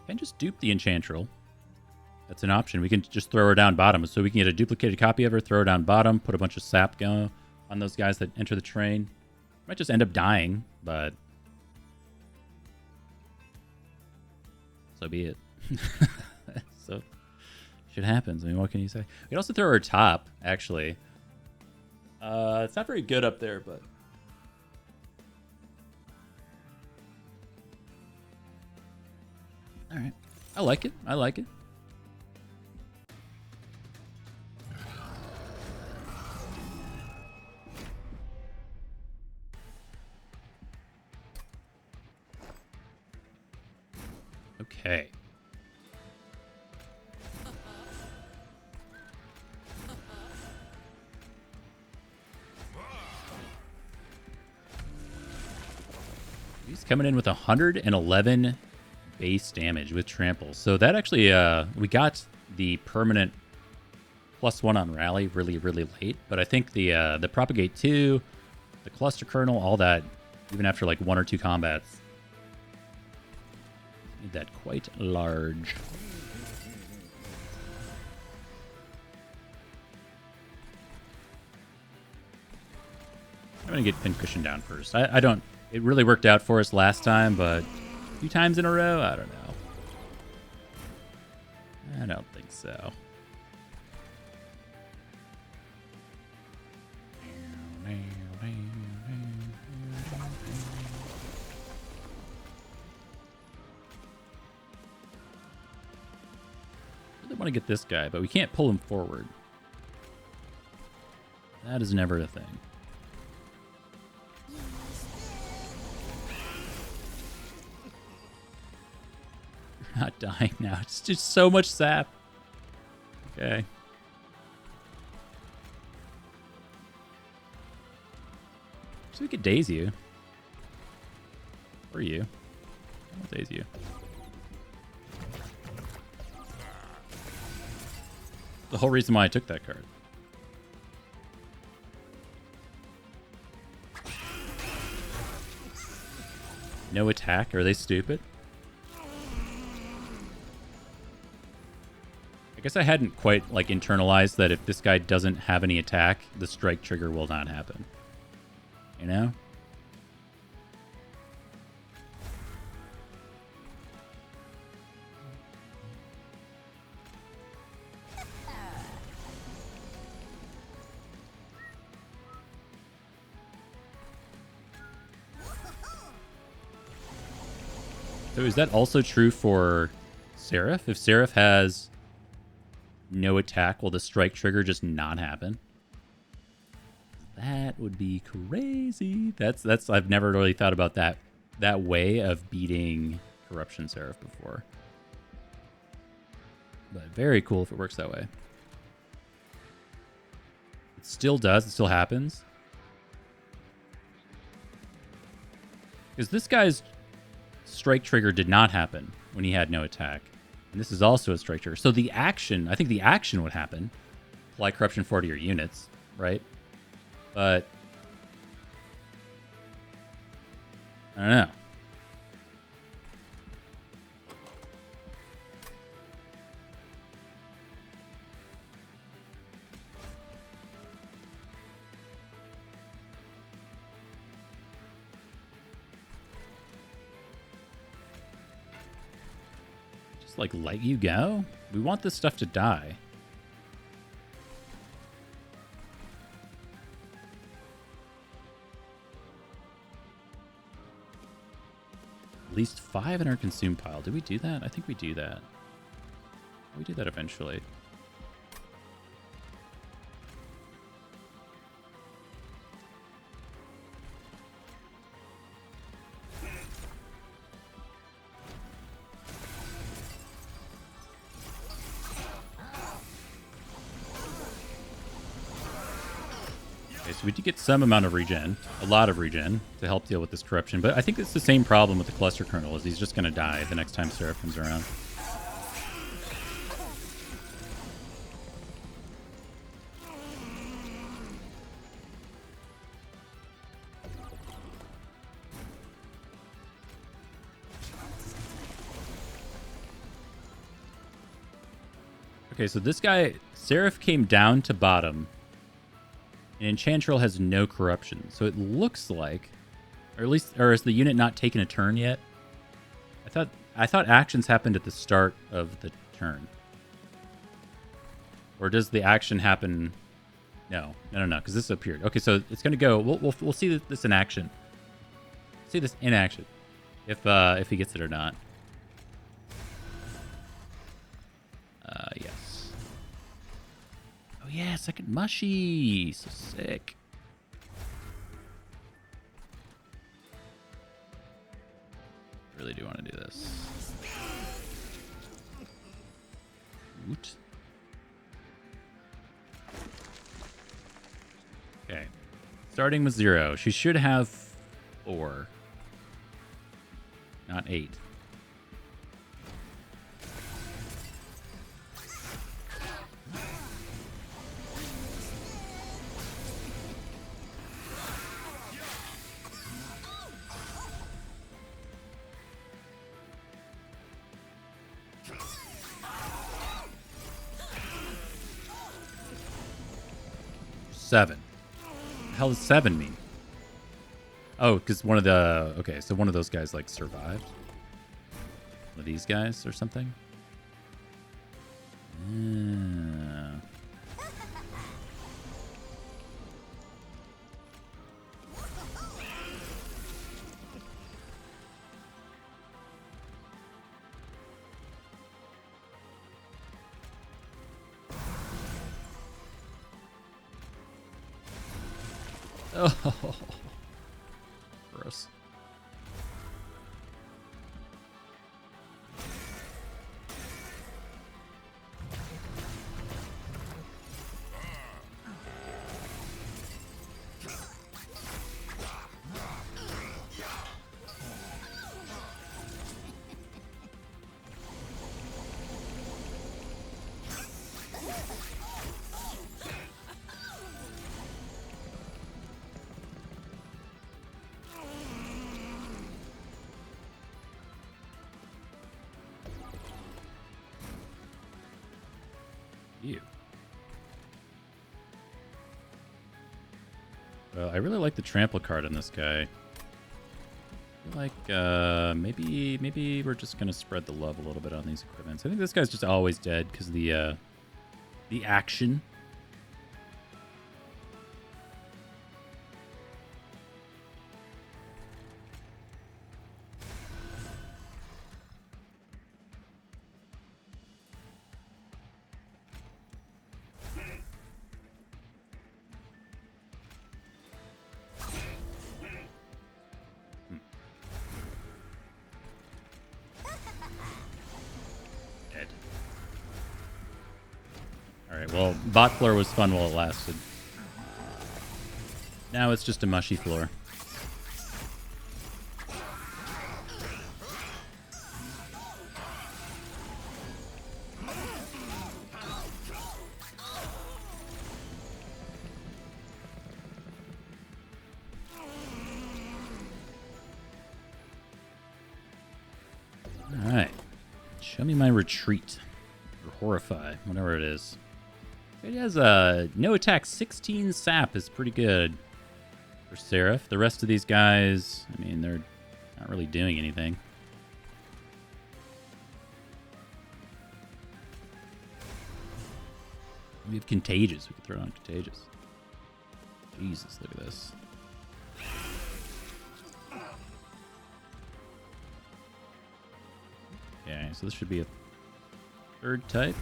Can just dupe the Enchantrel. That's an option. We can just throw her down bottom. So we can get a duplicated copy of her, throw her down bottom, put a bunch of sap going on those guys that enter the train. Might just end up dying, but so be it. So Shit happens. I mean, what can you say? We can also throw our top, actually. It's not very good up there, but... Alright. I like it. I like it. Okay. He's coming in with 111 base damage with trample. So that actually, we got the permanent +1 on rally really, really late. But I think the propagate 2, the cluster kernel, all that, even after like 1 or 2 combats, made that quite large. I'm gonna get Pincushion down first. I don't. It really worked out for us last time, but 2 times in a row, I don't know. I don't think so. I really want to get this guy, but we can't pull him forward. That is never a thing. Not dying now. It's just so much sap. Okay. So we could daze you. Or you. I'll daze you. The whole reason why I took that card. No attack? Are they stupid? I guess I hadn't quite like internalized that if this guy doesn't have any attack, the strike trigger will not happen. You know? So is that also true for Seraph? If Seraph has no attack, will the strike trigger just not happen? That would be crazy. That's I've never really thought about that way of beating Corruption Seraph before. But very cool if it works that way. It still does, it still happens. Because this guy's strike trigger did not happen when he had no attack. And this is also a strike trigger. So the action, I think the action would happen. Apply Corruption 4 to your units, right? But I don't know. Just like let you go? We want this stuff to die. At least 5 in our consume pile. Did we do that? I think we do that. We do that eventually. So we do get some amount of regen, a lot of regen, to help deal with this corruption. But I think it's the same problem with the cluster kernel, is he's just going to die the next time Seraph comes around. Okay, so this guy, Seraph came down to bottom. And Enchantrel has no corruption. So it looks like, or at least, or is the unit not taken a turn yet? I thought actions happened at the start of the turn. Or does the action happen? No, because this appeared. Okay, so it's gonna go. We'll see this in action. See this in action, if he gets it or not. Yes. Oh yeah, second mushy. So sick. Really do want to do this. Oot. Okay. Starting with 0. She should have 4. Not 8. Seven. What the hell does 7 mean? Oh, because one of the... Okay, so one of those guys, like, survived? One of these guys or something? Oh, gross. Ew. Well, I really like the trample card on this guy. I feel like maybe we're just gonna spread the love a little bit on these equipments. I think this guy's just always dead because of the action. Alright, well, bot floor was fun while it lasted. Now it's just a mushy floor. Alright. Show me my retreat. Or horrify, whatever it is. It has no attack, 16 sap is pretty good for Seraph. The rest of these guys, I mean, they're not really doing anything. We have Contagious. We could throw on Contagious. Jesus, look at this. Okay, so this should be a third type.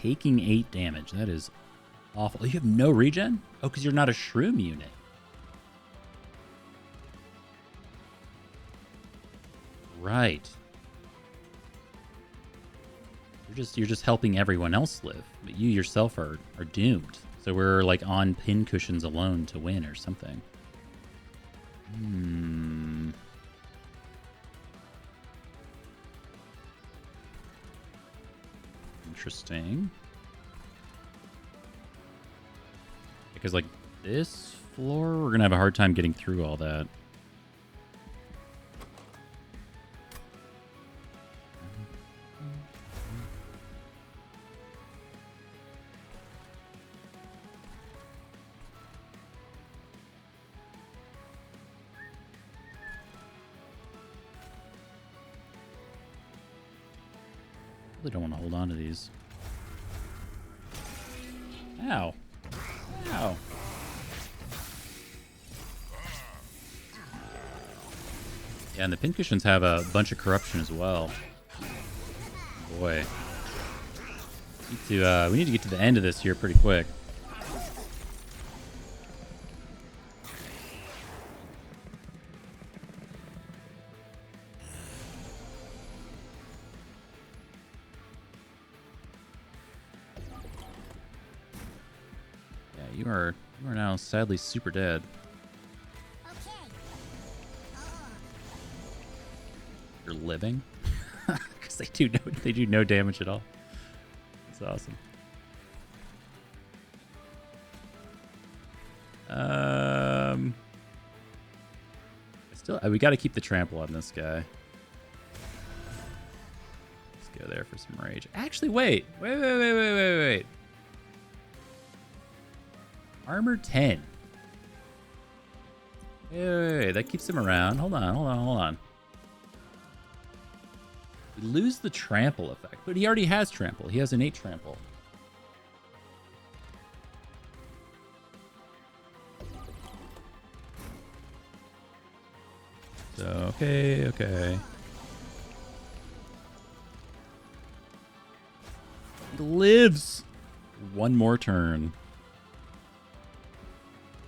Taking 8 damage. That is awful. You have no regen? Oh, because you're not a shroom unit. Right. You're just helping everyone else live, but you yourself are doomed. So we're like on pin cushions alone to win or something. Interesting. Because like this floor, we're gonna have a hard time getting through all that. Really don't want to hold on to these. Ow. Ow. Yeah, and the pincushions have a bunch of corruption as well. Boy. We need to get to the end of this here pretty quick. Yeah, you are now sadly super dead. You're living? Because they do no damage at all. That's awesome. We got to keep the trample on this guy. Let's go there for some rage. Actually, wait. Armor 10. Wait. That keeps him around. Hold on. We lose the trample effect, but he already has trample. He has innate trample. So, okay. He lives one more turn.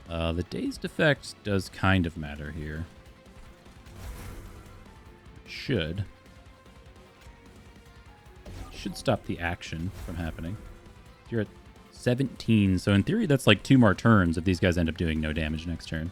The dazed effect does kind of matter here. Should stop the action from happening. You're at 17, so in theory that's like 2 more turns if these guys end up doing no damage next turn.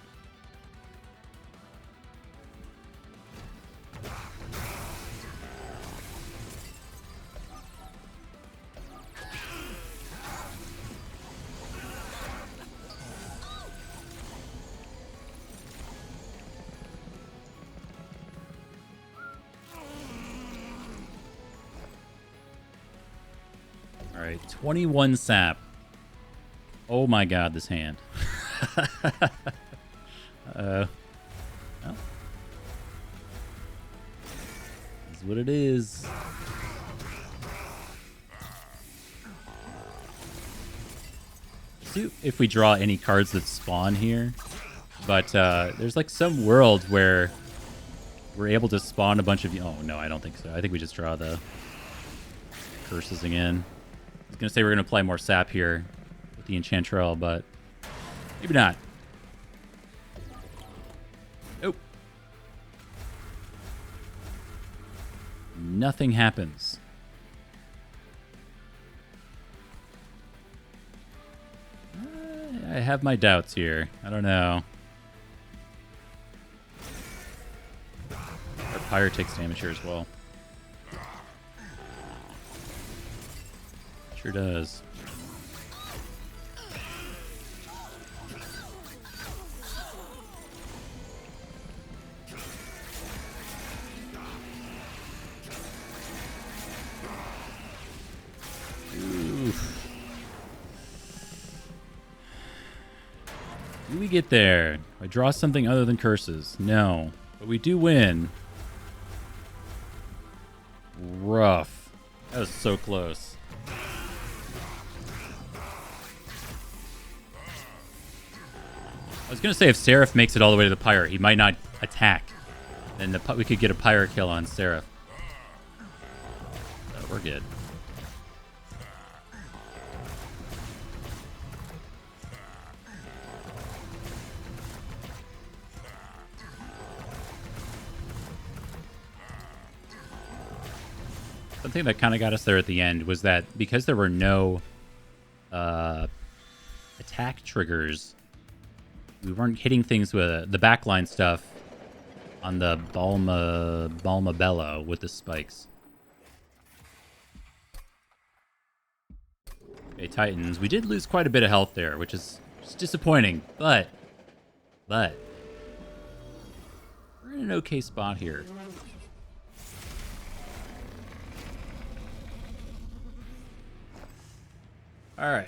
All right, 21 sap. Oh my god, this hand. Well, this is what it is. See if we draw any cards that spawn here. But there's like some world where we're able to spawn a bunch of... Oh, no, I don't think so. I think we just draw the curses again. I was going to say we're going to play more sap here with the Enchantrell, but maybe not. Nope. Nothing happens. I have my doubts here. I don't know. Our Pyre takes damage here as well. Sure does. Oof. Do we get there? I draw something other than curses. No. But we do win. Rough. That was so close. I was going to say if Seraph makes it all the way to the Pyre, he might not attack. Then we could get a Pyre kill on Seraph. So we're good. Something that kind of got us there at the end was that because there were no attack triggers, we weren't hitting things with the backline stuff on the Balma Bella with the spikes. Okay, Titans. We did lose quite a bit of health there, which is just disappointing, but we're in an okay spot here. All right.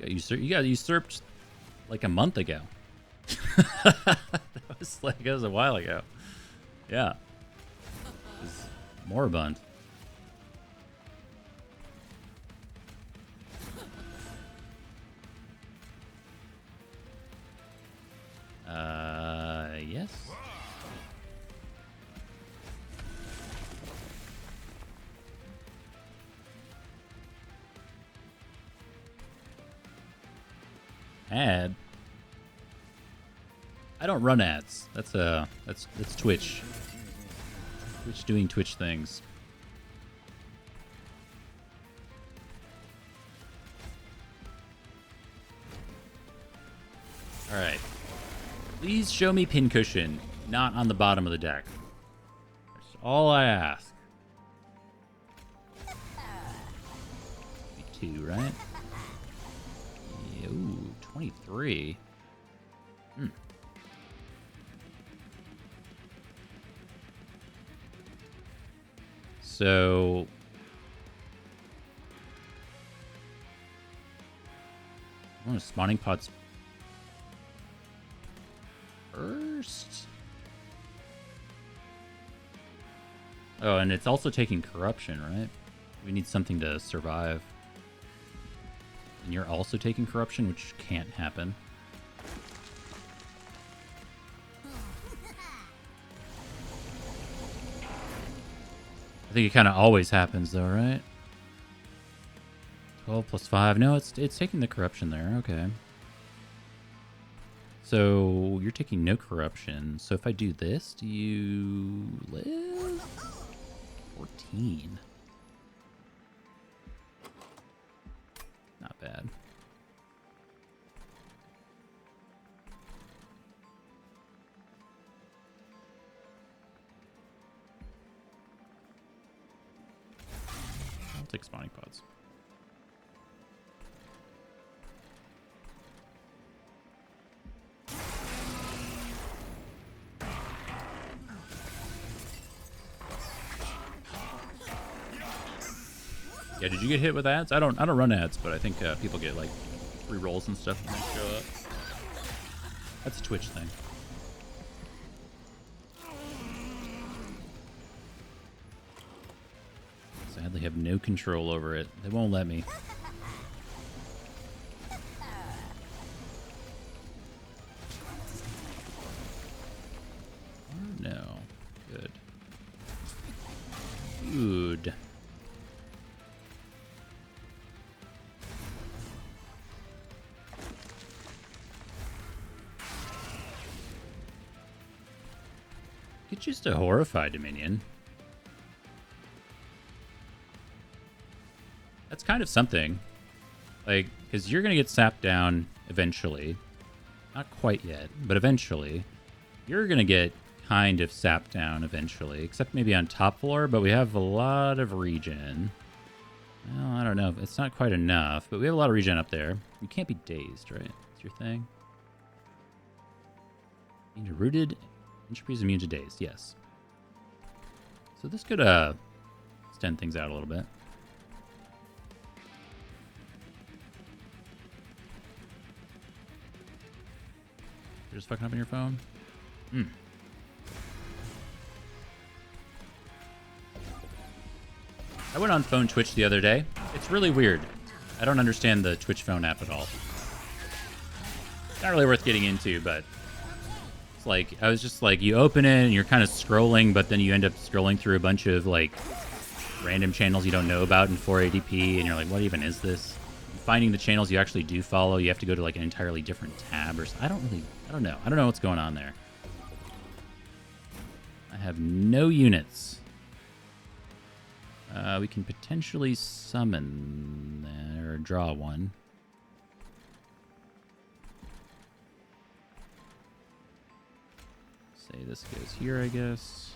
You got usurped like a month ago. That was a while ago. Yeah. It was moribund. Yes. Ad. I don't run ads. That's Twitch. Twitch doing Twitch things. All right. Please show me pincushion, not on the bottom of the deck. That's all I ask. 2, right? Ooh, 23. So I want spawning pods first. Oh, and it's also taking corruption, right? We need something to survive. And you're also taking corruption, which can't happen. I think it kind of always happens, though, right? 12 plus 5. No, it's taking the corruption there. Okay. So you're taking no corruption. So if I do this, do you live? 14. Not bad. I'll take spawning pods. Yeah, did you get hit with ads? I don't run ads, but I think people get like free rolls and stuff when they show up. That's a Twitch thing. Sadly, have no control over it. They won't let me. No. Good. Good. Get just a Horrify Dominion. That's kind of something. Like, because you're going to get sapped down eventually. Not quite yet, but eventually. You're going to get kind of sapped down eventually, except maybe on top floor, but we have a lot of regen. Well, I don't know. It's not quite enough, but we have a lot of regen up there. You can't be dazed, right? That's your thing. You're rooted. Entropy is immune to dazed, yes. So this could extend things out a little bit. You're just fucking up on your phone? I went on phone Twitch the other day. It's really weird. I don't understand the Twitch phone app at all. It's not really worth getting into, but it's like, I was just like, you open it and you're kind of scrolling, but then you end up scrolling through a bunch of like random channels you don't know about in 480p, and you're like, what even is this? Finding the channels you actually do follow, you have to go to like an entirely different tab or something. I don't know what's going on there. I have no units. We can potentially summon or draw one. Say this goes here, I guess.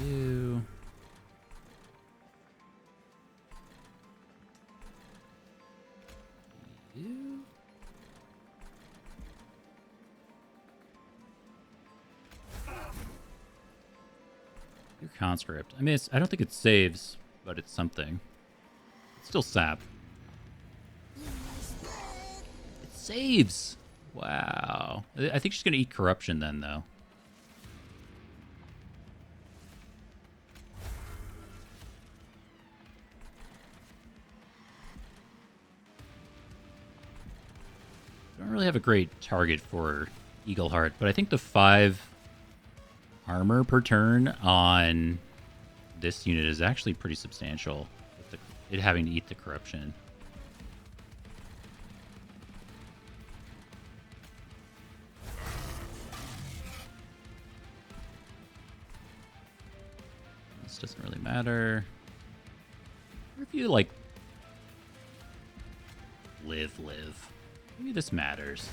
You. You. Your conscript. I mean, I don't think it saves, but it's something. It's still sap. saves. Wow. I think she's going to eat corruption then, though. Don't really have a great target for Eagleheart, but I think the 5 armor per turn on this unit is actually pretty substantial, with it having to eat the corruption. This doesn't really matter. Or if you, like, live. Maybe this matters.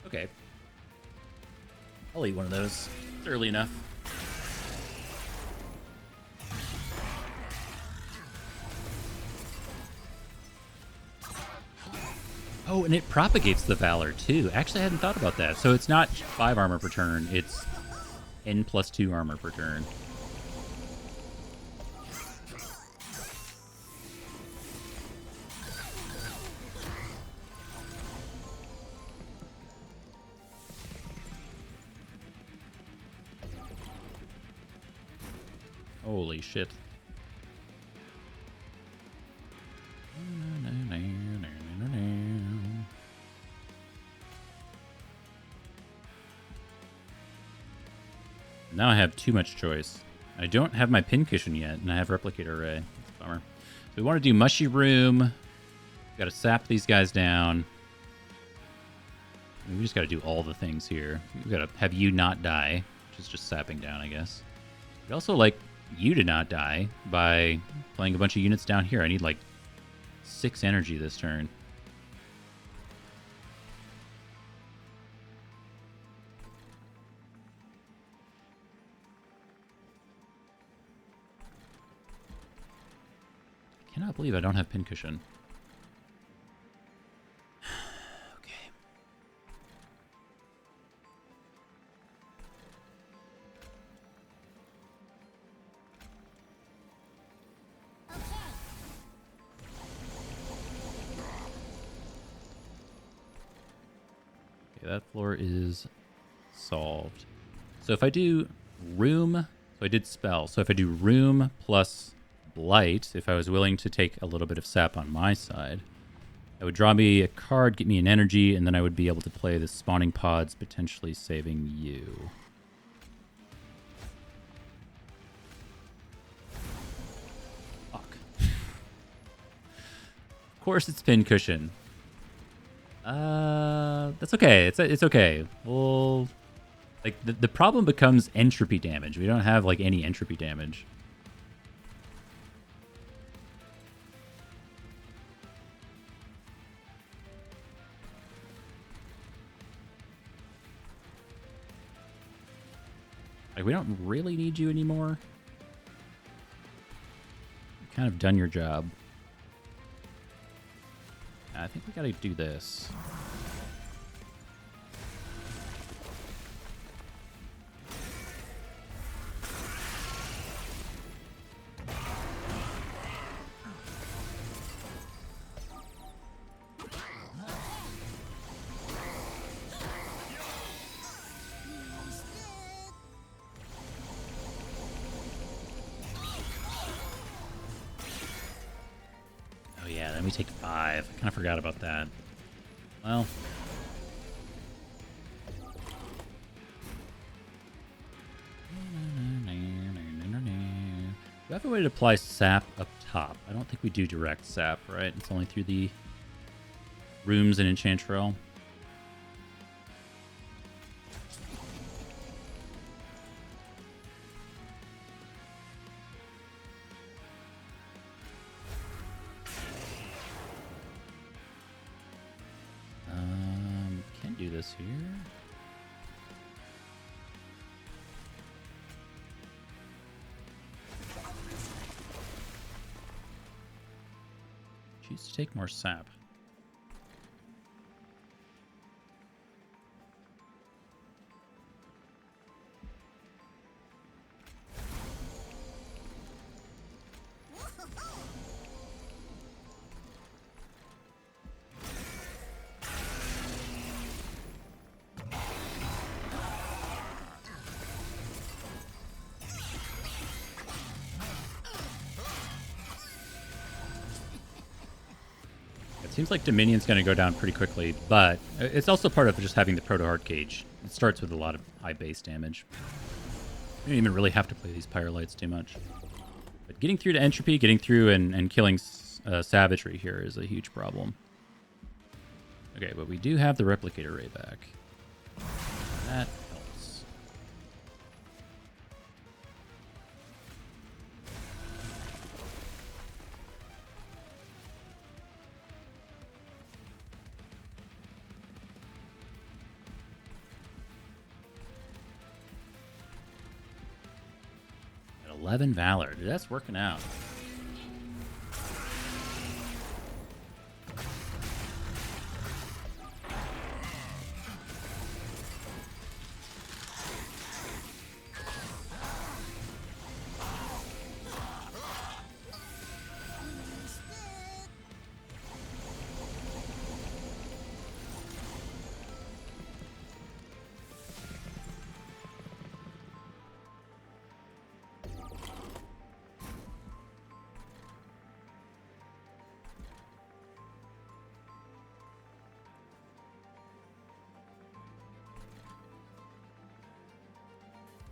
Okay. I'll eat one of those. It's early enough. Oh, and it propagates the Valor, too. Actually, I hadn't thought about that. So it's not 5 armor per turn. It's N plus 2 armor per turn. Holy shit. Now I have too much choice. I don't have my pincushion yet, and I have Replicator Array. That's a bummer. So we want to do Mushy Room. Got to sap these guys down. We just got to do all the things here. We got to have you not die, which is just sapping down, I guess. We'd also like you to not die by playing a bunch of units down here. I need like 6 energy this turn. I cannot believe I don't have pincushion. Okay. Okay, that floor is solved. So if I do room, so I did spell. So if I do room plus blight, if I was willing to take a little bit of sap on my side, that would draw me a card, get me an energy, and then I would be able to play the spawning pods, potentially saving you. Fuck. Of course it's pincushion. That's okay. It's okay. Well, like the problem becomes entropy damage. We don't have like any entropy damage. Like, we don't really need you anymore. You've kind of done your job. I think we gotta do this. Then we take 5. I kind of forgot about that. Well. Do I have a way to apply sap up top? I don't think we do direct sap, right? It's only through the rooms in Enchantrell. Can do this here. Choose to take more sap. seems like Dominion's going to go down pretty quickly, but it's also part of just having the Proto-Heart Gauge. It starts with a lot of high base damage. You don't even really have to play these Pyrolites too much. But getting through to Entropy, getting through and killing Savagery here is a huge problem. Okay, but we do have the Replicator Ray back. That helps. At 11 Valor. Dude, that's working out.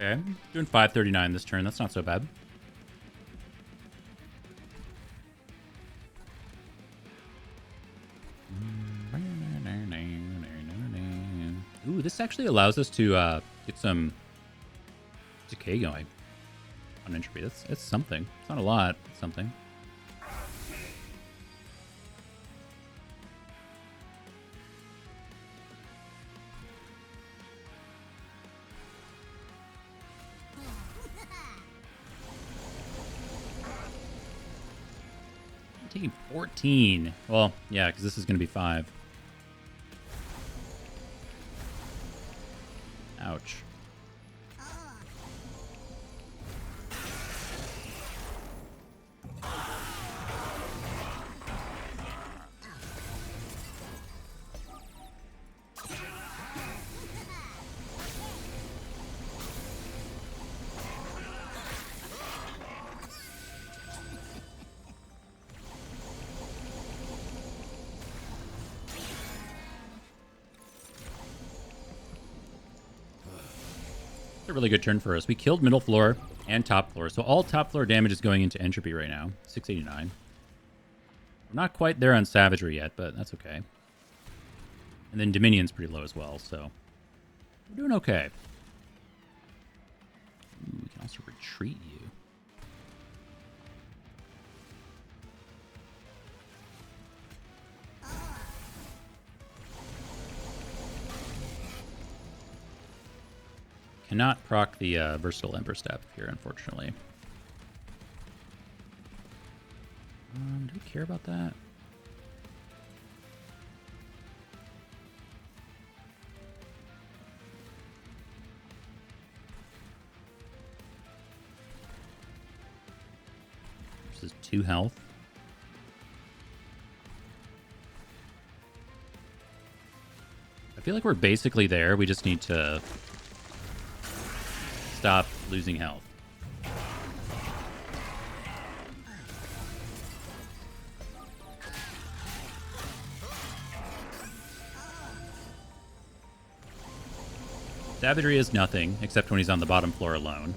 Okay, doing 539 this turn. That's not so bad. Ooh, this actually allows us to get some decay going on Entropy. That's something. It's not a lot. It's something. Taking 14. Well, yeah, because this is going to be 5. Ouch. A really good turn for us. We killed middle floor and top floor, so all top floor damage is going into Entropy right now. 689. We're not quite there on Savagery yet, but that's okay. And then Dominion's pretty low as well, so we're doing okay. Ooh, we can also retreat you. Cannot proc the Versatile Ember Staff here, unfortunately. Do we care about that? This is 2 health. I feel like we're basically there. We just need to stop losing health. Savagery is nothing except when he's on the bottom floor alone.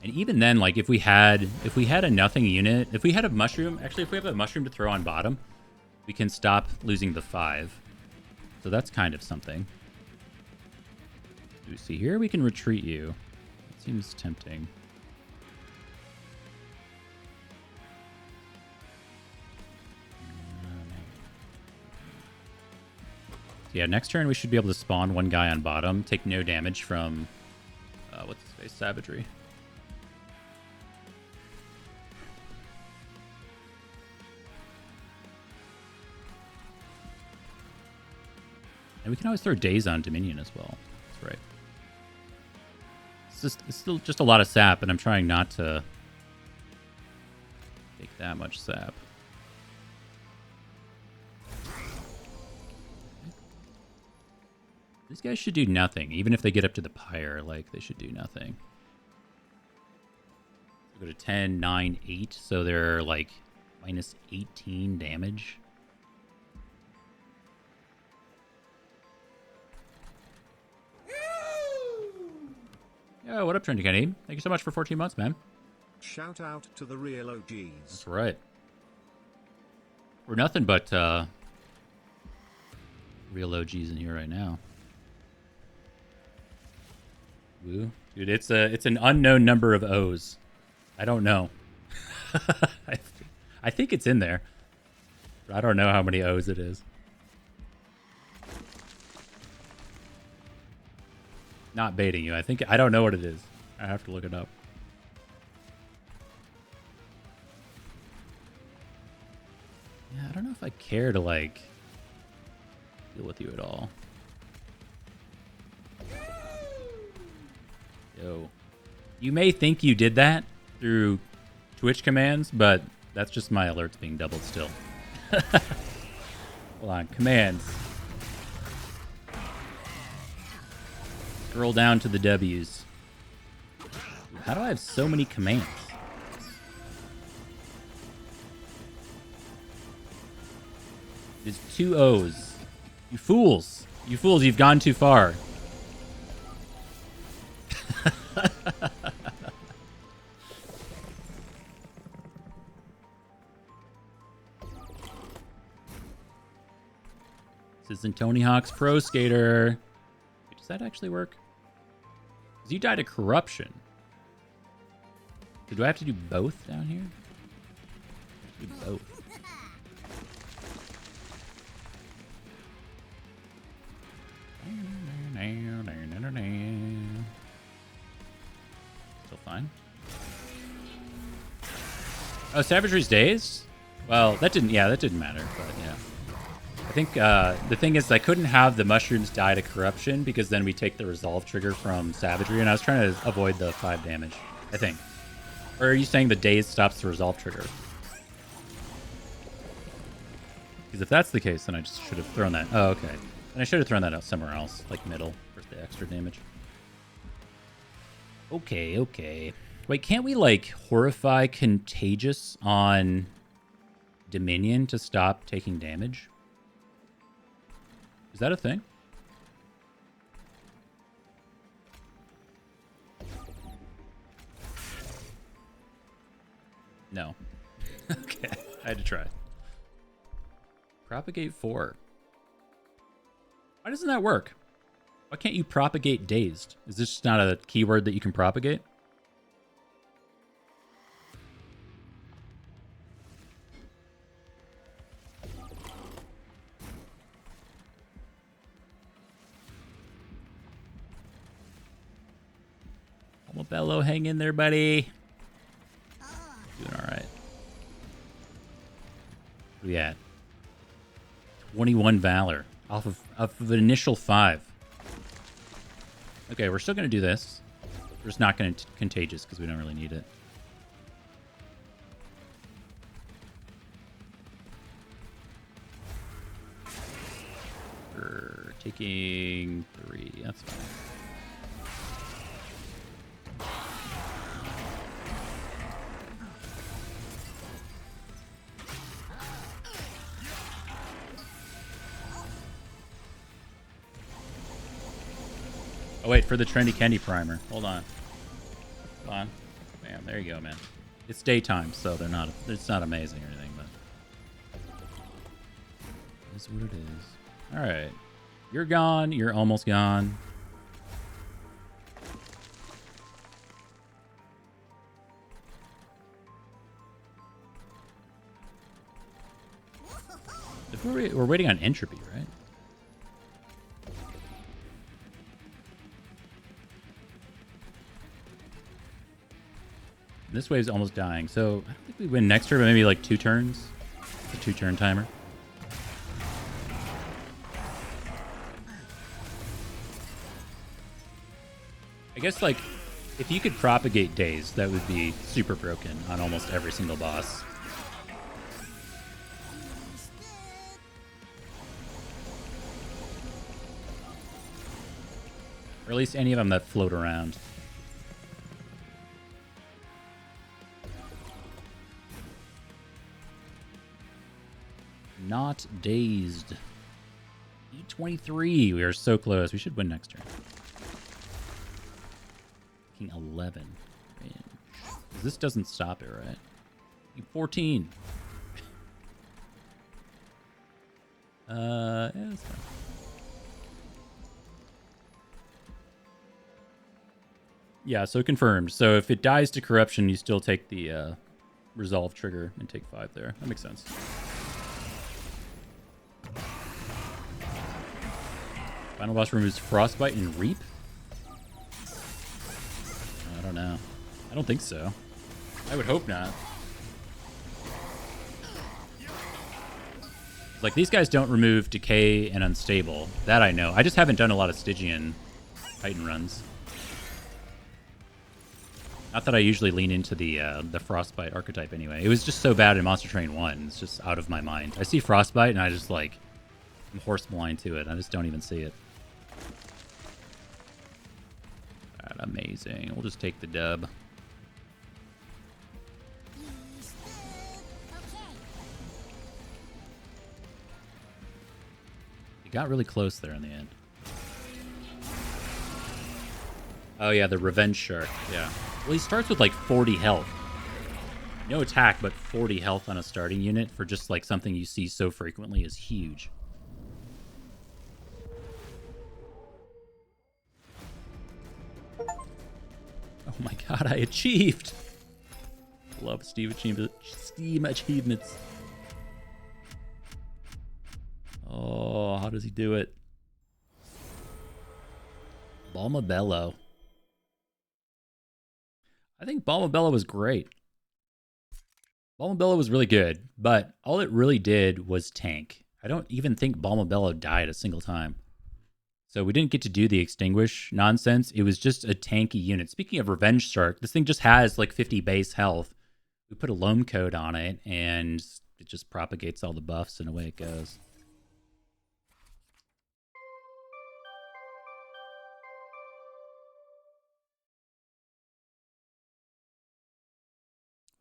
And even then, like if we had a nothing unit, if we had a mushroom, actually if we have a mushroom to throw on bottom, we can stop losing the 5. So that's kind of something. Do we see here? We can retreat you. It seems tempting. Yeah, next turn we should be able to spawn one guy on bottom, take no damage from what's his face, Savagery. And we can always throw Daze on Dominion as well. That's right. It's still just a lot of sap, and I'm trying not to take that much sap. These guys should do nothing. Even if they get up to the pyre, like, they should do nothing. Go to 10, 9, 8, so they're, like, minus 18 damage. Oh, what up, Trendy Kenny? Thank you so much for 14 months, man. Shout out to the real OGs. That's right. We're nothing but real OGs in here right now. Woo. Dude, it's an unknown number of O's. I don't know. I think it's in there. But I don't know how many O's it is. Not baiting you. I don't know what it is. I have to look it up. Yeah, I don't know if I care to like deal with you at all. Yo. You may think you did that through Twitch commands, but that's just my alerts being doubled still. Hold on, commands. Scroll down to the W's. How do I have so many commands? It's 2 O's. You fools. You fools, you've gone too far. This isn't Tony Hawk's Pro Skater. Wait, does that actually work? Because you died of corruption. So do I have to do both down here? Do both. Still fine. Oh, Savagery's Days? Well, that didn't matter, but yeah. I think the thing is I couldn't have the mushrooms die to corruption because then we take the resolve trigger from Savagery, and I was trying to avoid the 5 damage, I think. Or are you saying the daze stops the resolve trigger? Because if that's the case, then I just should have thrown that. Oh, okay. And I should have thrown that out somewhere else, like middle, for the extra damage. Okay, okay. Wait, can't we, like, horrify Contagious on Dominion to stop taking damage? Is that a thing? No. Okay, I had to try. Propagate 4. Why doesn't that work? Why can't you propagate dazed? Is this just not a keyword that you can propagate? Bello, hang in there, buddy. Doing all right. What are we at? 21 Valor off of an initial 5. Okay, we're still going to do this. We're just not going to Contagious because we don't really need it. We're taking 3. That's fine. Oh, wait, for the Trendy Kenny primer. Hold on. Hold on. Bam, there you go, man. It's daytime, so it's not amazing or anything, but it is what it is. All right. You're gone. You're almost gone. We're waiting on Entropy, right? This wave's almost dying, so I don't think we win next turn, but maybe like 2 turns. It's a 2-turn timer. I guess, like, if you could propagate daze, that would be super broken on almost every single boss. Or at least any of them that float around. Not dazed. E23. We are so close. We should win next turn. Making 11 range. 'Cause this doesn't stop it, right? 14. Yeah, that's fine. Yeah, so confirmed. So if it dies to corruption, you still take the resolve trigger and take 5 there. That makes sense. Final boss removes Frostbite and Reap? I don't know. I don't think so. I would hope not. Like, these guys don't remove Decay and Unstable. That I know. I just haven't done a lot of Stygian Titan runs. Not that I usually lean into the Frostbite archetype anyway. It was just so bad in Monster Train 1. It's just out of my mind. I see Frostbite and I just, like, I'm horse blind to it. I just don't even see it. That amazing. We'll just take the dub. It got really close there in the end. Oh yeah, the Revenge Shark. Yeah. Well, he starts with like 40 health. No attack, but 40 health on a starting unit for just like something you see so frequently is huge. Oh my god, I achieved! Love Steam achievements. Oh, how does he do it? Balmabello. I think Balmabello was great. Balmabello was really good, but all it really did was tank. I don't even think Balmabello died a single time. So we didn't get to do the extinguish nonsense. It was just a tanky unit. Speaking of Revenge Shark, this thing just has like 50 base health. We put a loam code on it, and it just propagates all the buffs, and away it goes.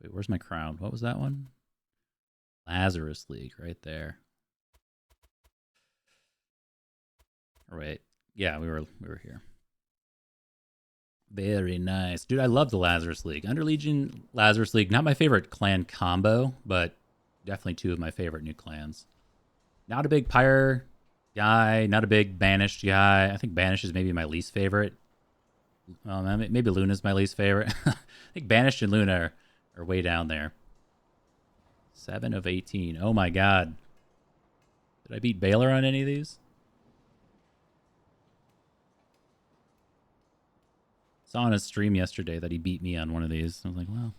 Wait, where's my crown? What was that one? Lazarus League, right there. Or wait, yeah, we were here. Very nice, dude. I love the Lazarus League. Under Legion, Lazarus League. Not my favorite clan combo, but definitely two of my favorite new clans. Not a big Pyre guy. Not a big Banished guy. I think Banished is maybe my least favorite. Well, maybe Luna's my least favorite. I think Banished and Luna are way down there. 7 of 18. Oh my god. Did I beat Baylor on any of these? Saw on his stream yesterday that he beat me on one of these. I was like, well,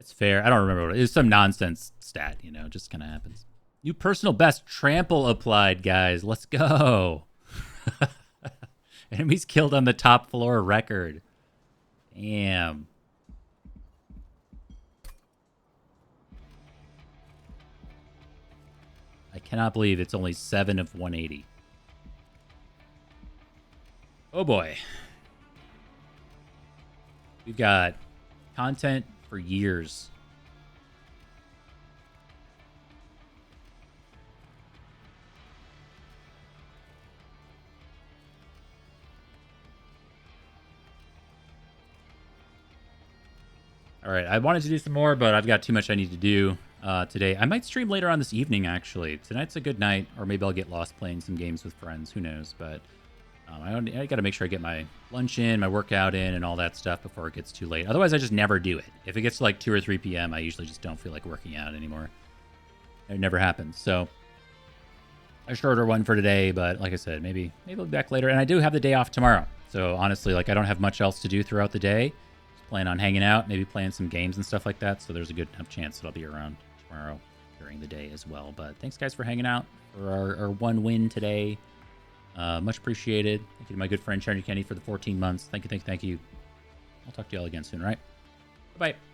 it's fair. I don't remember what it was. Some nonsense stat, you know, just kind of happens. New personal best, trample applied, guys. Let's go. Enemies killed on the top floor record. Damn. I cannot believe it's only 7 of 180. Oh boy. We've got content for years. All right, I wanted to do some more, but I've got too much I need to do today. I might stream later on this evening, actually. Tonight's a good night, or maybe I'll get lost playing some games with friends. Who knows? But I got to make sure I get my lunch in, my workout in, and all that stuff before it gets too late. Otherwise, I just never do it. If it gets to like 2 or 3 p.m., I usually just don't feel like working out anymore. It never happens. So a shorter one for today, but like I said, maybe I'll be back later. And I do have the day off tomorrow. So honestly, like I don't have much else to do throughout the day. Just plan on hanging out, maybe playing some games and stuff like that. So there's a good enough chance that I'll be around tomorrow during the day as well. But thanks guys for hanging out for our one win today. Much appreciated. Thank you to my good friend Charlie Kenny for the 14 months. Thank you. I'll talk to y'all again soon, right? Bye-bye.